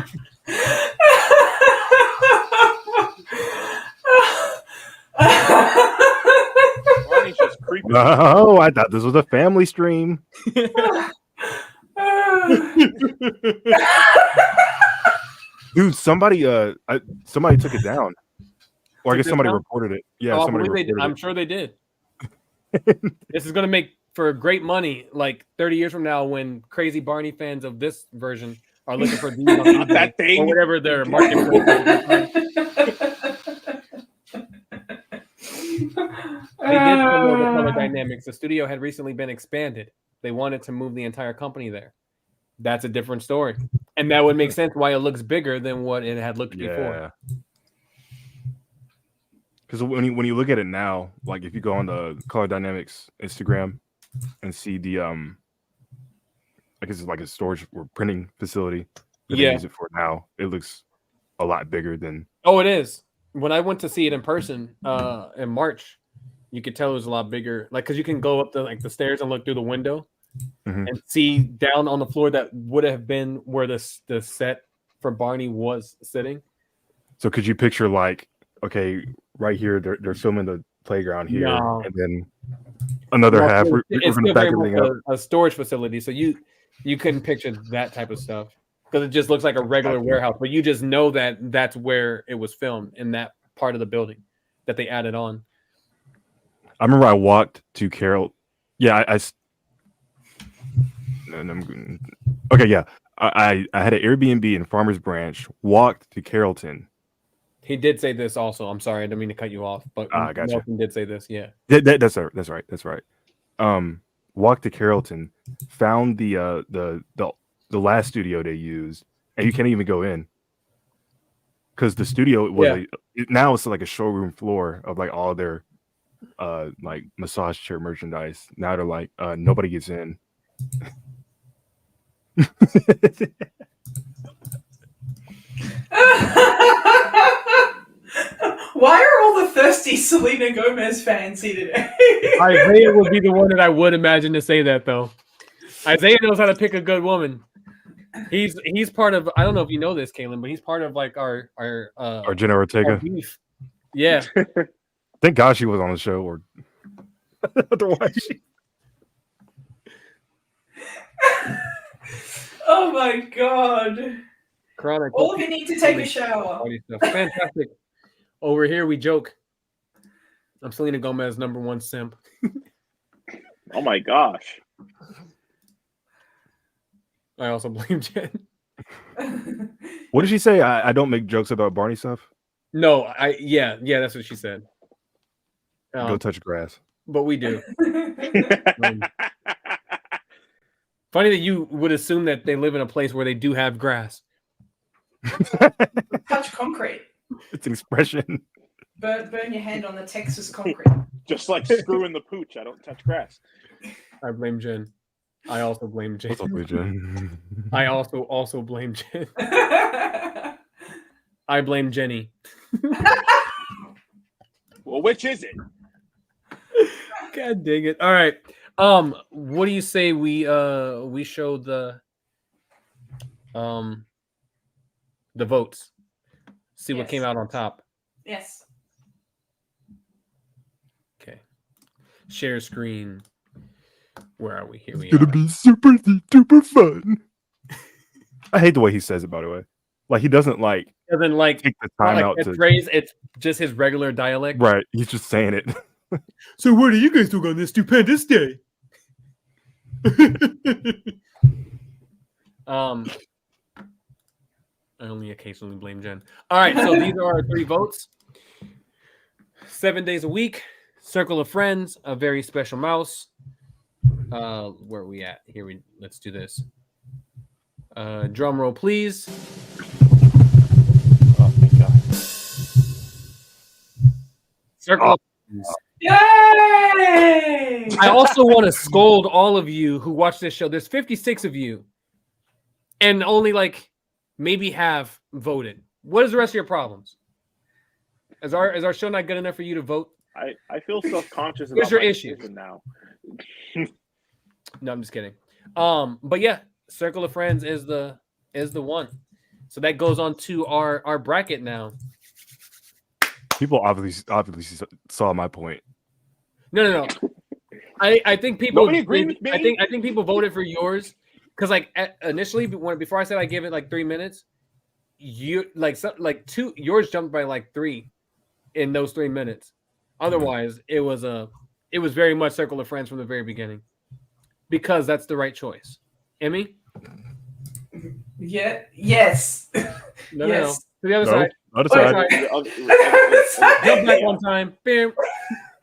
Barney's just creepy. Oh, I thought this was a family stream. Dude, somebody took it down. Or I guess somebody down? reported it. Yeah, Oh, somebody reported I'm it. sure they did. This is going to make for great money like 30 years from now when crazy Barney fans of this version are looking for these on eBay That thing. or whatever their marketplace is. They did promote the color dynamics. The studio had recently been expanded. They wanted to move the entire company there. That's a different story. And that would make sense why it looks bigger than what it had looked before. Because when you look at it now, like if you go on the Color Dynamics Instagram and see the I guess it's like a storage or printing facility that they use it for now, it looks a lot bigger than. Oh, it is. When I went to see it in person in March, you could tell it was a lot bigger. Like, because you can go up the stairs and look through the window and see down on the floor that would have been where the set for Barney was sitting. So could you picture like, okay, right here they're filming the playground here, and then another half we're going to back everything up. A storage facility, so you couldn't picture that type of stuff because it just looks like a regular warehouse. But you just know that that's where it was filmed in that part of the building that they added on. I remember I walked to Carol. Yeah, I had an Airbnb in Farmers Branch, walked to Carrollton. He did say this also. I'm sorry, I didn't mean to cut you off, but gotcha. Nelson did say this. Yeah, that's right. Walked to Carrollton, found the last studio they used, and you can't even go in because the studio was now it's like a showroom floor of like all their like massage chair merchandise. Now they're like nobody gets in. Why are all the thirsty Selena Gomez fans here today? Isaiah would be the one that I would imagine to say that, though. Isaiah knows how to pick a good woman. He's part of. I don't know if you know this, Kaylin, but he's part of like our Jenna Ortega. Yeah. Thank God she was on the show, or otherwise. Oh my God! Chronic. All of you need to take a shower. Fantastic. Over here, we joke. I'm Selena Gomez, #1 simp. Oh my gosh. I also blame Jen. What did she say? I don't make jokes about Barney stuff. No, yeah, that's what she said. Go touch grass. But we do. Funny that you would assume that they live in a place where they do have grass. Touch concrete. It's an expression. Burn your hand on the Texas concrete. Just like screwing the pooch. I don't touch grass. I blame Jen. I also blame Jen. I also blame Jen. I blame Jenny. Well, which is it? God dang it. All right. What do you say we show the votes? See what came out on top. Yes. Okay. Share screen. Where are we? Here we are. It's gonna be super duper fun. I hate the way he says it, by the way. Like he doesn't take the time out to phrase. It's just his regular dialect. Right. He's just saying it. So what are you guys doing on this stupendous day? I only occasionally blame Jen. All right, so these are our 3 votes. 7 days a week, Circle of Friends, a very special mouse. Where are we at? Let's do this. Drum roll, please. Oh, thank God. Circle of Friends. Yay! I also want to scold all of you who watch this show. There's 56 of you, and only like maybe half voted. What is the rest of your problems? Is our show not good enough for you to vote? I feel self-conscious. Where's your issue now? No, I'm just kidding. But yeah, Circle of Friends is the one. So that goes on to our bracket now. People obviously saw my point. No. I think people Nobody agreed with me? I think people voted for yours because like initially before I said I gave it like 3 minutes, you like two yours jumped by like 3 in those 3 minutes. Otherwise, it was very much Circle of Friends from the very beginning, because that's the right choice. Emmy? Yeah. Yes. No, Yes. to the other No, side. other Other side. side. Jump back one time. Bam.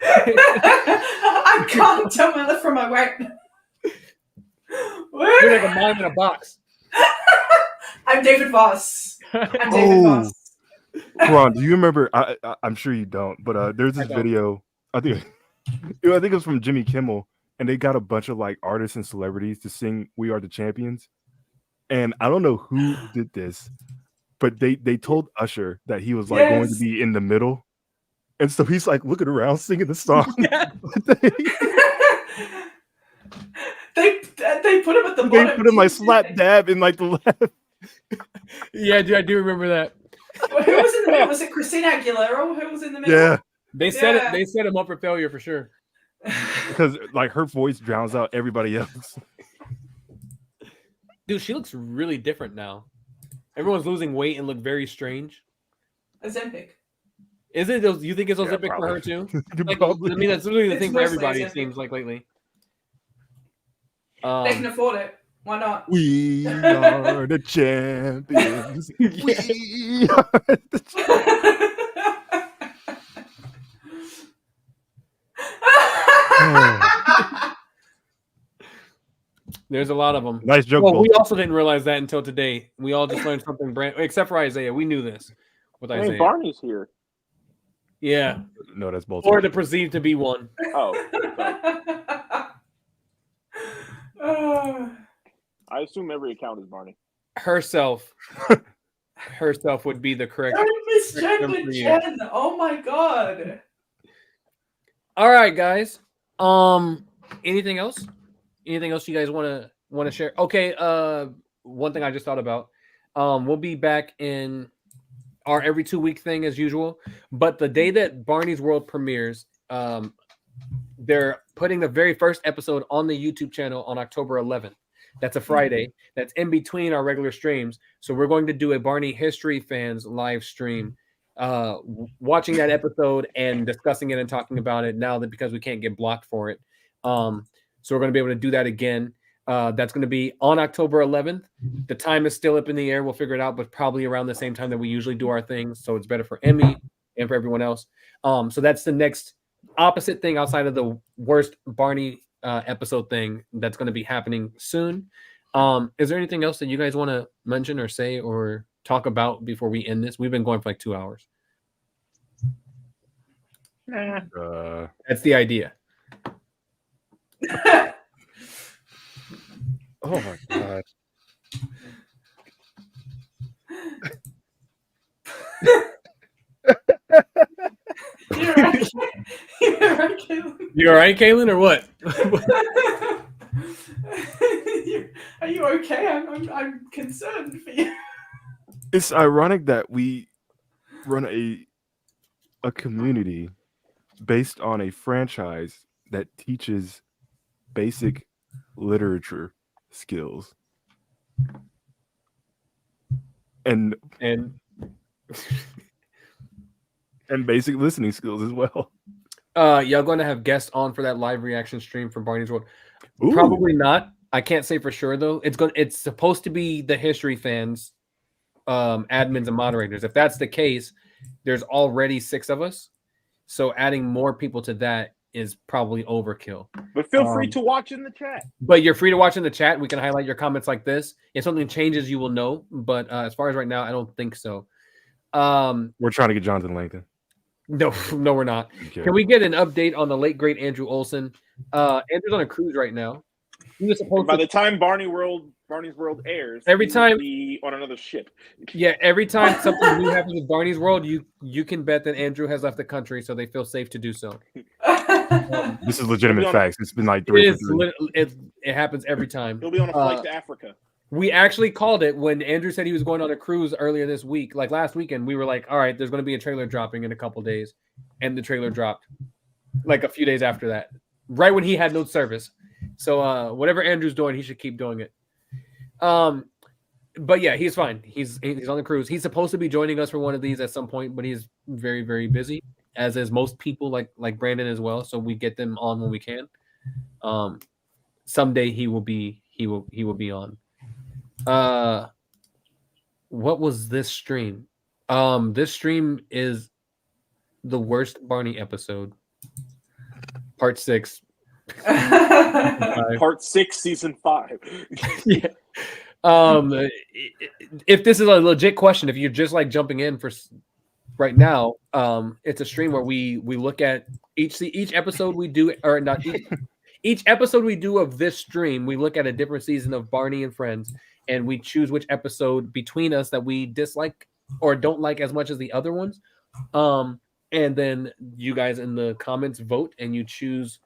I can't tell my left from my right. You're like a mime in a box. I'm David Voss. I'm David Oh. Voss. Ron, do you remember? I'm sure you don't, but there's this video. I think it was from Jimmy Kimmel, and they got a bunch of like artists and celebrities to sing "We Are the Champions." And I don't know who did this, but they told Usher that he was like going to be in the middle, and so he's like looking around singing the song. They put him at the bottom. They put him like slap dab in like the left. Yeah, dude, I do remember that. Who was in the middle? Was it Christina Aguilera? Who was in the middle? Yeah, They set it. They set him up for failure for sure. because like her voice drowns out everybody else. Dude, she looks really different now. Everyone's losing weight and look very strange. Ozempic. Is it? You think it's Ozempic for her too? Like, I mean, that's literally the It's thing for mostly everybody. It Ozempic. seems like lately. They can afford it. Why not? We are the champions. We are the There's a lot of them. Nice joke. Well, Bull. we also didn't realize that until today. We all just learned something brand, except for Isaiah. We knew this with I Isaiah. mean, Barney's here. Yeah, No, that's both. or to perceive to be one. Oh, I assume every account is Barney. Herself would be the correct. Don't misgender for you. Jen. Oh my god. All right, guys. Anything else? Anything else you guys want to share? Okay. One thing I just thought about. We'll be back in our every 2-week thing as usual, but the day that Barney's World premieres, they're putting the very first episode on the YouTube channel on October 11th. That's a Friday. That's in between our regular streams. So we're going to do a Barney History Fans live stream, watching that episode and discussing it and talking about it now that because we can't get blocked for it. So we're going to be able to do that again. That's going to be on October 11th. The time is still up in the air. We'll figure it out, but probably around the same time that we usually do our things. So it's better for Emmy and for everyone else. So that's the next opposite thing outside of the worst Barney episode thing that's going to be happening soon. Is there anything else that you guys want to mention or say or talk about before we end this? We've been going for like 2 hours. That's the idea. Oh my god. You're right. You're right, Caitlin. You all right, Kaylin, or what? Are you okay? I'm concerned for you. It's ironic that we run a community based on a franchise that teaches basic literature skills and basic listening skills as well. Y'all going to have guests on for that live reaction stream for Barney's World? Ooh. Probably not. I can't say for sure though. It's supposed to be the History Fans, admins and moderators. If that's the case, there's already 6 of us, so adding more people to that is probably overkill. But feel free to watch in the chat. But you're free to watch in the chat. We can highlight your comments like this. If something changes, you will know. But as far as right now, I don't think so. We're trying to get Jonathan Langton. No, we're not. Okay. Can we get an update on the late great Andrew Olson? Andrew's on a cruise right now. He was supposed By to. the time Barney's World airs, Every he will time- be on another ship. Yeah, every time something new happens with Barney's World, you can bet that Andrew has left the country, so they feel safe to do so. This is legitimate He'll be on- facts. It's been like 3 for 3. It happens every time. He'll be on a flight to Africa. We actually called it when Andrew said he was going on a cruise earlier this week. Like last weekend, we were like, all right, there's going to be a trailer dropping in a couple days. And the trailer dropped like a few days after that, right when he had no service. So whatever Andrew's doing, he should keep doing it. But yeah, he's fine. He's on the cruise. He's supposed to be joining us for one of these at some point, but he's very, very busy, as is most people like Brandon as well. So we get them on when we can. Someday he will be on. What was this stream? This stream is the worst Barney episode. Part 6. Part 6, season 5. Yeah. If this is a legit question, if you're just like jumping in for right now, it's a stream where we look at each episode we do, or not each episode we do of this stream, we look at a different season of Barney and Friends, and we choose which episode between us that we dislike or don't like as much as the other ones. And then you guys in the comments vote, and you choose.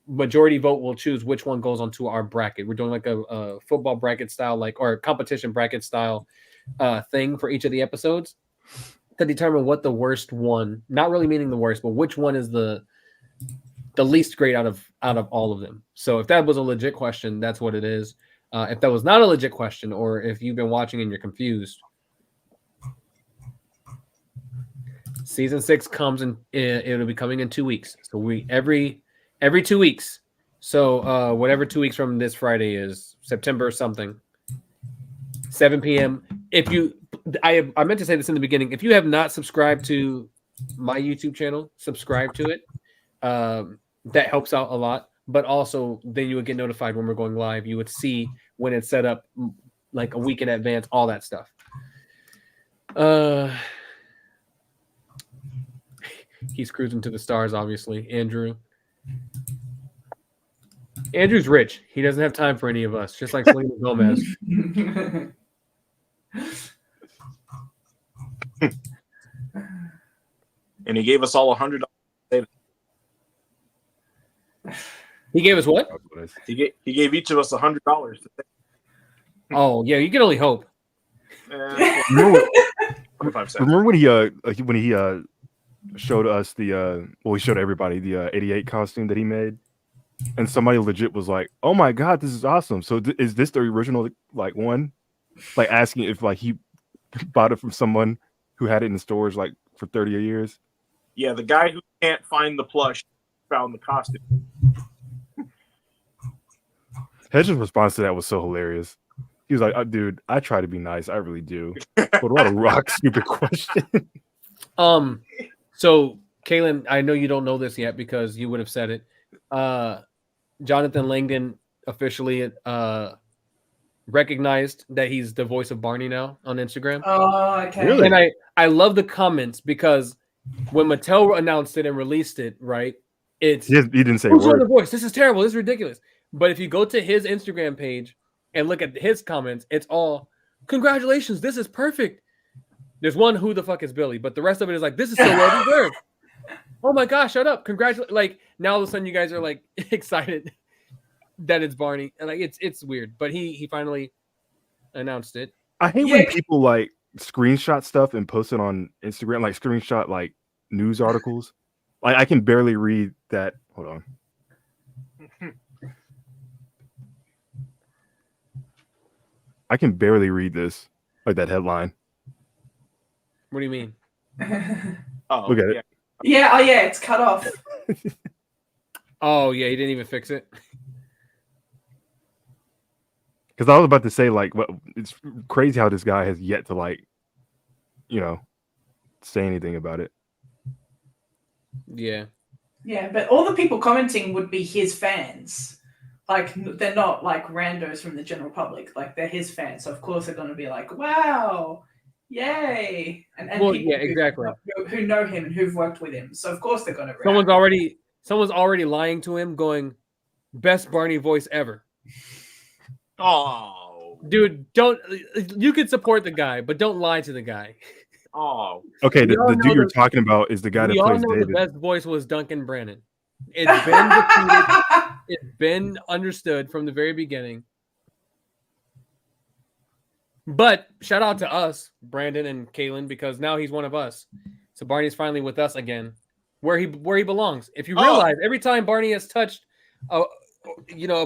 Majority vote will choose which one goes onto our bracket. We're doing like a football bracket style, or competition bracket style thing for each of the episodes to determine what the worst one, not really meaning the worst, but which one is the least great out of all of them. So if that was a legit question, that's what it is. If that was not a legit question, or if you've been watching and you're confused, season 6 comes in. It'll be coming in 2 weeks. So we every 2 weeks. So whatever 2 weeks from this Friday is, September something, 7 p.m. I meant to say this in the beginning. If you have not subscribed to my YouTube channel, subscribe to it. That helps out a lot. But also, then you would get notified when we're going live. You would see when it's set up like a week in advance, all that stuff. He's cruising to the stars, obviously. Andrew's rich. He doesn't have time for any of us, just like Selena Gomez. And he gave us all $100. He gave us what? He gave each of us $100. Oh yeah, you can only hope. Remember when he showed us he showed everybody the 88 costume that he made, and somebody legit was like, "Oh my god, this is awesome!" So is this the original one? Like asking if he bought it from someone who had it in stores for 30 years. Yeah, the guy who can't find the plush found the costume. Hedge's response to that was so hilarious. He was like, "Dude, I try to be nice. I really do." But what a rock stupid question. So Kaylin, I know you don't know this yet because you would have said it. Jonathan Langdon officially recognized that he's the voice of Barney now on Instagram. Oh, okay. Really? And I love the comments because when Mattel announced it and released it, right? He didn't say who's a word. the voice? This is terrible. This is ridiculous. But if you go to his Instagram page and look at his comments, it's all congratulations. This is perfect. There's one, who the fuck is Billy? But the rest of it is like, this is so well deserved. Oh my gosh, shut up. Congratulations. Like now all of a sudden you guys are like excited that it's Barney. And it's weird. But he finally announced it. I hate when people screenshot stuff and post it on Instagram, screenshot news articles. I can barely read that. Hold on. I can barely read this, that headline. What do you mean? Look at it. Yeah, oh yeah, it's cut off. Oh yeah, he didn't even fix it. Because I was about to say, it's crazy how this guy has yet to say anything about it. Yeah. Yeah, but all the people commenting would be his fans. They're not randos from the general public. They're his fans. So of course they're going to be like, wow, yay. And well, people yeah, exactly. who know him and who've worked with him. So of course they're going to react. Someone's already lying to him going, best Barney voice ever. Oh. Dude, you could support the guy, but don't lie to the guy. Oh. Okay, the dude you're talking about is the guy that plays David. The best voice was Duncan Brannon. It's been repeated. It's been understood from the very beginning. But shout out to us, Brandon and Kaylin, because now he's one of us. So Barney's finally with us again, where he belongs. If you realize, every time Barney has touched, a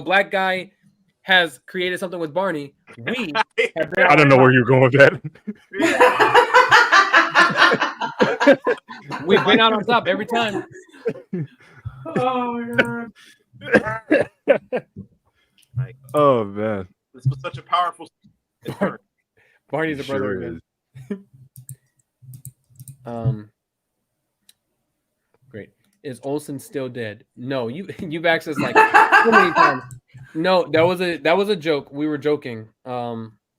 black guy has created something with Barney, We have been I don't know where you're going with that. We've been out on top every time. Oh my god. Oh man, This was such a powerful. Barney's a brother sure again. is. Great. Is Olsen still dead? No, you've asked us like so many times. No, that was a joke. We were joking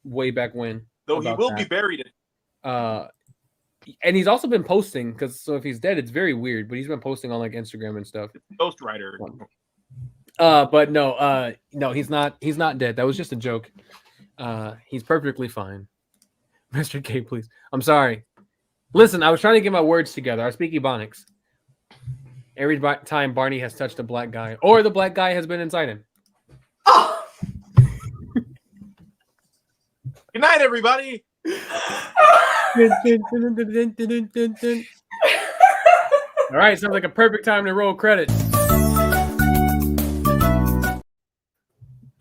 way back when. Though he about will that. be buried. And he's also been posting because if he's dead, it's very weird. But he's been posting on like Instagram and stuff. Ghost Rider. But no, he's not. He's not dead. That was just a joke. He's perfectly fine. Mr. K, please. I'm sorry. Listen, I was trying to get my words together. I speak Ebonics. Every time Barney has touched a black guy, or the black guy has been inside him. Oh. Good night, everybody. All right, sounds like a perfect time to roll credits.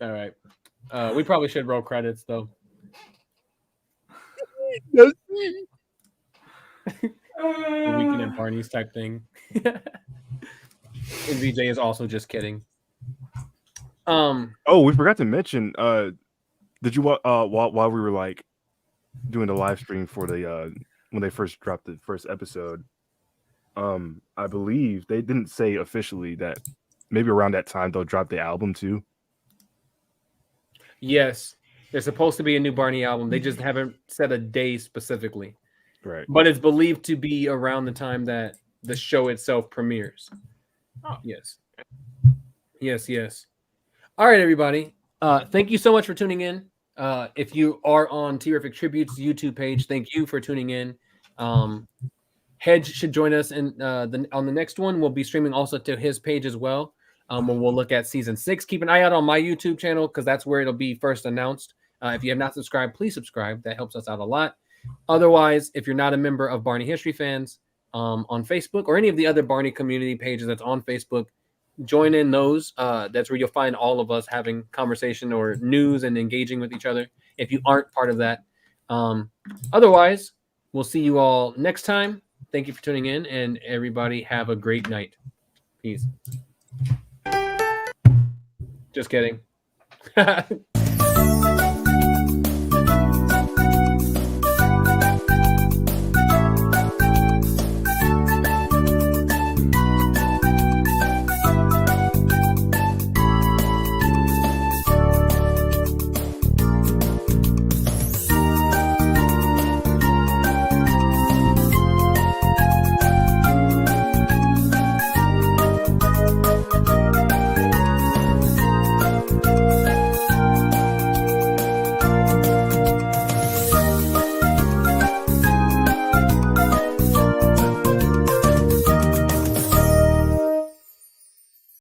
All right. We probably should roll credits, though. The Weekend at Barney's type thing. And VJ is also just kidding. Oh, we forgot to mention. Did you while we were like doing the live stream for the when they first dropped the first episode? I believe they didn't say officially that maybe around that time they'll drop the album too. Yes, there's supposed to be a new Barney album. They just haven't said a day specifically. Right. But it's believed to be around the time that the show itself premieres. Oh. Yes. Yes. All right, everybody. Thank you so much for tuning in. If you are on Terrific Tribute's YouTube page, thank you for tuning in. Hedge should join us on the next one. We'll be streaming also to his page as well. When we'll look at season 6. Keep an eye out on my YouTube channel because that's where it'll be first announced. If you have not subscribed, please subscribe. That helps us out a lot. Otherwise, if you're not a member of Barney History Fans on Facebook or any of the other Barney community pages that's on Facebook, join in those. That's where you'll find all of us having conversation or news and engaging with each other if you aren't part of that. Otherwise, we'll see you all next time. Thank you for tuning in, and everybody have a great night. Peace. Just kidding.